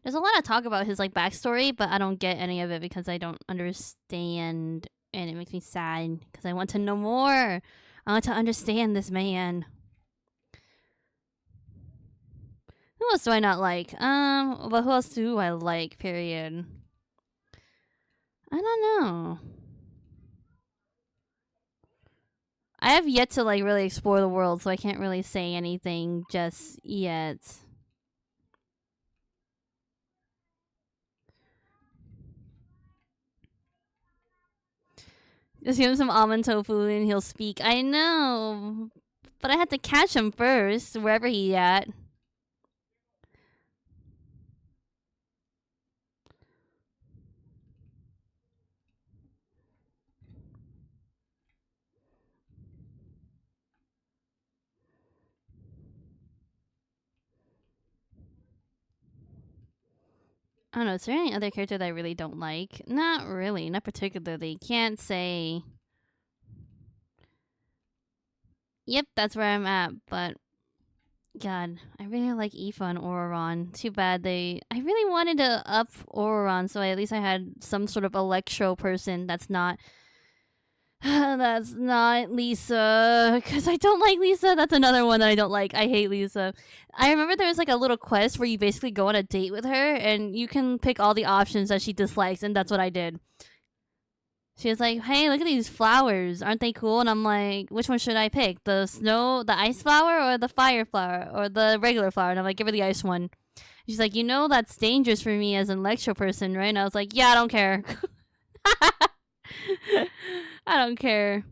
There's a lot of talk about his, like, backstory, but I don't get any of it because I don't understand. And it makes me sad because I want to know more. I want to understand this man. Who else do I not like? But who else do I like, period? I don't know. I have yet to, like, really explore the world, so I can't really say anything just yet. Just give him some almond tofu and he'll speak. I know. But I had to catch him first, wherever he at. I don't know. Is there any other character that I really don't like? Not really. Not particularly. Can't say. Yep, that's where I'm at. But God, I really like Aoife and Auron. Too bad they. I really wanted to up Auron, so at least I had some sort of electro person that's not. That's not Lisa, because I don't like Lisa. That's another one that I don't like. I hate Lisa. I remember there was like a little quest where you basically go on a date with her and you can pick all the options that she dislikes, and that's what I did. She was like, "Hey, look at these flowers. Aren't they cool?" And I'm like, "Which one should I pick? The ice flower or the fire flower or the regular flower?" And I'm like, "Give her the ice one." She's like, "You know that's dangerous for me as an electro person, right?" And I was like, "Yeah, I don't care. I don't care."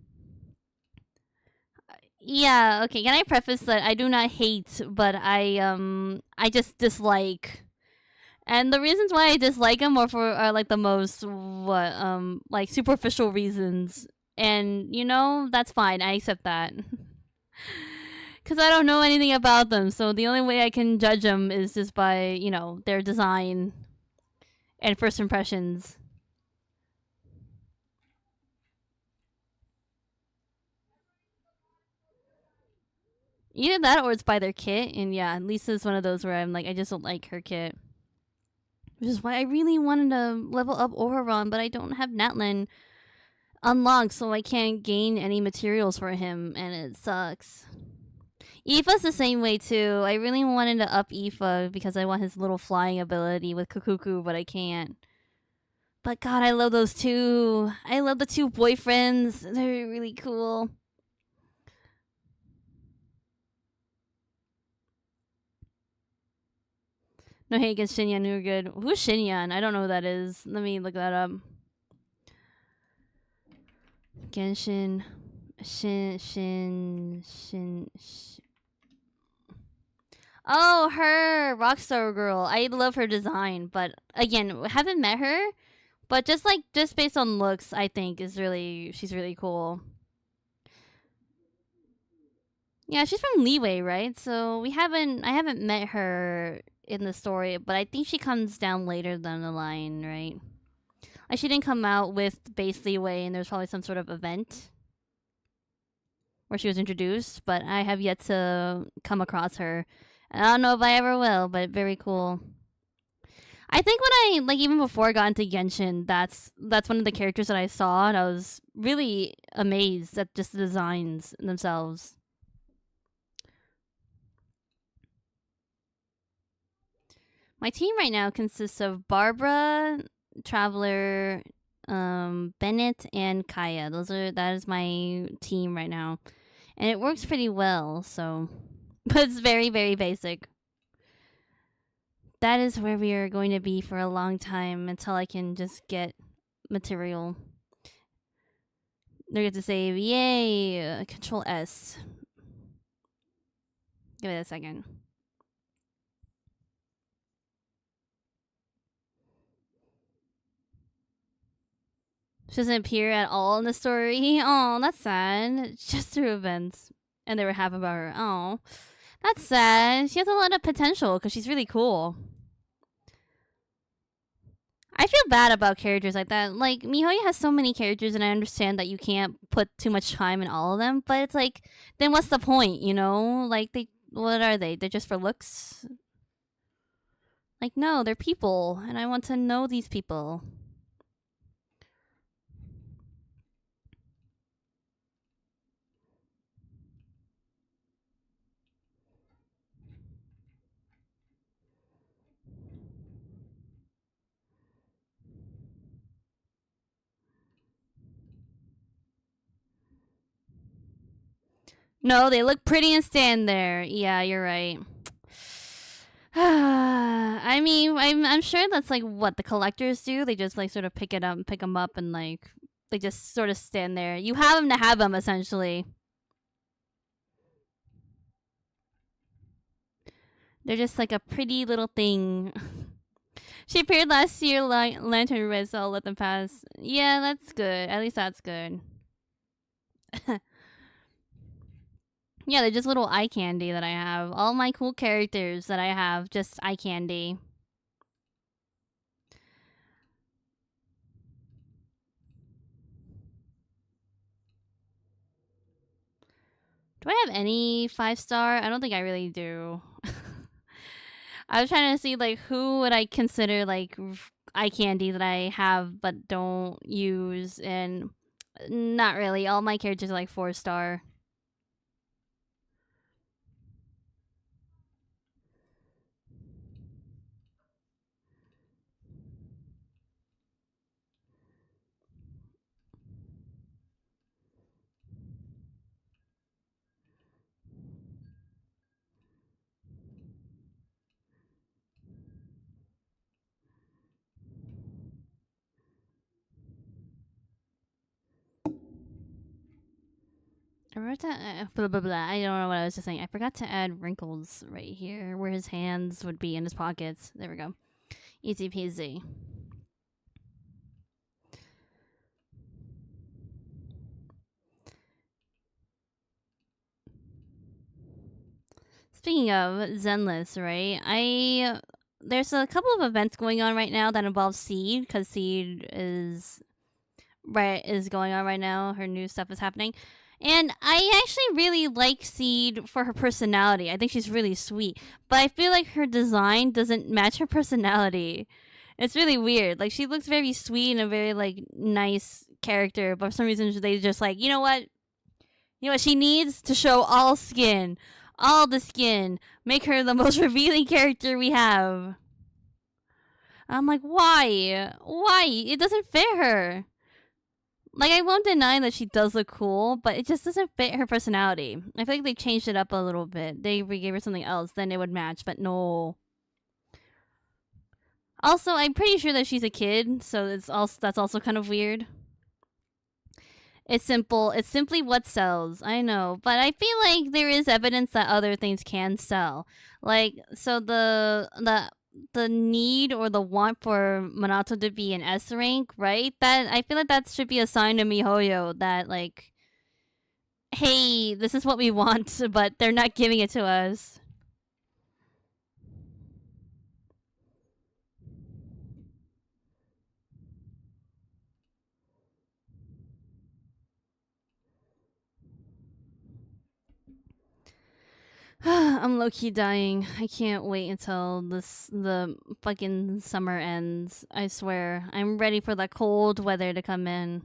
Yeah, okay. Can I preface that I do not hate, but I just dislike. And the reasons why I dislike him are like the most like superficial reasons. And that's fine. I accept that. Cuz I don't know anything about them. So the only way I can judge them is just by, their design and first impressions. Either that or it's by their kit. And yeah, Lisa's one of those where I'm like, I just don't like her kit. Which is why I really wanted to level up Auron, but I don't have Natlin unlocked, so I can't gain any materials for him, and it sucks. Aoife's the same way too. I really wanted to up Aoife because I want his little flying ability with Kukuku, but I can't. But God, I love those two. I love the two boyfriends. They're really cool. No hate against Shinyan, you're good. Who's Shinyan? I don't know who that is. Let me look that up. Genshin. Shin. Oh, her Rockstar Girl. I love her design, but again, haven't met her. But just based on looks, I think she's really cool. Yeah, she's from Leeway, right? So I haven't met her in the story, but I think she comes down later down the line, right? Like she didn't come out with base Leeway, and there's probably some sort of event where she was introduced, but I have yet to come across her. I don't know if I ever will, but very cool. I think when I like even before I got into Genshin, that's one of the characters that I saw, and I was really amazed at just the designs themselves. My team right now consists of Barbara, Traveler, Bennett, and Kaya. That is my team right now, and it works pretty well. So, but it's very very basic. That is where we are going to be for a long time until I can just get material. They're going to save. Yay! Control S. Give it a second. She doesn't appear at all in the story. Oh, that's sad. Just through events. And they were happy about her. Oh, that's sad. She has a lot of potential because she's really cool. I feel bad about characters like that. Like, Mihoyo has so many characters, and I understand that you can't put too much time in all of them, but it's like, then what's the point, you know? Like, what are they? They're just for looks? Like, no, they're people, and I want to know these people. No, they look pretty and stand there. Yeah, you're right. I mean, I'm sure that's like what the collectors do. They just like sort of pick it up and pick them up, and like they just sort of stand there. You have them to have them, essentially. They're just like a pretty little thing. She appeared last year, like Lantern Red, so I'll let them pass. Yeah, that's good. At least that's good. Yeah, they're just little eye candy that I have. All my cool characters that I have, just eye candy. Do I have any 5-star? I don't think I really do. I was trying to see like who would I consider like eye candy that I have but don't use, and not really. All my characters are like 4-star. I forgot to blah blah blah. I don't know what I was just saying. I forgot to add wrinkles right here where his hands would be in his pockets. There we go. Easy peasy. Speaking of Zenless, right? There's a couple of events going on right now that involve Seed, because Seed is going on right now. Her new stuff is happening. And I actually really like Seed for her personality. I think she's really sweet. But I feel like her design doesn't match her personality. It's really weird. Like, she looks very sweet and a very like nice character, but for some reason they just like, you know what? You know what she needs to show all skin. All the skin. Make her the most revealing character we have. I'm like, why? Why? It doesn't fit her. Like, I won't deny that she does look cool, but it just doesn't fit her personality. I feel like they changed it up a little bit. They gave her something else, then it would match, but no. Also, I'm pretty sure that she's a kid, so that's also kind of weird. It's simple. It's simply what sells. I know, but I feel like there is evidence that other things can sell. Like, so the need or the want for Minato to be an S rank, right? That I feel like that should be a sign to MiHoYo that like, hey, this is what we want, but they're not giving it to us. I'm low key dying. I can't wait until the fucking summer ends. I swear. I'm ready for the cold weather to come in.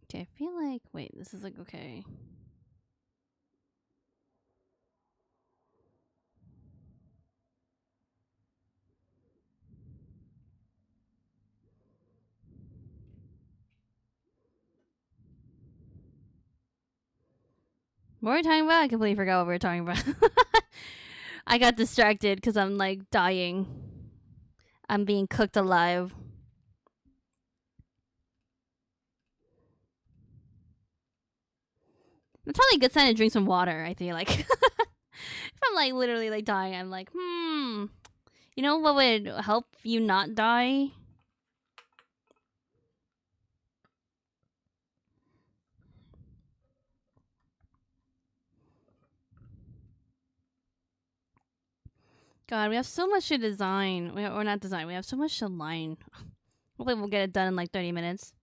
Okay, I feel like wait, this is like okay. What were we talking about? I completely forgot what we were talking about. I got distracted because I'm like dying. I'm being cooked alive. It's probably a good sign to drink some water, I feel like. If I'm like literally like dying, I'm like, you know what would help you not die? God, we have so much to design. Or not design, we have so much to line. Hopefully we'll get it done in like 30 minutes.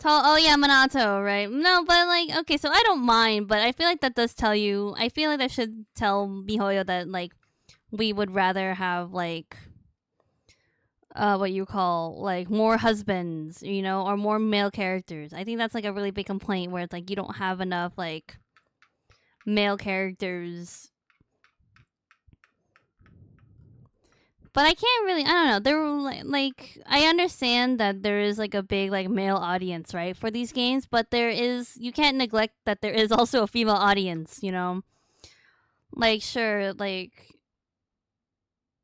Oh yeah, Minato, right? No, but like, okay, so I don't mind, but I feel like that does tell you. I feel like that should tell MiHoYo that like we would rather have like what you call like more husbands, you know, or more male characters. I think that's like a really big complaint where it's like you don't have enough like male characters. But I can't really. I don't know. There were like I understand that there is like a big like male audience, right, for these games. But there is you can't neglect that there is also a female audience. You know, like sure, like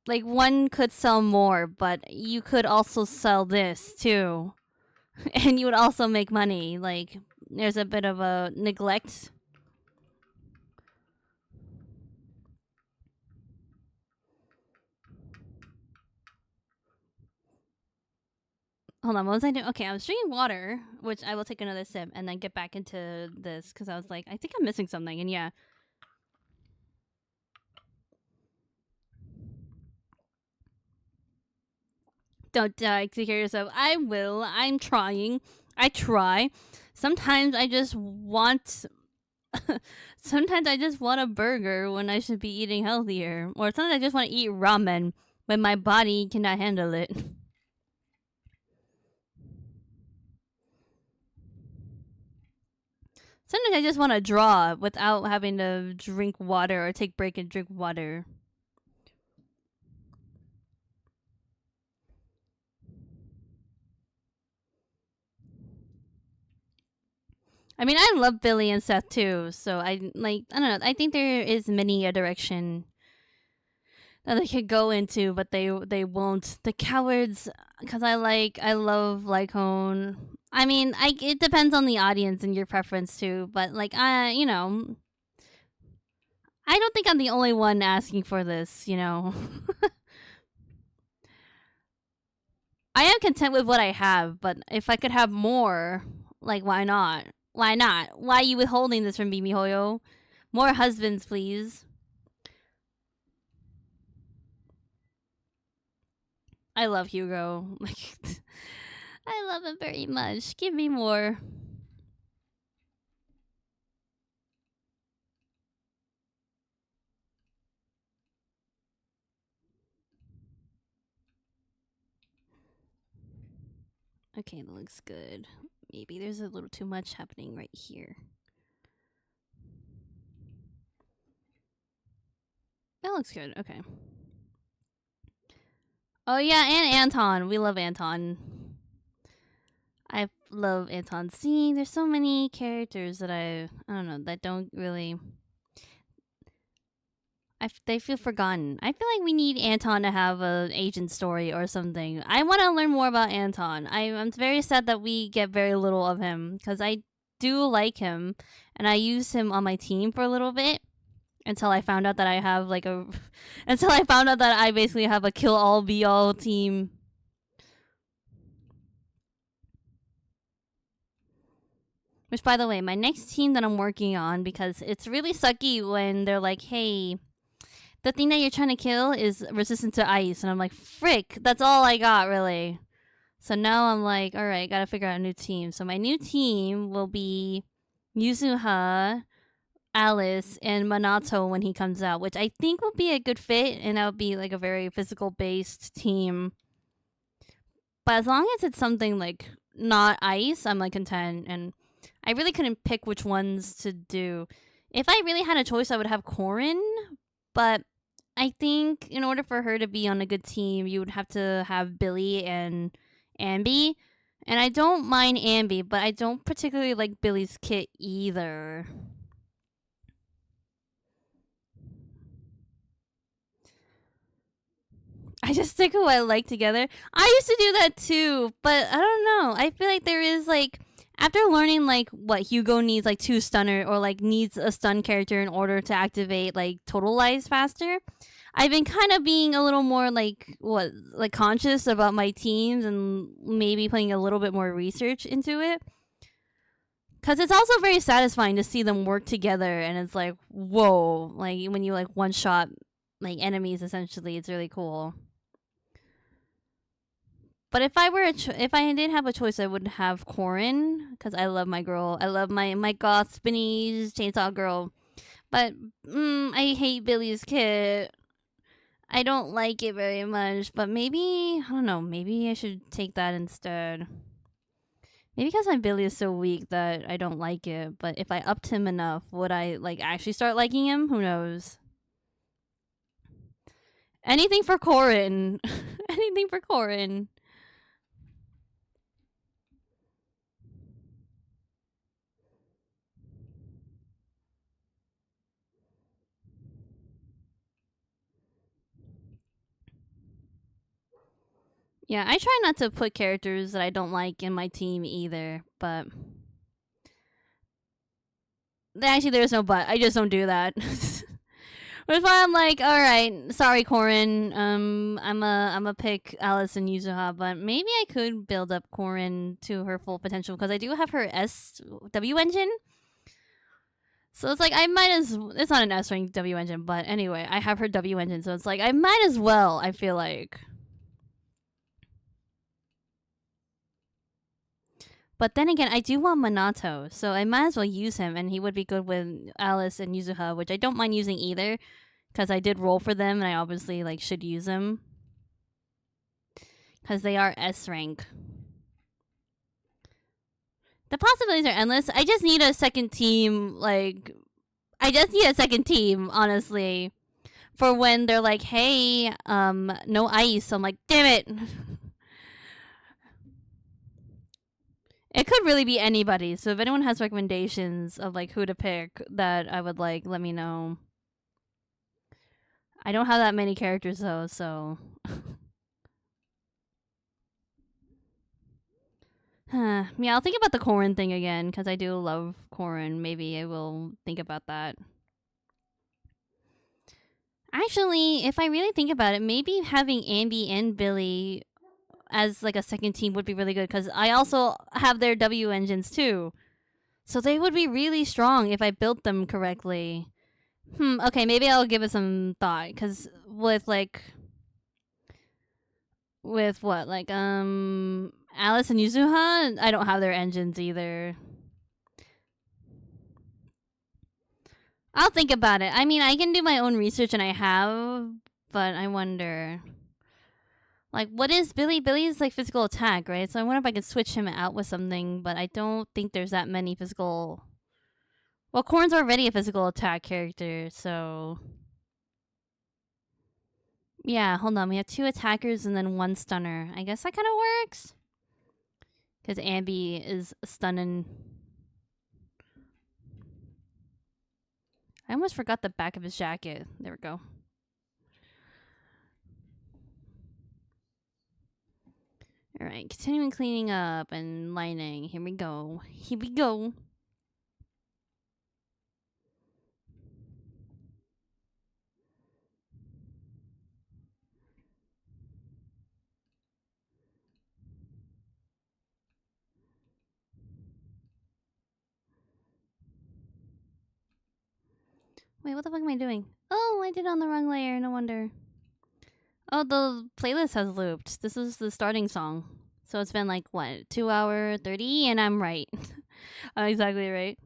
one could sell more, but you could also sell this too, and you would also make money. Like there's a bit of a neglect. Hold on, what was I doing? Okay, I was drinking water, which I will take another sip and then get back into this because I was like, I think I'm missing something, and yeah. Don't take care of yourself. I will. I'm trying. I try. Sometimes I just want. Sometimes I just want a burger when I should be eating healthier, or sometimes I just want to eat ramen when my body cannot handle it. Sometimes I just want to draw without having to drink water or take break and drink water. I mean, I love Billy and Seth too, so I don't know. I think there is many a direction that they could go into, but they won't. The cowards, because I love Lycone. I mean, it depends on the audience and your preference too, but you know, I don't think I'm the only one asking for this. You know, I am content with what I have, but if I could have more, why not? Why not? Why are you withholding this from me, Mihoyo? More husbands, please. I love Hugo. I love him very much. Give me more. Okay, that looks good. Maybe there's a little too much happening right here. That looks good. Okay. Oh yeah, and Anton. We love Anton. I love Anton. See, there's so many characters that I don't know, that don't really. They feel forgotten. I feel like we need Anton to have an agent story or something. I want to learn more about Anton. I'm very sad that we get very little of him because I do like him, and I used him on my team for a little bit until I found out that I have until I found out that I basically have a kill all be all team. Which, by the way, my next team that I'm working on, because it's really sucky when they're like, hey, the thing that you're trying to kill is resistant to ice. And I'm like, frick, that's all I got, really. So now I'm like, all right, gotta figure out a new team. So my new team will be Yuzuha, Alice, and Minato when he comes out, which I think will be a good fit, and that would be like a very physical based team. But as long as it's something like not ice, I'm like content. And I really couldn't pick which ones to do. If I really had a choice, I would have Corin, but I think in order for her to be on a good team, you would have to have Billy and Ambi. And I don't mind Ambi, but I don't particularly like Billy's kit either. I just stick who I like together. I used to do that too, but I don't know. I feel like there is after learning what Hugo needs 2 stunner or needs a stun character in order to activate total lives faster. I've been kind of being a little more conscious about my teams and maybe putting a little bit more research into it. Cause it's also very satisfying to see them work together, and it's like, whoa, when you one shot enemies essentially, it's really cool. But if I did have a choice, I would have Corin because I love my girl. I love my goth spinny chainsaw girl. But I hate Billy's kit. I don't like it very much. But maybe I don't know. Maybe I should take that instead. Maybe because my Billy is so weak that I don't like it. But if I upped him enough, would I actually start liking him? Who knows? Anything for Corin. Anything for Corin. Yeah, I try not to put characters that I don't like in my team either, but actually there's no but. I just don't do that. Which is why I'm like, all right, sorry, Corin. I'm a pick Alice and Yuzuha, but maybe I could build up Corin to her full potential because I do have her SW engine. So it's I might as it's not an S rank W engine, but anyway, I have her W engine, so it's I might as well. I feel like. But then again, I do want Minato, so I might as well use him, and he would be good with Alice and Yuzuha, which I don't mind using either, because I did roll for them, and I obviously like should use them, because they are S rank. The possibilities are endless. I just need a second team, honestly, for when they're like, hey, no ice. I'm like, damn it. It could really be anybody. So if anyone has recommendations of like who to pick that I would like, let me know. I don't have that many characters though, so yeah, I'll think about the Corrin thing again because I do love Corrin. Maybe I will think about that. Actually, if I really think about it, maybe having Ambi and Billy as like a second team would be really good because I also have their W engines too. So they would be really strong if I built them correctly. Okay, maybe I'll give it some thought because with what Alice and Yuzuha, I don't have their engines either. I'll think about it. I mean, I can do my own research and I have, but I wonder. Like, what is Billy? Billy's like physical attack, right? So I wonder if I could switch him out with something, but I don't think there's that many physical. Well, Corn's already a physical attack character, so. Yeah, hold on. We have 2 attackers and then 1 stunner. I guess that kind of works. Because Ambi is stunning. I almost forgot the back of his jacket. There we go. Alright, continuing cleaning up and lining. Here we go. Here we go. Wait, what the fuck am I doing? Oh, I did it on the wrong layer. No wonder. Oh, the playlist has looped. This is the starting song. So it's been like, what, 2 hour 30? And I'm right. I'm exactly right.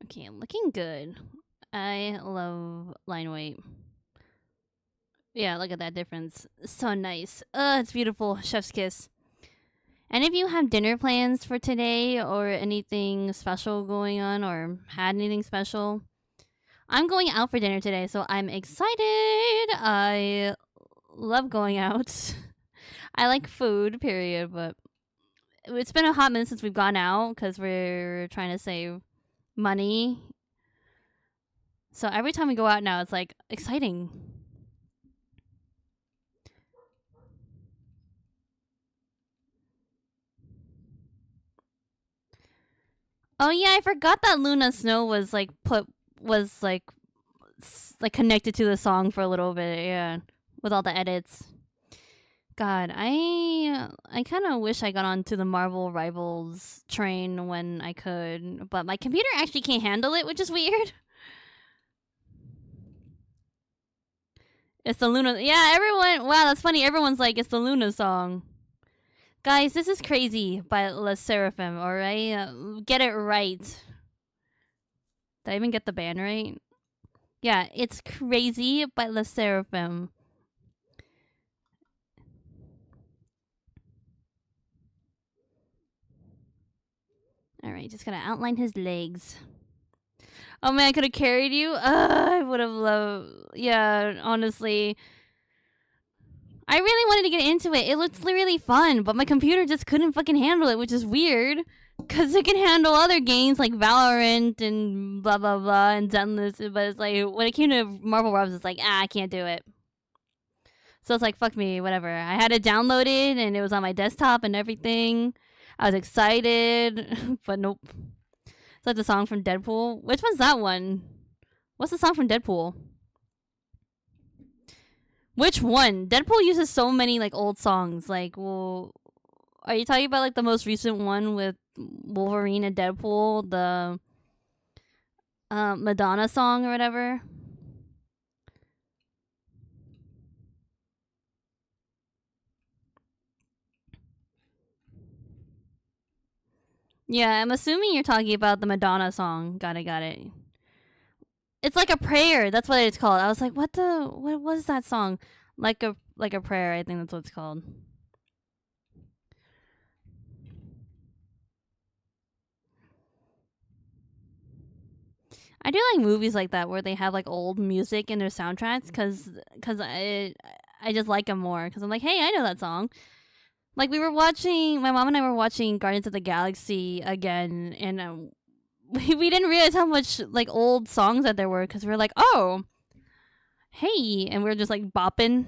Okay, looking good. I love line weight. Yeah, look at that difference. So nice. It's beautiful. Chef's kiss. And if you have dinner plans for today or anything special going on or had anything special, I'm going out for dinner today, so I'm excited. I love going out. I like food, period, but it's been a hot minute since we've gone out because we're trying to save money. So every time we go out now, it's like exciting. Oh yeah, I forgot that Luna Snow was like connected to the song for a little bit. Yeah, with all the edits. God, I kind of wish I got onto the Marvel Rivals train when I could, but my computer actually can't handle it, which is weird. It's the Luna. Yeah, everyone. Wow, that's funny. Everyone's like, it's the Luna song. Guys, this is crazy by La Seraphim, alright? Get it right. Did I even get the band right? Yeah, it's crazy by La Seraphim. Alright, just gotta outline his legs. Oh man, I could have carried you? I would have loved. Yeah, honestly. I really wanted to get into it. It looked really fun, but my computer just couldn't fucking handle it, which is weird. Because it can handle other games like Valorant and blah blah blah and Zenless, but it's like when it came to Marvel Rivals, it's like, I can't do it. So it's like, fuck me, whatever. I had it downloaded and it was on my desktop and everything. I was excited, but nope. It's like the song from Deadpool. Which one's that one? What's the song from Deadpool? Which one? Deadpool uses so many like old songs. Like, well, are you talking about like the most recent one with Wolverine and Deadpool? The Madonna song or whatever. Yeah, I'm assuming you're talking about the Madonna song. Got it, got it. It's like a prayer. That's what it's called. I was like, what was that song? Like a prayer, I think that's what it's called. I do like movies like that where they have like old music in their soundtracks cuz I just like them more cuz I'm like, "Hey, I know that song." Like we were watching my mom and I were watching Guardians of the Galaxy again and we didn't realize how much like old songs that there were cuz we were like, "Oh, hey," and we were just like bopping.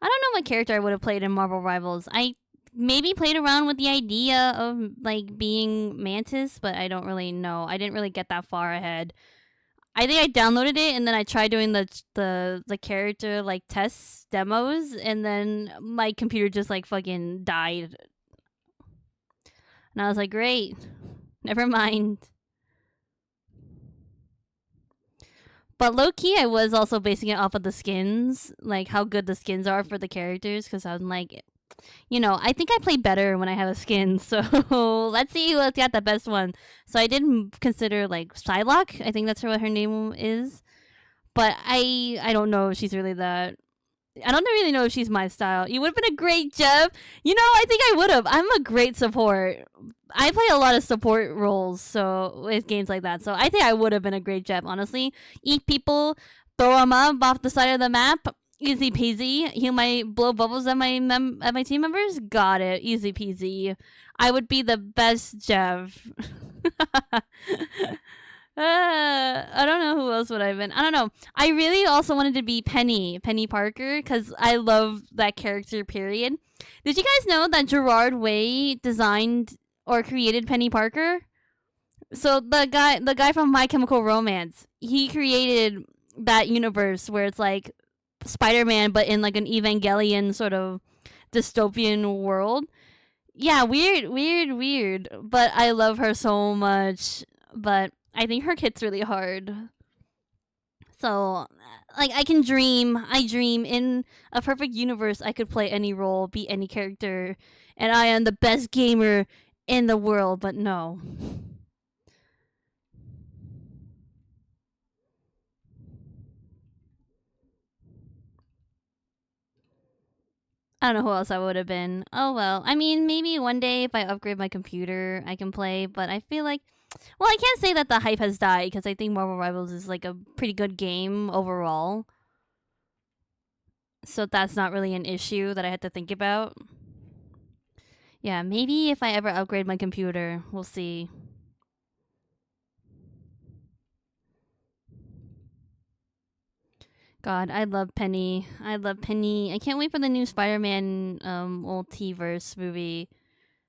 I don't know what character I would have played in Marvel Rivals. I maybe played around with the idea of like being Mantis, but I don't really know. I didn't really get that far ahead. I think I downloaded it and then I tried doing the character like tests demos and then my computer just like fucking died. And I was like, "Great. Never mind." But low key, I was also basing it off of the skins, like how good the skins are for the characters. Because I'm like, I think I play better when I have a skin. So let's see who's got the best one. So I did consider like Psylocke. I think that's what her name is. But I don't know if she's really that. I don't really know if she's my style. You would have been a great Jeff. I think I would have. I'm a great support. I play a lot of support roles, so with games like that. So I think I would have been a great Jeff. Honestly, eat people, throw them up off the side of the map. Easy peasy. Heal my blow bubbles at my team members. Got it. Easy peasy. I would be the best Jeff. I don't know who else would I have been. I don't know. I really also wanted to be Penny Parker, because I love that character. Period. Did you guys know that Gerard Way designed or created Penny Parker? So the guy from My Chemical Romance, he created that universe where it's like Spider-Man, but in like an Evangelion sort of dystopian world. Yeah, weird, weird, weird. But I love her so much. But I think her kit's really hard. So, like, I dream in a perfect universe. I could play any role, be any character, and I am the best gamer in the world. But no. I don't know who else I would have been. Oh well. I mean, maybe one day if I upgrade my computer, I can play. But I feel like, well, I can't say that the hype has died because I think Marvel Rivals is like a pretty good game overall. So that's not really an issue that I had to think about. Yeah, maybe if I ever upgrade my computer, we'll see. God, I love Penny. I love Penny. I can't wait for the new Spider-Man multiverse movie.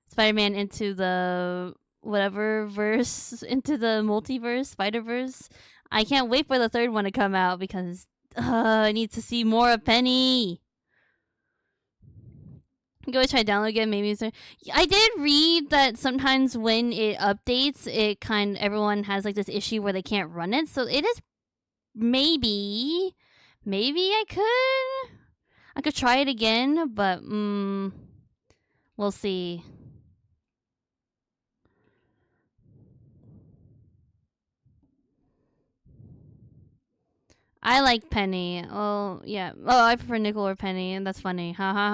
Spider-Man into the whatever verse, into the multiverse, Spider-Verse. I can't wait for the third one to come out because I need to see more of Penny. Go try download again. Maybe I did read that sometimes when it updates, everyone has like this issue where they can't run it. So it is maybe I could try it again, but we'll see. I like Penny. Oh yeah. Oh, I prefer Nickel or Penny, and that's funny. Ha ha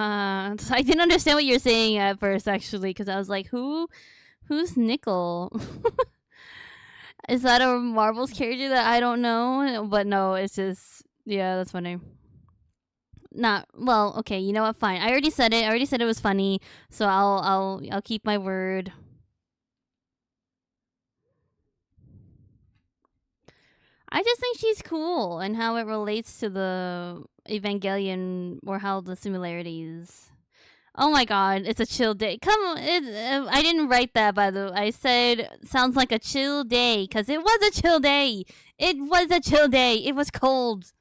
ha. I didn't understand what you're saying at first, actually, because I was like, who's Nickel? Is that a Marvel's character that I don't know? But no, it's just yeah, that's funny. Not well. Okay, you know what? Fine. I already said it. I already said it was funny, so I'll keep my word. I just think she's cool and how it relates to the Evangelion or how the similarities. Oh my god, it's a chill day. Come on, I didn't write that by the way. I said sounds like a chill day because it was a chill day. It was a chill day. It was cold.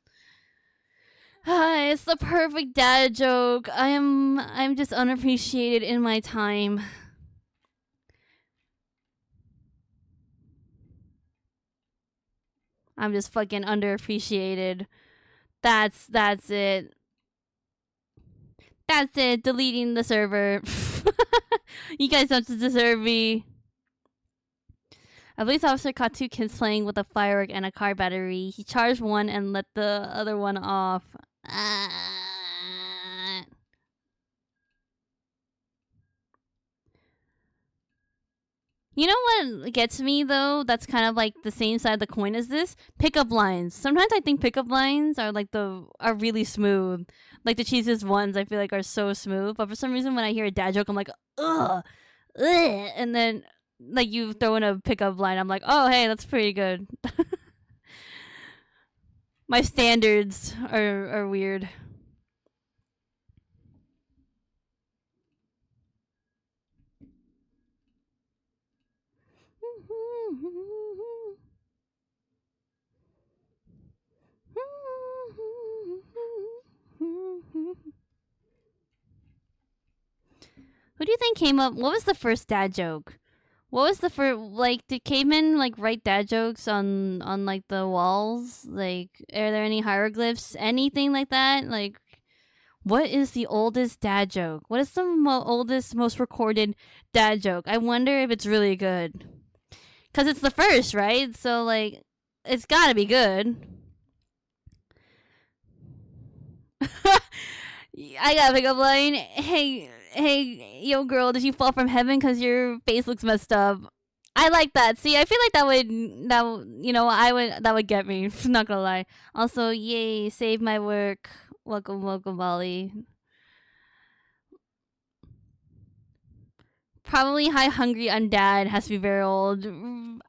It's the perfect dad joke. I'm just unappreciated in my time. I'm just fucking underappreciated. That's it. That's it. Deleting the server. You guys don't deserve me. A police officer caught two kids playing with a firework and a car battery. He charged one and let the other one off. You know what gets me though? That's kind of like the same side of the coin as this. Pickup lines. Sometimes I think pickup lines are like are really smooth. Like the cheesiest ones I feel like are so smooth. But for some reason when I hear a dad joke I'm like, ugh, ugh. And then like you throw in a pickup line, I'm like, oh hey, that's pretty good. My standards are weird. Who do you think came up? What was the first dad joke? What was the first like? Did cavemen like write dad jokes on like the walls? Like, are there any hieroglyphs? Anything like that? Like, what is the oldest dad joke? What is the oldest, most recorded dad joke? I wonder if it's really good. Cause it's the first, right? So like, it's gotta be good. I got a pickup line. Hey, yo, girl, did you fall from heaven? Cause your face looks messed up. I like that. See, I feel like that would get me. Not gonna lie. Also, yay, save my work. Welcome, welcome, Molly. Probably high hungry undead has to be very old.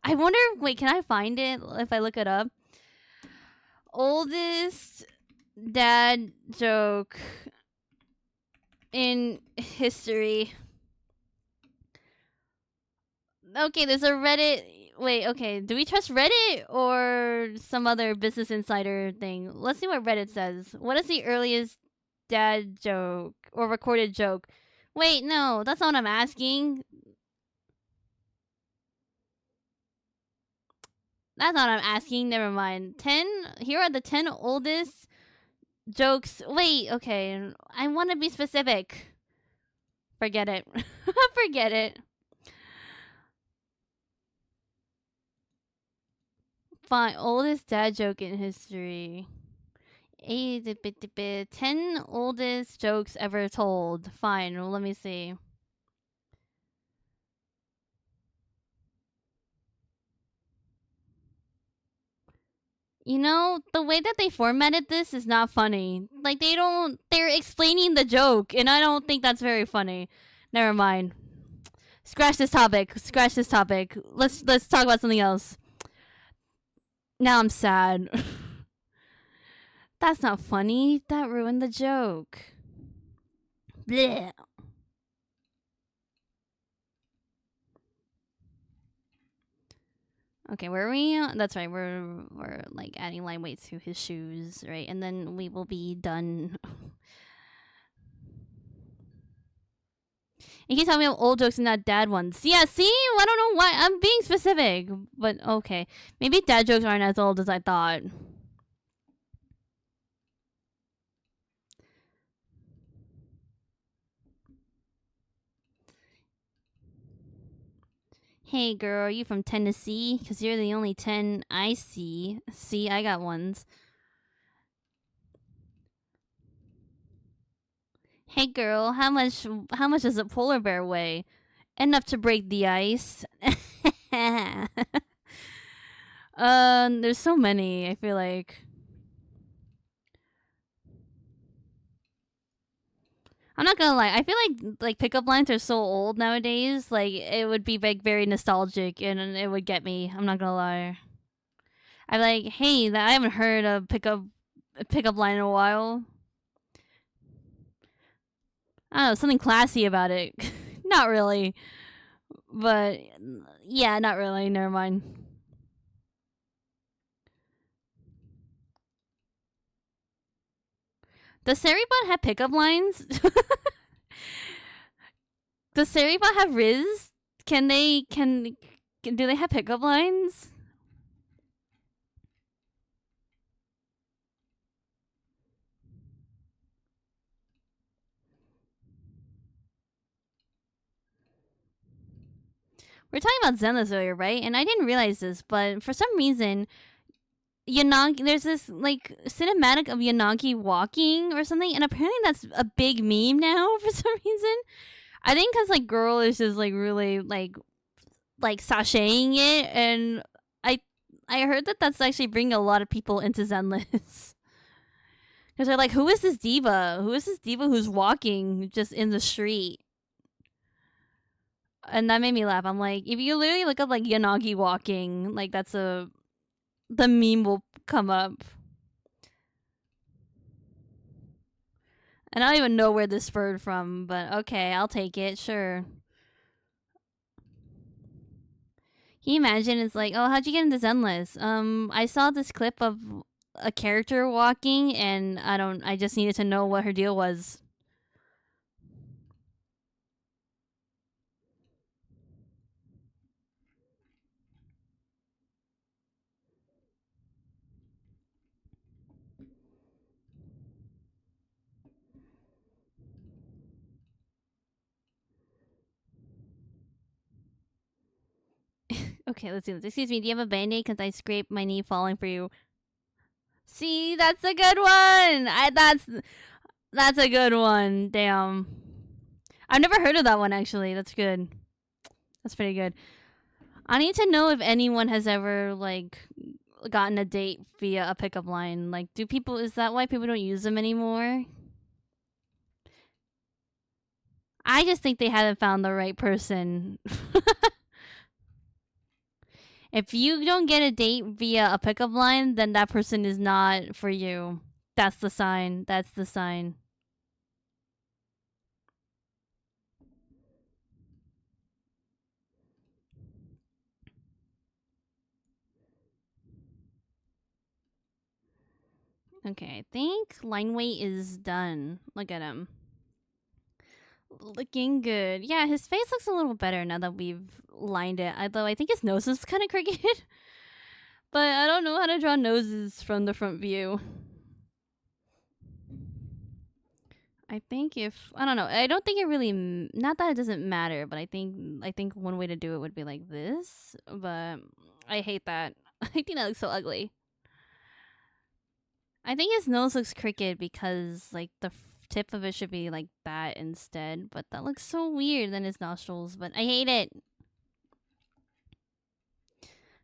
I wonder. Wait, can I find it if I look it up? Oldest dad joke in history. Okay, there's a Reddit. Wait, okay. Do we trust Reddit or some other Business Insider thing? Let's see what Reddit says. What is the earliest dad joke or recorded joke? Wait, no, that's not what I'm asking. That's not what I'm asking. Never mind. 10. Here are the 10 oldest jokes. Wait, okay. I want to be specific. Forget it. Forget it. Fine. Oldest dad joke in history. 10 oldest jokes ever told. Fine, well, let me see. You know, the way that they formatted this is not funny. Like they're explaining the joke and I don't think that's very funny. Never mind. Scratch this topic. Scratch this topic. Let's talk about something else. Now I'm sad. That's not funny. That ruined the joke. Blech. Okay, where are we? That's right. We're like adding line weight to his shoes, right? And then we will be done. You can tell me old jokes and not dad ones. Yeah, see? I don't know why. I'm being specific. But okay. Maybe dad jokes aren't as old as I thought. Hey, girl, are you from Tennessee? Because you're the only 10 I see. See, I got ones. Hey, girl, how much does a polar bear weigh? Enough to break the ice. There's so many, I feel like. I'm not gonna lie. I feel like pickup lines are so old nowadays. Like it would be like very nostalgic, and it would get me. I'm not gonna lie. I'm like, hey, I haven't heard a pickup line in a while. I don't know, something classy about it. Not really, but yeah, not really. Never mind. Does Seribot have pickup lines? Does Seribot have Riz? Do they have pickup lines? We're talking about Zenless earlier, right? And I didn't realize this, but for some reason, Yanagi, there's this like cinematic of Yanagi walking or something, and apparently that's a big meme now for some reason. I think because like girl is just like really like sashaying it, and I heard that that's actually bringing a lot of people into Zenless. Because they're like, who is this diva? Who is this diva who's walking just in the street? And that made me laugh. I'm like, if you literally look up like Yanagi walking, like the meme will come up. And I don't even know where this spurred from, but okay, I'll take it, sure. Can you imagine? It's like, oh, how'd you get into Zenless? I saw this clip of a character walking, and I just needed to know what her deal was. Okay, let's see this. Excuse me, do you have a band-aid? Because I scraped my knee falling for you. See, that's a good one. That's a good one. Damn. I've never heard of that one, actually. That's good. That's pretty good. I need to know if anyone has ever, like, gotten a date via a pickup line. Like, is that why people don't use them anymore? I just think they haven't found the right person. If you don't get a date via a pickup line, then that person is not for you. That's the sign. That's the sign. Okay, I think line weight is done. Look at him. Looking good. Yeah, his face looks a little better now that we've lined it. Although I think his nose is kind of crooked. But I don't know how to draw noses from the front view. I think I don't know. I don't think it really. Not that it doesn't matter, but I think one way to do it would be like this. But I hate that. I think that looks so ugly. I think his nose looks crooked because like the tip of it should be like that instead. But that looks so weird than his nostrils. But I hate it.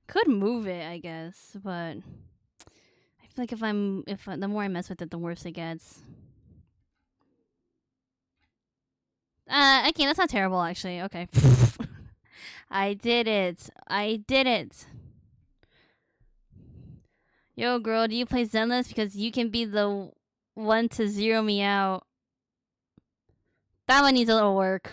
Could move it, I guess, but I feel like if the more I mess with it, the worse it gets. Okay, that's not terrible actually. Okay. I did it. I did it. Yo, girl, do you play Zenless? Because you can be the one to zero me out. That one needs a little work.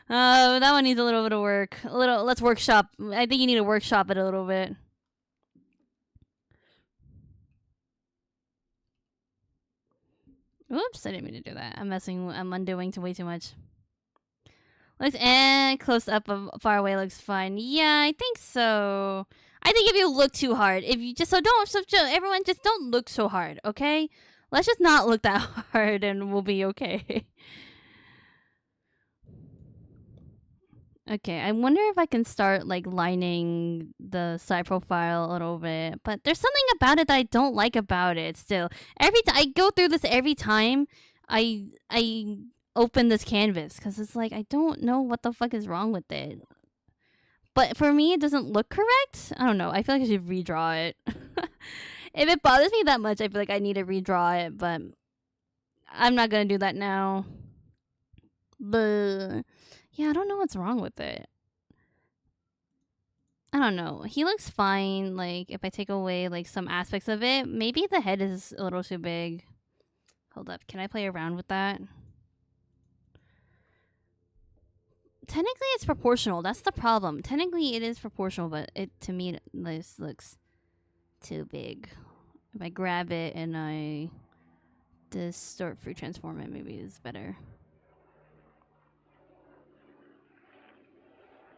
That one needs a little bit of work. Let's workshop. I think you need to workshop it a little bit. Oops, I didn't mean to do that. I'm undoing way too much. Looks close up of far away looks fine. Yeah, I think so. I think if you look too hard, if you just everyone just don't look so hard, okay? Let's just not look that hard and we'll be okay. Okay, I wonder if I can start like lining the side profile a little bit, but there's something about it that I don't like about it. Still, every time I go through this, every time I open this canvas because it's like I don't know what the fuck is wrong with it. But for me, it doesn't look correct. I don't know. I feel like I should redraw it. If it bothers me that much, I feel like I need to redraw it, but I'm not gonna do that now. But yeah, I don't know what's wrong with it. I don't know. He looks fine. Like if I take away like some aspects of it, maybe the head is a little too big. Hold up. Can I play around with that? Technically, it's proportional. That's the problem. Technically, it is proportional, but to me, this looks too big. If I grab it and I distort fruit transform it maybe is better.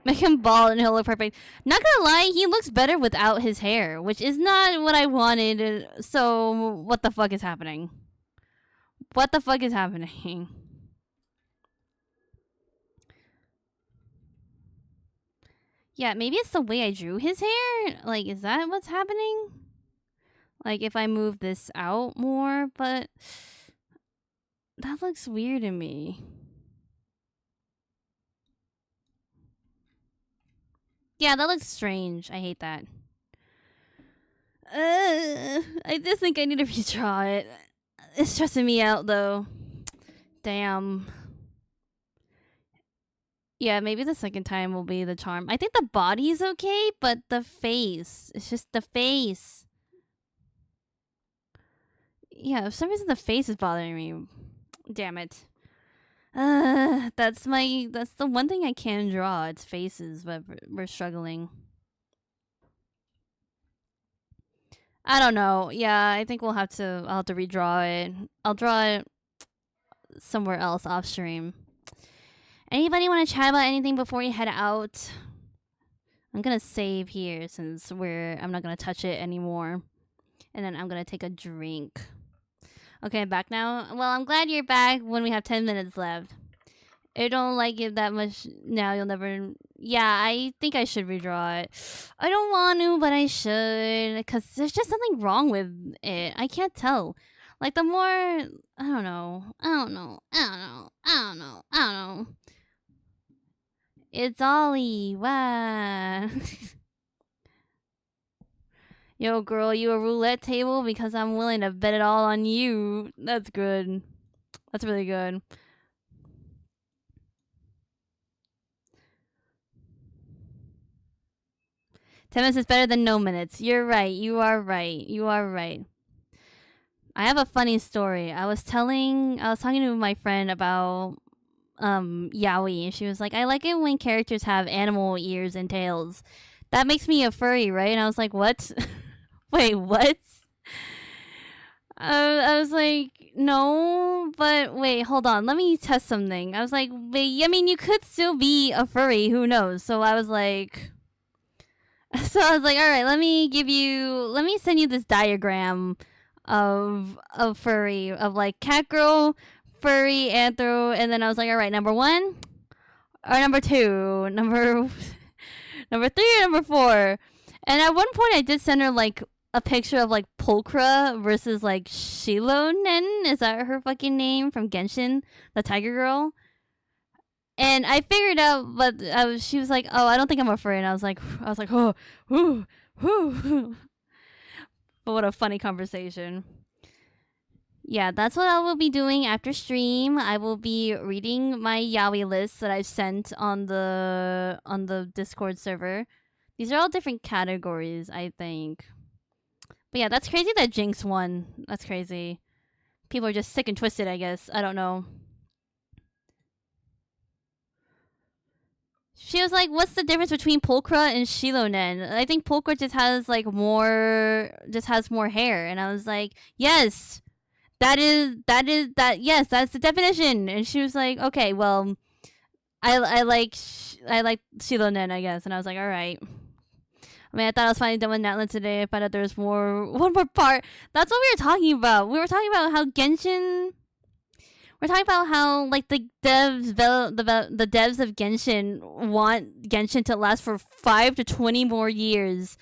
Make him bald and he'll look perfect. Not gonna lie, he looks better without his hair, which is not what I wanted. So, what the fuck is happening? What the fuck is happening? Yeah, maybe it's the way I drew his hair. Like, is that what's happening? Like, if I move this out more, but that looks weird to me. Yeah, that looks strange. I hate that. I just think I need to redraw it. It's stressing me out, though. Damn. Yeah, maybe the second time will be the charm. I think the body's okay, but the face. It's just the face. Yeah, for some reason the face is bothering me. Damn it. That's the one thing I can draw. It's faces, but we're struggling. I don't know. Yeah, I think I'll have to redraw it. I'll draw it somewhere else off stream. Anybody want to chat about anything before we head out? I'm gonna save here since I'm not gonna touch it anymore. And then I'm gonna take a drink. Okay, I'm back now. Well, I'm glad you're back when we have 10 minutes left. I don't like it that much now. You'll never... Yeah, I think I should redraw it. I don't want to, but I should. Because there's just something wrong with it. I can't tell. Like, the more... I don't know. It's Ollie. Wow. Yo, girl, you a roulette table? Because I'm willing to bet it all on you. That's good. That's really good. Ten minutes is better than no minutes. You're right. You are right. You are right. I have a funny story. I was talking to my friend about yaoi, and she was like, I like it when characters have animal ears and tails. That makes me a furry, right? And I was like, what? Wait, what? I was like, no, but wait, hold on. Let me test something. I was like, wait, I mean, you could still be a furry. Who knows? So I was like, all right, let me send you this diagram of furry, of like cat girl, furry, anthro, and then I was like, all right, number 1 or number 2, number 3 or number 4. And at one point I did send her like a picture of like Pulchra versus like Shilonen. Is that her fucking name from Genshin, the tiger girl? And I figured out, but she was like, "Oh, I don't think I'm a furry." And I was like, "Oh, whoo, whoo." But what a funny conversation. Yeah, that's what I will be doing after stream. I will be reading my yaoi list that I've sent on the Discord server. These are all different categories, I think. But yeah, that's crazy that Jinx won. That's crazy. People are just sick and twisted, I guess. I don't know. She was like, what's the difference between Pulchra and Shilonen? I think Pulchra just has like more hair. And I was like, yes, yes, that's the definition. And she was like, okay, well, I like Shilonen, I guess. And I was like, all right. I mean, I thought I was finally done with Natlan today. I found out there's one more part. That's what we were talking about. We were talking about how Genshin... We're talking about how, like, the devs of Genshin want Genshin to last for 5 to 20 more years.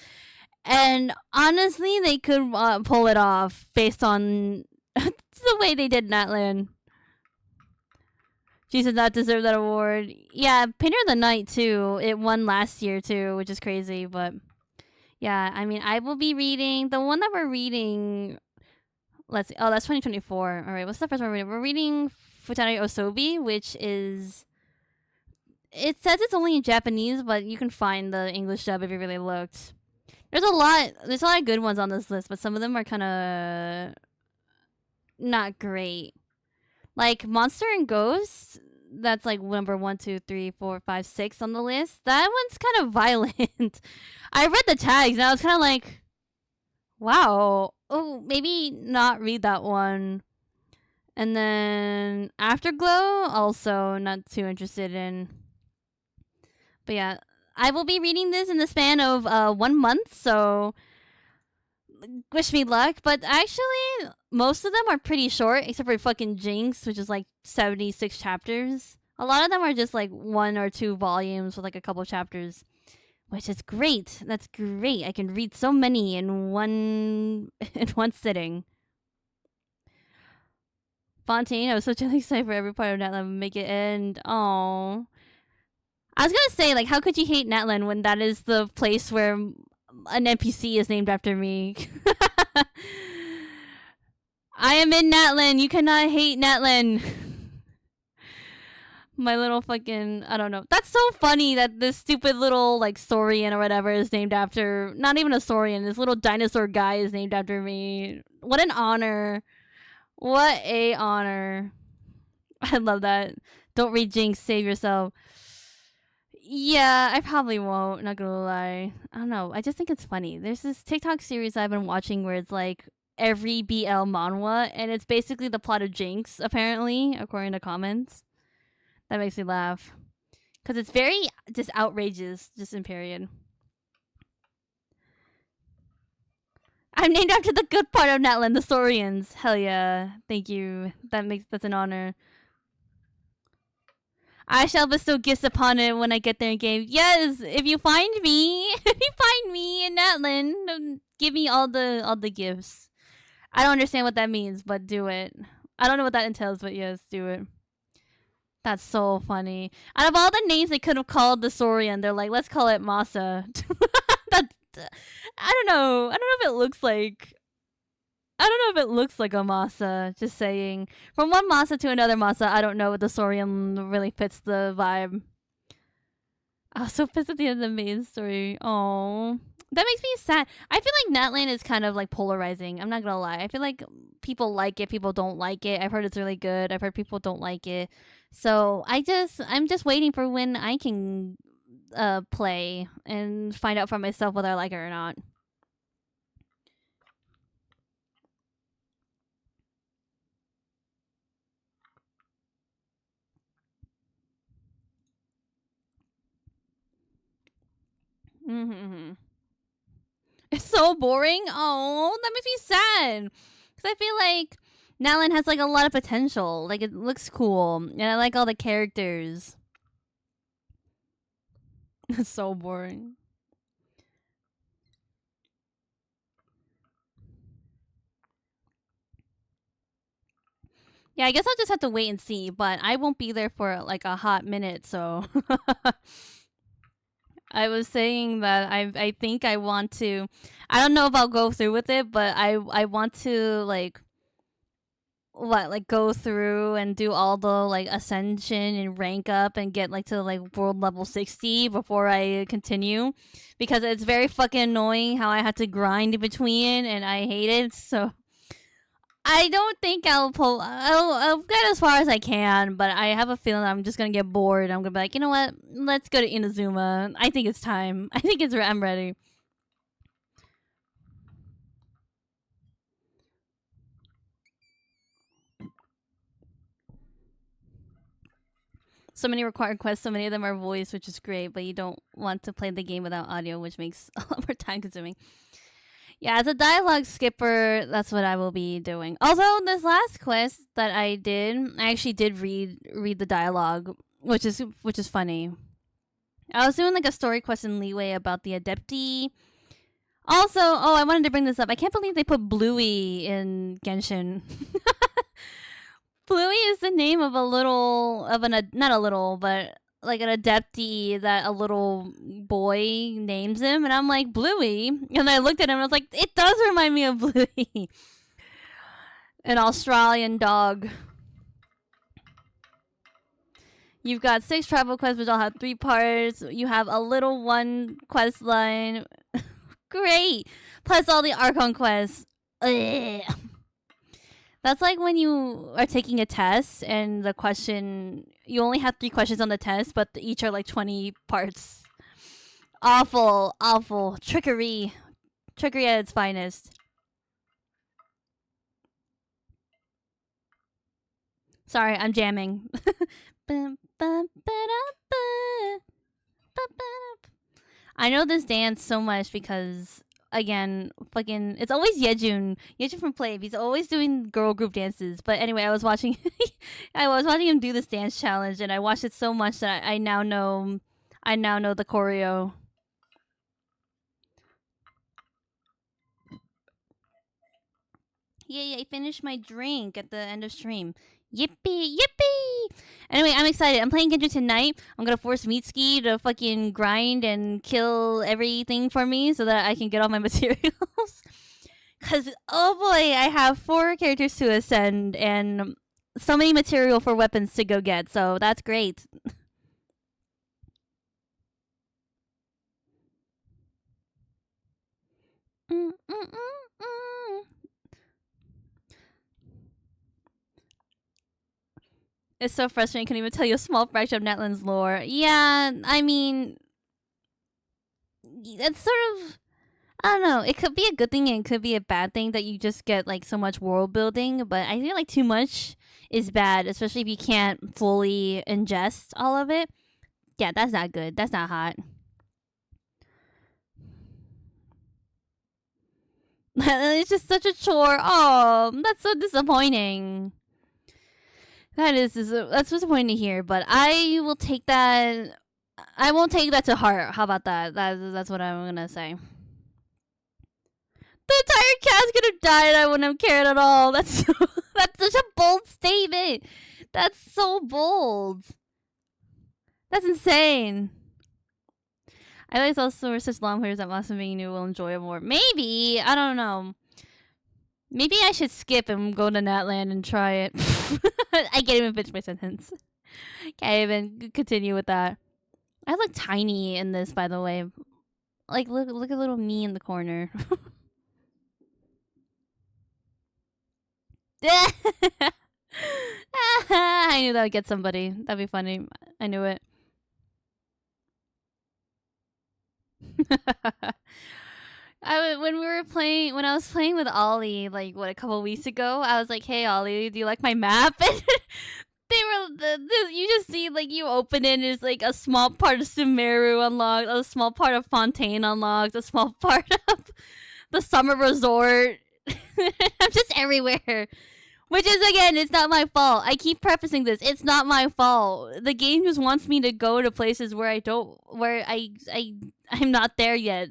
And honestly, they could pull it off based on the way they did Natlan. She does not deserve that award. Yeah, Painter of the Night, too. It won last year, too, which is crazy, but... Yeah, I mean, I will be reading... The one that we're reading... Let's see. Oh, that's 2024. All right, what's the first one we're reading? We're reading Futanari Osobi, which is... It says it's only in Japanese, but you can find the English dub if you really looked. There's a lot of good ones on this list, but some of them are kind of... not great. Like, Monster and Ghost... That's like number 1, 2, 3, 4, 5, 6 on the list. That one's kind of violent. I read the tags and I was kind of like, wow. Oh, maybe not read that one. And then Afterglow, also not too interested in. But yeah, I will be reading this in the span of 1 month, so wish me luck. But actually, most of them are pretty short, except for fucking Jinx, which is like 76 chapters. A lot of them are just like 1 or 2 volumes with like a couple chapters, which is great. That's great. I can read so many in one in one sitting. Fontaine, I was so genuinely excited for every part of Natlan make it end. Oh, I was gonna say, like, how could you hate Natlan when that is the place where an NPC is named after me? I am in Natlan. You cannot hate Natlan. My little fucking, I don't know. That's so funny that this stupid little like Saurian or whatever is named after, not even a Saurian. This little dinosaur guy is named after me. What an honor. What a honor. I love that. Don't read Jinx, save yourself. Yeah, I probably won't, not gonna lie. I don't know. I just think it's funny. There's this TikTok series I've been watching where it's like every BL manhwa, and it's basically the plot of Jinx, apparently, according to comments. That makes me laugh. Because it's very just outrageous, just in period. I'm named after the good part of Natlan, the Saurians. Hell yeah. Thank you. That's an honor. I shall bestow gifts upon it when I get there in game. Yes, if you find me, if you find me in Natlan, give me all the gifts. I don't understand what that means, but do it. I don't know what that entails, but yes, do it. That's so funny. Out of all the names they could have called the Saurian, they're like, let's call it Masa. That I don't know. I don't know if it looks like. I don't know if it looks like a Masa. Just saying. From one Masa to another Masa, I don't know if the Saurian really fits the vibe. I was so pissed at the end of the main story. Oh, that makes me sad. I feel like Natlan is kind of like polarizing. I'm not gonna lie. I feel like people like it, people don't like it. I've heard it's really good. I've heard people don't like it. So I'm just waiting for when I can play and find out for myself whether I like it or not. Mm-hmm. It's so boring. Oh, that makes me sad. Because I feel like Natlan has like a lot of potential. Like it looks cool, and I like all the characters. It's so boring. Yeah, I guess I'll just have to wait and see, but I won't be there for like a hot minute, so I was saying that I think I want to. I don't know if I'll go through with it, but I want to like go through and do all the like ascension and rank up and get like to like world level 60 before I continue, because it's very fucking annoying how I have to grind in between and I hate it. So I don't think I'll pull. I'll get as far as I can, but I have a feeling I'm just gonna get bored. I'm gonna be like, you know what? Let's go to Inazuma. I think it's time. I think it's. I'm ready. So many required quests. So many of them are voice, which is great, but you don't want to play the game without audio, which makes a lot more time consuming. Yeah, as a dialogue skipper, that's what I will be doing. Although this last quest that I did, I actually did read the dialogue, which is funny. I was doing like a story quest in Leeway about the Adepti. Also, oh, I wanted to bring this up. I can't believe they put Bluey in Genshin. Bluey is the name of not a little, but like an adepti that a little boy names him, and I'm like, Bluey, and I looked at him and I was like, it does remind me of Bluey. An Australian dog. You've got 6 travel quests, which all have 3 parts. You have a little one quest line. Great. Plus all the Archon quests. Ugh. That's like when you are taking a test and the question, you only have 3 questions on the test, but each are like 20 parts. Awful, awful. Trickery. Trickery at its finest. Sorry, I'm jamming. I know this dance so much because, again, fucking, it's always Yejun from Plave. He's always doing girl group dances. But anyway, I was watching him do this dance challenge, and I watched it so much that I now know the choreo. Yay, I finished my drink at the end of stream. Yippee, yippee! Anyway, I'm excited. I'm playing Genshin tonight. I'm gonna force Mitsuki to fucking grind and kill everything for me so that I can get all my materials. Cause, oh boy, I have 4 characters to ascend and so many material for weapons to go get, so that's great. It's so frustrating. I can't even tell you a small fraction of Netland's lore. Yeah, I mean, it's sort of, I don't know. It could be a good thing and it could be a bad thing that you just get like so much world building. But I feel like too much is bad, especially if you can't fully ingest all of it. Yeah, that's not good. That's not hot. It's just such a chore. Oh, that's so disappointing. That's disappointing to hear, but I will take that. I won't take that to heart. How about that? That's what I'm gonna say. The entire cast could have died. I wouldn't have cared at all. That's such a bold statement. That's so bold. That's insane. I like also were such long players that Massimo knew will enjoy it more. Maybe, I don't know. Maybe I should skip and go to Natland and try it. I can't even finish my sentence. Can't even continue with that. I look tiny in this, by the way. Like, look at little me in the corner. I knew that would get somebody. That'd be funny. I knew it. When I was playing with Ollie, like a couple weeks ago, I was like, "Hey Ollie, do you like my map?" And you just see like you open it and it's like a small part of Sumeru unlocked, a small part of Fontaine unlocked, a small part of the summer resort. I'm just everywhere. Which is, again, it's not my fault. I keep prefacing this. It's not my fault. The game just wants me to go to places where I'm not there yet.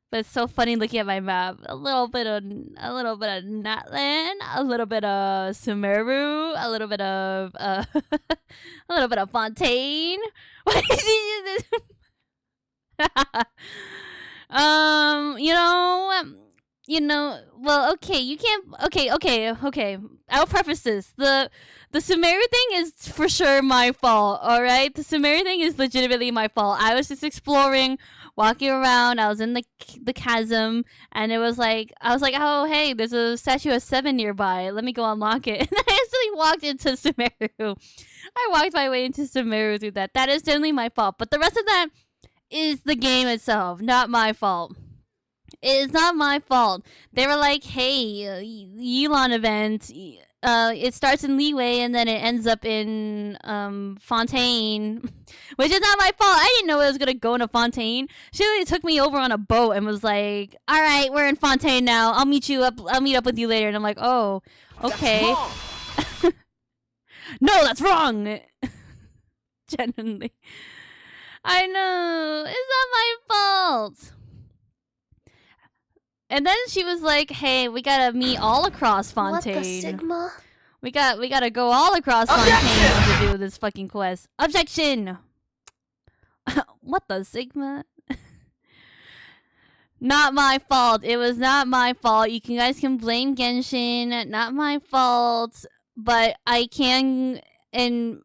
But it's so funny looking at my map. A little bit of Natland, a little bit of Sumeru, a little bit of Fontaine. What is it? Well, okay, you can't. Okay. I'll preface this. The Sumeru thing is for sure my fault. All right, the Sumeru thing is legitimately my fault. I was just exploring, walking around. I was in the chasm, and it was like I was like, oh hey, there's a statue of 7 nearby. Let me go unlock it. And I instantly walked into Sumeru. I walked my way into Sumeru through that. That is generally my fault. But the rest of that is the game itself, not my fault. It's not my fault. They were like, hey, Elon event. It starts in Leeway and then it ends up in Fontaine, which is not my fault. I didn't know it was gonna go into Fontaine. She literally took me over on a boat and was like, "All right, we're in Fontaine now. I'll meet up with you later." And I'm like, "Oh, okay." No, that's wrong. Genuinely, I know it's not my fault. And then she was like, "Hey, we gotta meet all across Fontaine. What the Sigma? We gotta go all across Fontaine to do this fucking quest." Objection. What the Sigma? Not my fault. It was not my fault. You guys can blame Genshin. Not my fault. But I can, and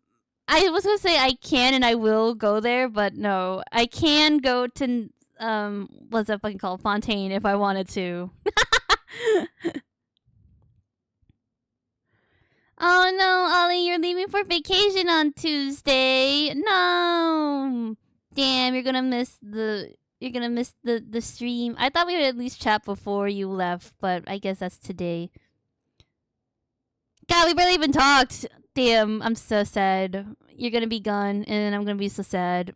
I was gonna say I can and I will go there, but no, I can go to what's that fucking called? Fontaine if I wanted to. Oh no, Ollie, you're leaving for vacation on Tuesday. No. Damn, you're gonna miss the stream. I thought we would at least chat before you left, but I guess that's today. God, we barely even talked. Damn, I'm so sad. You're gonna be gone, and I'm gonna be so sad.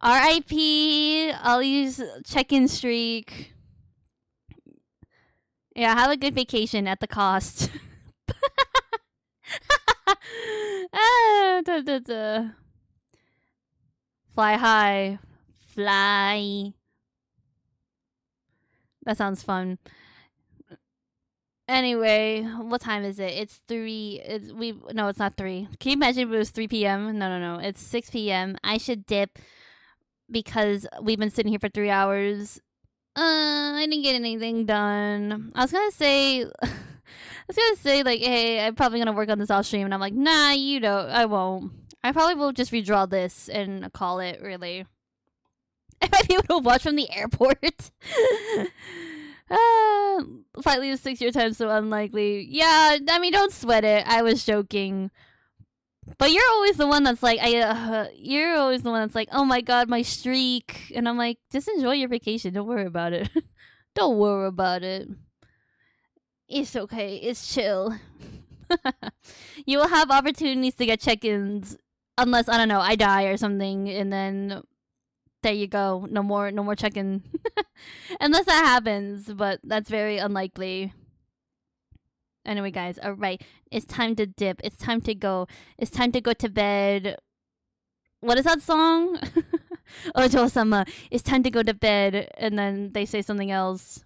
R.I.P. Ollie's check-in streak. Yeah, have a good vacation at the cost. Duh, duh, duh. Fly high. Fly. That sounds fun. Anyway, what time is it? It's 3. No, it's not 3. Can you imagine if it was 3 p.m.? No. It's 6 p.m. I should dip because we've been sitting here for 3 hours. I didn't get anything done. I was gonna say like, hey, I'm probably gonna work on this off stream, and I'm like, nah, you don't. I won't. I probably will just redraw this and call it. Really, I might be able to watch from the airport. Flight leaves 6 year time, so unlikely. Yeah, I mean, don't sweat it. I was joking. But you're always the one that's like, you're always the one that's like, oh my god, my streak. And I'm like, just enjoy your vacation. Don't worry about it. Don't worry about it. It's okay. It's chill. You will have opportunities to get check-ins unless, I don't know, I die or something, and then there you go. No more check-in. Unless that happens, but that's very unlikely. Anyway, guys, alright. It's time to dip. It's time to go. It's time to go to bed. What is that song? Ojo-sama. It's time to go to bed. And then they say something else.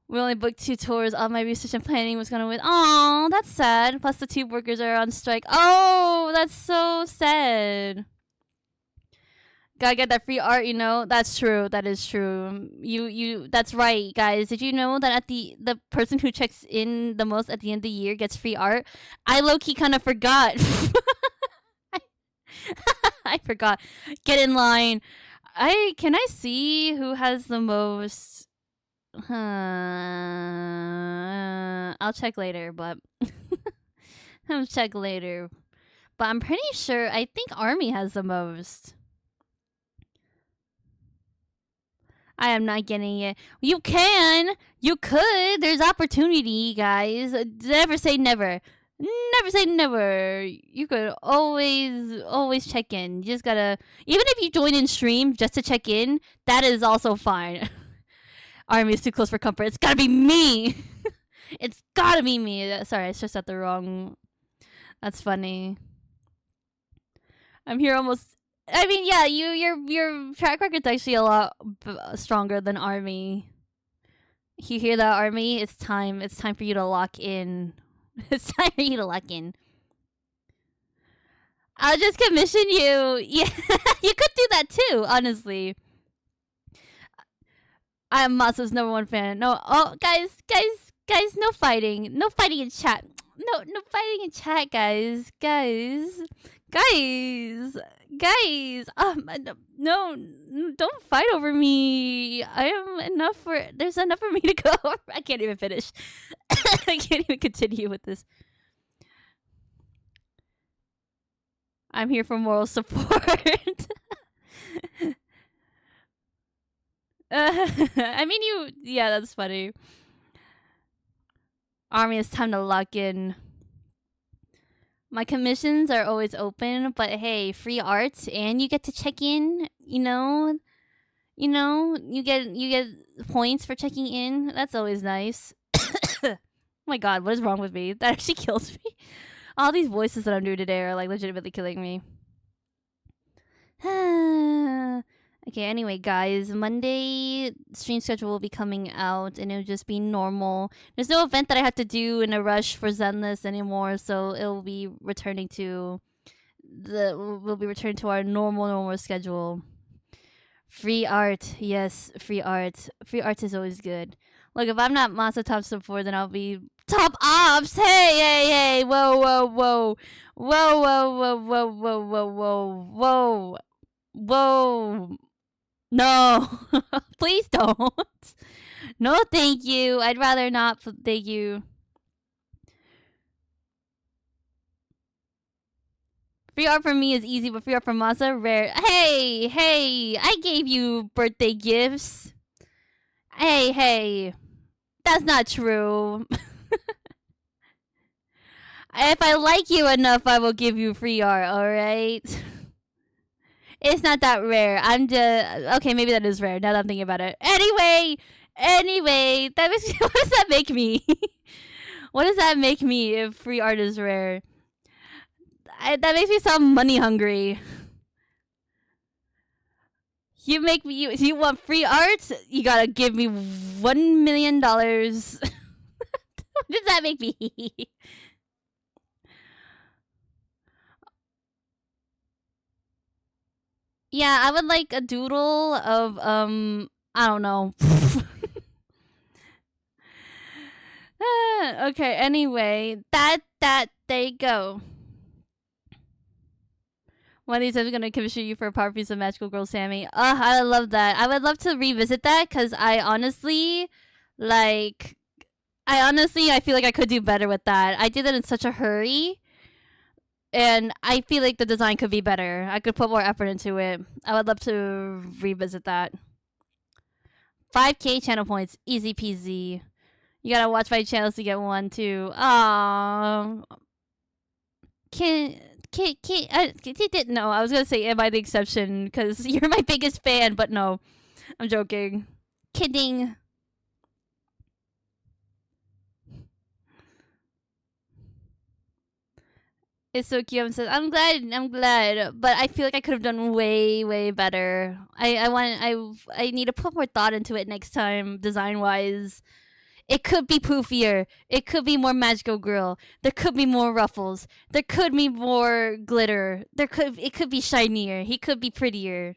We only booked 2 tours. All my research and planning was gonna win. Oh, that's sad. Plus the tube workers are on strike. Oh, that's so sad. Gotta get that free art, you know. That's true. That is true. That's right, guys. Did you know that at the person who checks in the most at the end of the year gets free art? I low-key kind of forgot. I forgot. Get in line. Can I see who has the most? I'll check later, but I'll check later. But I'm pretty sure. I think Army has the most. I am not getting it. You can. You could. There's opportunity, guys. Never say never. Never say never. You could always check in. You just gotta. Even if you join in stream just to check in, that is also fine. Army is too close for comfort. It's gotta be me. It's gotta be me. Sorry, I just said the wrong. That's funny. I'm here almost. I mean, yeah, your track record's actually a lot stronger than Army. You hear that, Army? It's time. It's time for you to lock in. It's time for you to lock in. I'll just commission you. Yeah, you could do that too. Honestly, I'm Masa's #1 fan. No, guys, no fighting. No fighting in chat. No fighting in chat, guys. No, don't fight over me. There's enough for me to go. I can't even finish. I can't even continue with this. I'm here for moral support. I mean, yeah, that's funny. Army, it's time to lock in. My commissions are always open, but hey, free art and you get to check in, you know, you get points for checking in. That's always nice. Oh my god, what is wrong with me? That actually kills me. All these voices that I'm doing today are like legitimately killing me. Okay, anyway, guys, Monday stream schedule will be coming out, and it'll just be normal. There's no event that I have to do in a rush for Zenless anymore, so it'll be returning to our normal schedule. Free art, yes, free art. Free art is always good. Look, if I'm not Masa top sub 4, then I'll be top ops. Hey, whoa. No, please don't. No, thank you. I'd rather not. Thank you. Free art for me is easy, but free art from Masa, rare. Hey, I gave you birthday gifts. Hey, that's not true. If I like you enough, I will give you free art, alright? It's not that rare. I'm just... Okay, maybe that is rare now that I'm thinking about it. Anyway, that makes me... What does that make me? What does that make me if free art is rare? That makes me sound money hungry. You make me... You want free art? You gotta give me $1 million. What does that make me? Yeah, I would like a doodle of I don't know. Okay, anyway, there you go. One of these times I'm gonna commission you for a power piece of Magical Girl Sammy. I love that. I would love to revisit that because I honestly I feel like I could do better with that. I did it in such a hurry. And I feel like the design could be better. I could put more effort into it. I would love to revisit that. 5K channel points. Easy peasy. You gotta watch my channels to get one too. Aww. No, I was gonna say am I the exception because you're my biggest fan, but no. I'm joking. Kidding. It's so cute. I'm glad, but I feel like I could have done way better. I need to put more thought into it next time, design wise. It could be poofier. It could be more magical girl. There could be more ruffles. There could be more glitter. It could be shinier. He could be prettier.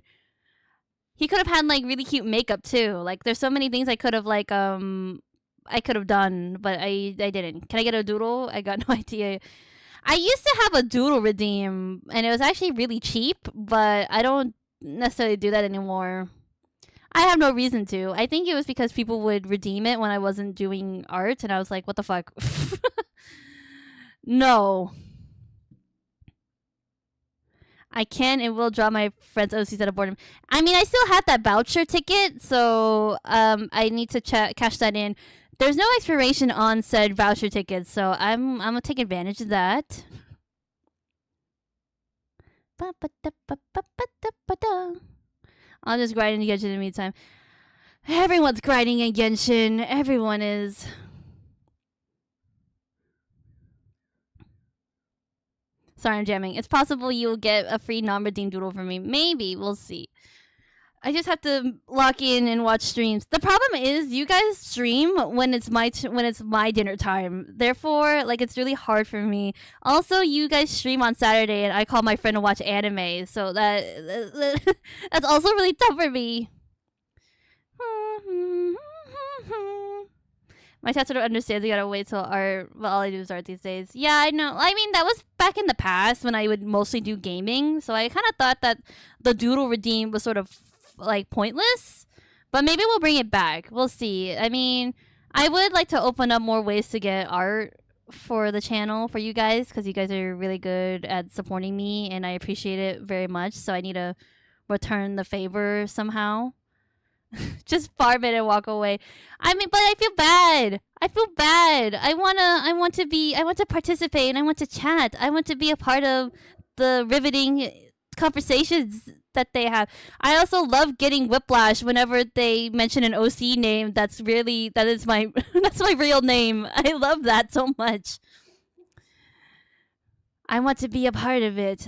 He could have had like really cute makeup too. Like there's so many things I could have I could have done, but I didn't. Can I get a doodle? I got no idea. I used to have a doodle redeem, and it was actually really cheap, but I don't necessarily do that anymore. I have no reason to. I think it was because people would redeem it when I wasn't doing art, and I was like, what the fuck? No. I can and will draw my friend's OCs at a boredom. I mean, I still have that voucher ticket, so I need to cash that in. There's no expiration on said voucher tickets, so I'm gonna take advantage of that. I'll just grind in Genshin in the meantime. Everyone's grinding in Genshin. Everyone is. Sorry, I'm jamming. It's possible you'll get a free non-redeemed doodle from me. Maybe. We'll see. I just have to lock in and watch streams. The problem is you guys stream when it's my dinner time. Therefore, like it's really hard for me. Also, you guys stream on Saturday and I call my friend to watch anime. So that's also really tough for me. My chat sort of understands you gotta wait till art. Well, all I do is art these days. Yeah, I know. I mean, that was back in the past when I would mostly do gaming. So I kind of thought that the doodle redeem was sort of like pointless, but maybe we'll bring it back. We'll see. I mean, I would like to open up more ways to get art for the channel for you guys because you guys are really good at supporting me and I appreciate it very much. So I need to return the favor somehow. Just farm it and walk away. I mean, but I feel bad. I want to participate and I want to chat. I want to be a part of the riveting conversations that they have. I also love getting whiplash whenever they mention an OC name that is my that's my real name. I love that so much. I want to be a part of it.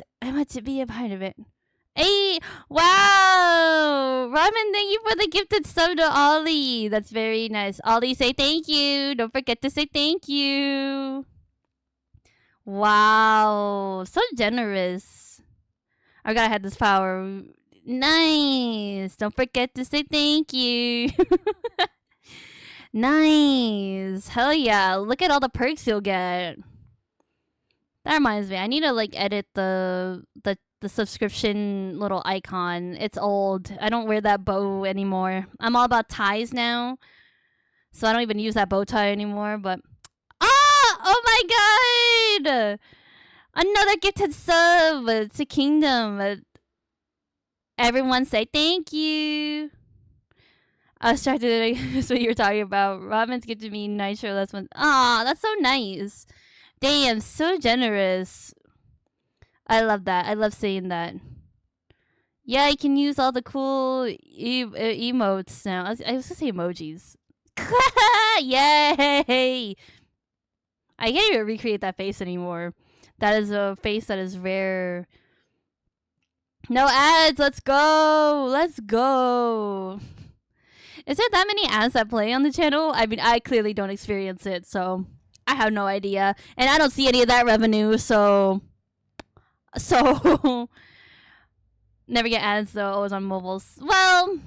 Hey, wow! Ramen, thank you for the gifted sub to Ollie. That's very nice. Ollie, say thank you. Don't forget to say thank you. Wow, so generous. I gotta have this power. Nice. Don't forget to say thank you. Nice. Hell yeah. Look at all the perks you'll get. That reminds me. I need to like edit the subscription little icon. It's old. I don't wear that bow anymore. I'm all about ties now. So I don't even use that bow tie anymore, but oh my god! Another gifted sub to Kingdom. Everyone say thank you. I was trying to that's what you were talking about. Robin's gifted me nitro last month. Aw, that's so nice. Damn, so generous. I love that. I love saying that. Yeah, I can use all the cool emotes now. I was gonna say emojis. Yay! I can't even recreate that face anymore. That is a face that is rare. No ads. Let's go. Let's go. Is there that many ads that play on the channel? I mean, I clearly don't experience it, so I have no idea. And I don't see any of that revenue, so never get ads though, always on mobiles. Well,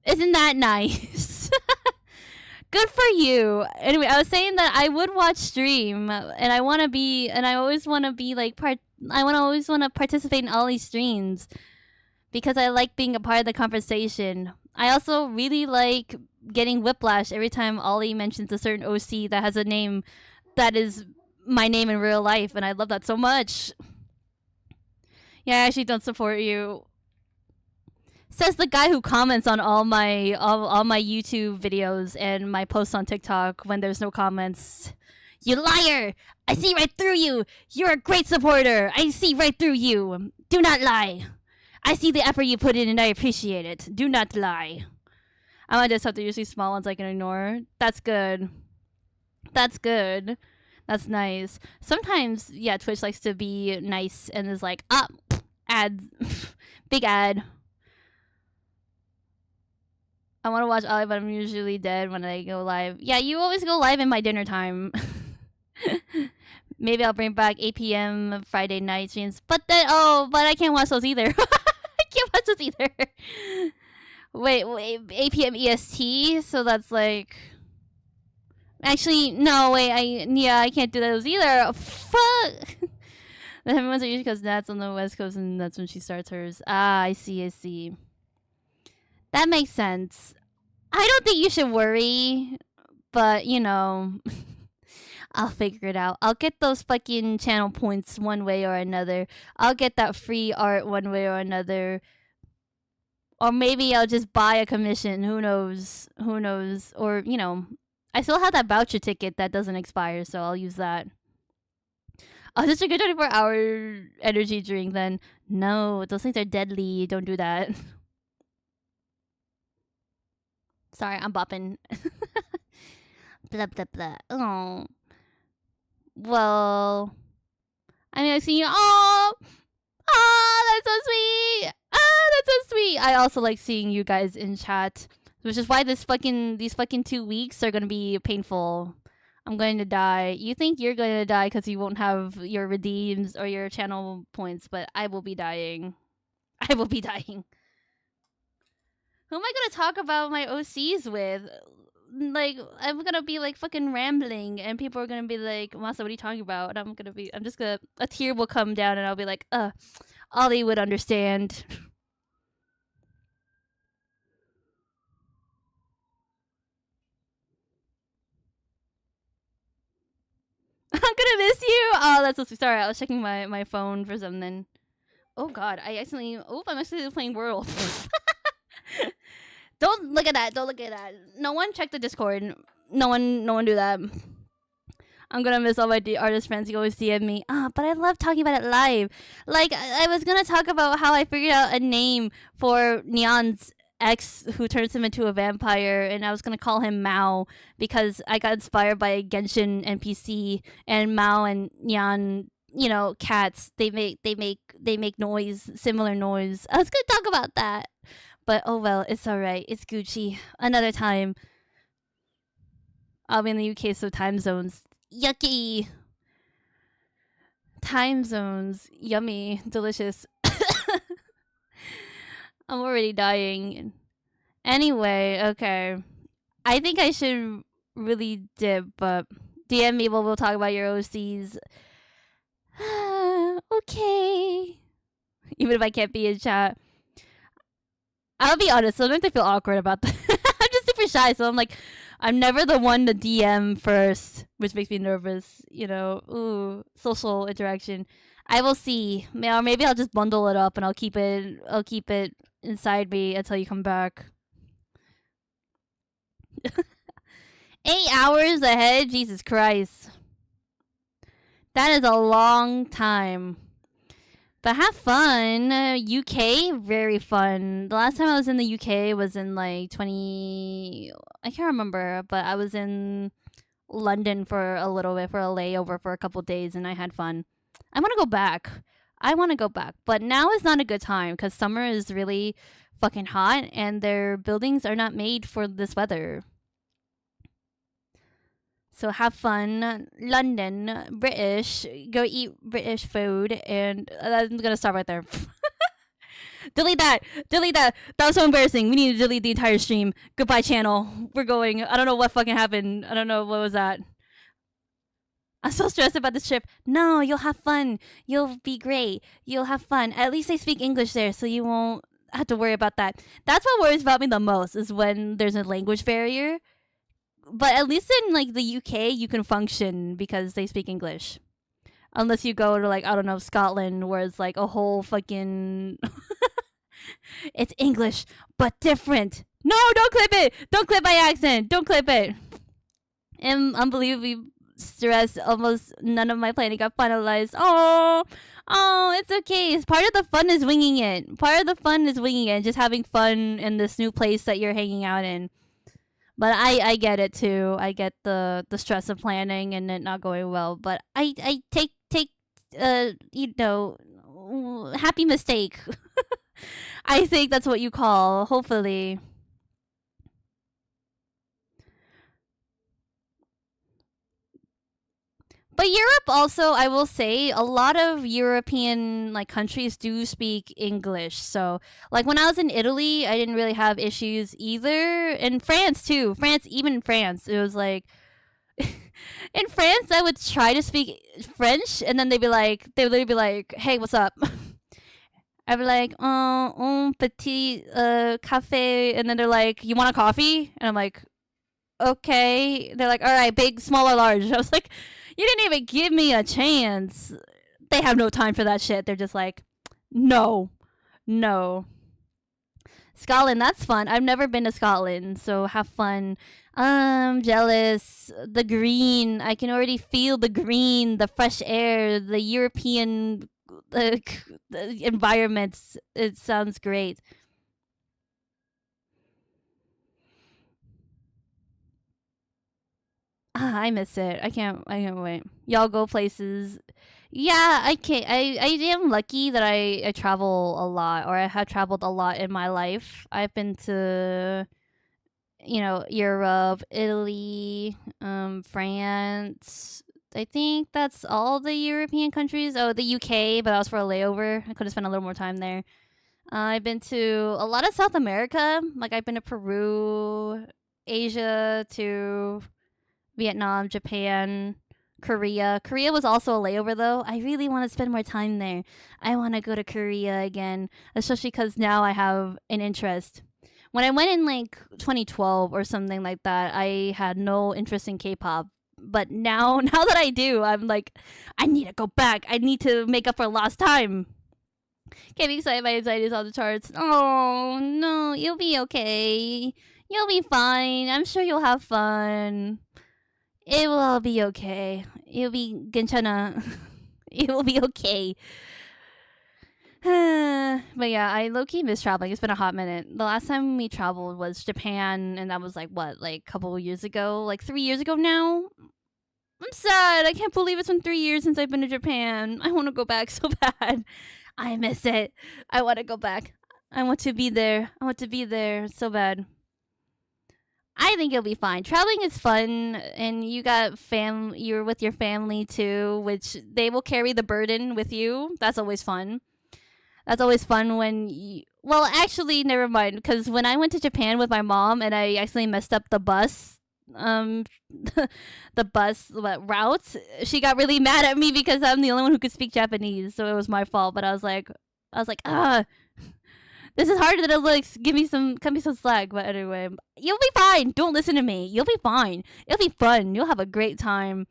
isn't that nice? Good for you. Anyway, I was saying that I would watch stream, and I want to be, and I always want to be like always want to participate in all these streams because I like being a part of the conversation. I also really like getting whiplash every time Ollie mentions a certain OC that has a name that is my name in real life, and I love that so much. Yeah, I actually don't support you. Says the guy who comments on all my YouTube videos and my posts on TikTok when there's no comments. You liar! I see right through you! You're a great supporter! I see right through you! Do not lie! I see the effort you put in and I appreciate it. Do not lie. I might just have to usually small ones I can ignore. That's good. That's good. That's nice. Sometimes, yeah, Twitch likes to be nice and is like, ad. Big ad. I want to watch Ollie, but I'm usually dead when I go live. Yeah, you always go live in my dinner time. Maybe I'll bring back 8 p.m. Friday night streams. But then, but I can't watch those either. I can't watch those either. Wait, 8 p.m. EST? So that's like... Actually, no, wait, I can't do those either. Fuck! The heavy ones are usually because Nat's on the West Coast and that's when she starts hers. Ah, I see. That makes sense. I don't think you should worry, but, you know, I'll figure it out. I'll get those fucking channel points one way or another. I'll get that free art one way or another. Or maybe I'll just buy a commission. Who knows? Or, you know, I still have that voucher ticket that doesn't expire, so I'll use that. I'll just drink a 24-hour energy drink then. No, those things are deadly. Don't do that. Sorry, I'm bopping. Blah, blah, blah. Oh. Well. I mean, I see you. Oh, that's so sweet. That's so sweet. I also like seeing you guys in chat, which is why these fucking 2 weeks are going to be painful. I'm going to die. You think you're going to die because you won't have your redeems or your channel points, but I will be dying. I will be dying. Who am I gonna talk about my OCs with? Like, I'm gonna be like fucking rambling, and people are gonna be like, "Masa, what are you talking about?" And a tear will come down, and I'll be like, Ollie would understand. I'm gonna miss you. Oh, that's so sweet. Sorry, I was checking my phone for something. Oh God, I'm actually playing World. Don't look at that. No one check the Discord. No one do that. I'm gonna miss all my artist friends who always DM me. But I love talking about it live. Like, I was gonna talk about how I figured out a name for Neon's ex who turns him into a vampire, and I was gonna call him Mao because I got inspired by a Genshin NPC, and Mao and Neon, you know, cats. They make noise, similar noise. I was gonna talk about that. But oh well, it's alright. It's Gucci. Another time. I'll be in the UK, so time zones. Yucky. Time zones. Yummy. Delicious. I'm already dying. Anyway, okay. I think I should really dip, but DM me, we'll talk about your OCs. Okay. Even if I can't be in chat. I'll be honest, sometimes I feel awkward about that. I'm just super shy, so I'm never the one to DM first, which makes me nervous, you know. Ooh, social interaction. I will see. Or maybe I'll just bundle it up and I'll keep it inside me until you come back. 8 hours ahead? Jesus Christ. That is a long time. But have fun. UK, very fun. The last time I was in the UK was in like 20. I can't remember, but I was in London for a little bit for a layover for a couple days, and I had fun. I want to go back. I want to go back, but now is not a good time because summer is really fucking hot, and their buildings are not made for this weather. So have fun, London, British. Go eat British food, and I'm gonna stop right there. Delete that. Delete that. That was so embarrassing. We need to delete the entire stream. Goodbye, channel. We're going. I don't know what fucking happened. I don't know what was that. I'm so stressed about this trip. No, you'll have fun. You'll be great. You'll have fun. At least they speak English there, so you won't have to worry about that. That's what worries about me the most is when there's a language barrier. But at least in like the UK, you can function because they speak English. Unless you go to like I don't know Scotland, where it's like a whole fucking it's English but different. No, don't clip it. Don't clip my accent. Don't clip it. I'm unbelievably stressed. Almost none of my planning got finalized. Oh, it's okay. It's part of the fun is winging it. Part of the fun is winging it. Just having fun in this new place that you're hanging out in. But I get it too. I get the stress of planning and it not going well. But I take happy mistake. I think that's what you call. Hopefully. But Europe also, I will say, a lot of European like countries do speak English. So, like when I was in Italy, I didn't really have issues either. In France too. France, even in France, it was like in France, I would try to speak French, and then they would literally be like, "Hey, what's up?" I'd be like, un petit café," and then they're like, "You want a coffee?" And I'm like, "Okay." They're like, "All right, big, small, or large?" I was like, "You didn't even give me a chance." They have no time for that shit. They're just like, "No, no." Scotland, that's fun. I've never been to Scotland, so have fun. Jealous. The green. I can already feel the green, the fresh air, the European the environments. It sounds great. Ah, I miss it. I can't wait. Y'all go places. Yeah, I can I am lucky that I travel a lot, or I have traveled a lot in my life. I've been to Europe, Italy, France. I think that's all the European countries. Oh, the UK, but that was for a layover. I could have spent a little more time there. I've been to a lot of South America. Like I've been to Peru, Asia, to Vietnam, Japan, Korea. Korea was also a layover though. I really want to spend more time there. I want to go to Korea again, especially because now I have an interest. When I went in like 2012 or something like that, I had no interest in K-pop. But now, now that I do, I'm like, I need to go back. I need to make up for lost time. Getting excited, my anxiety is on the charts. Oh no, you'll be okay. You'll be fine. I'm sure you'll have fun. It will all be okay. You'll be 괜찮아. It will be okay. But yeah, I low key miss traveling. It's been a hot minute. The last time we traveled was Japan, and that was like what, like a couple of years ago, like 3 years ago now. I'm sad. I can't believe it's been 3 years since I've been to Japan. I want to go back so bad. I miss it. I want to go back. I want to be there. I want to be there so bad. I think you'll be fine. Traveling is fun, and you got You're with your family too, which they will carry the burden with you. That's always fun. That's always fun when you. Well, actually, never mind. Because when I went to Japan with my mom and I accidentally messed up the bus, the bus route, she got really mad at me because I'm the only one who could speak Japanese, so it was my fault. But I was like, this is harder than it looks. Cut me some slack. But anyway, you'll be fine. Don't listen to me. You'll be fine. It'll be fun. You'll have a great time.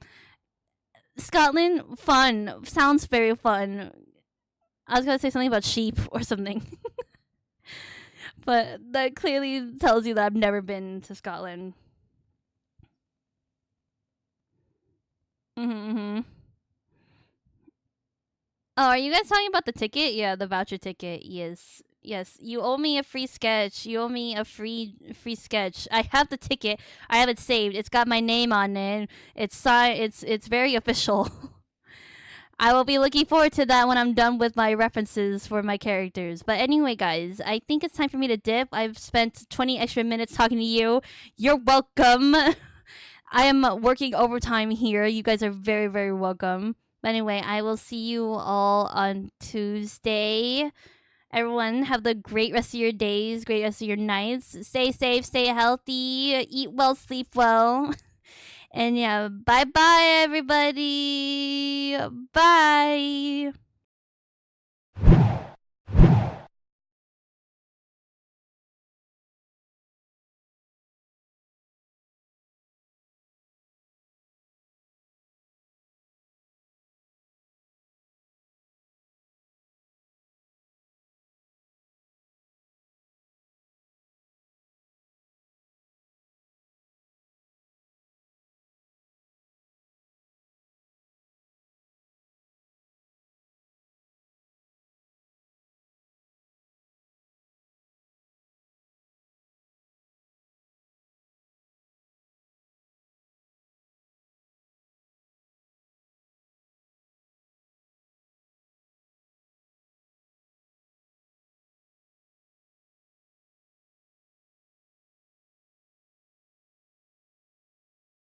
Scotland, fun. Sounds very fun. I was gonna say something about sheep or something, but that clearly tells you that I've never been to Scotland. Mm-hmm, mm-hmm. Oh, are you guys talking about the ticket? Yeah, the voucher ticket. Yes. Yes, you owe me a free sketch. You owe me a free sketch. I have the ticket. I have it saved. It's got my name on it. It's signed. It's very official. I will be looking forward to that when I'm done with my references for my characters. But anyway, guys, I think it's time for me to dip. I've spent 20 extra minutes talking to you. You're welcome. I am working overtime here. You guys are very, very welcome. But anyway, I will see you all on Tuesday. Everyone, have the great rest of your days, great rest of your nights. Stay safe, stay healthy, eat well, sleep well. And yeah, bye bye, everybody. Bye.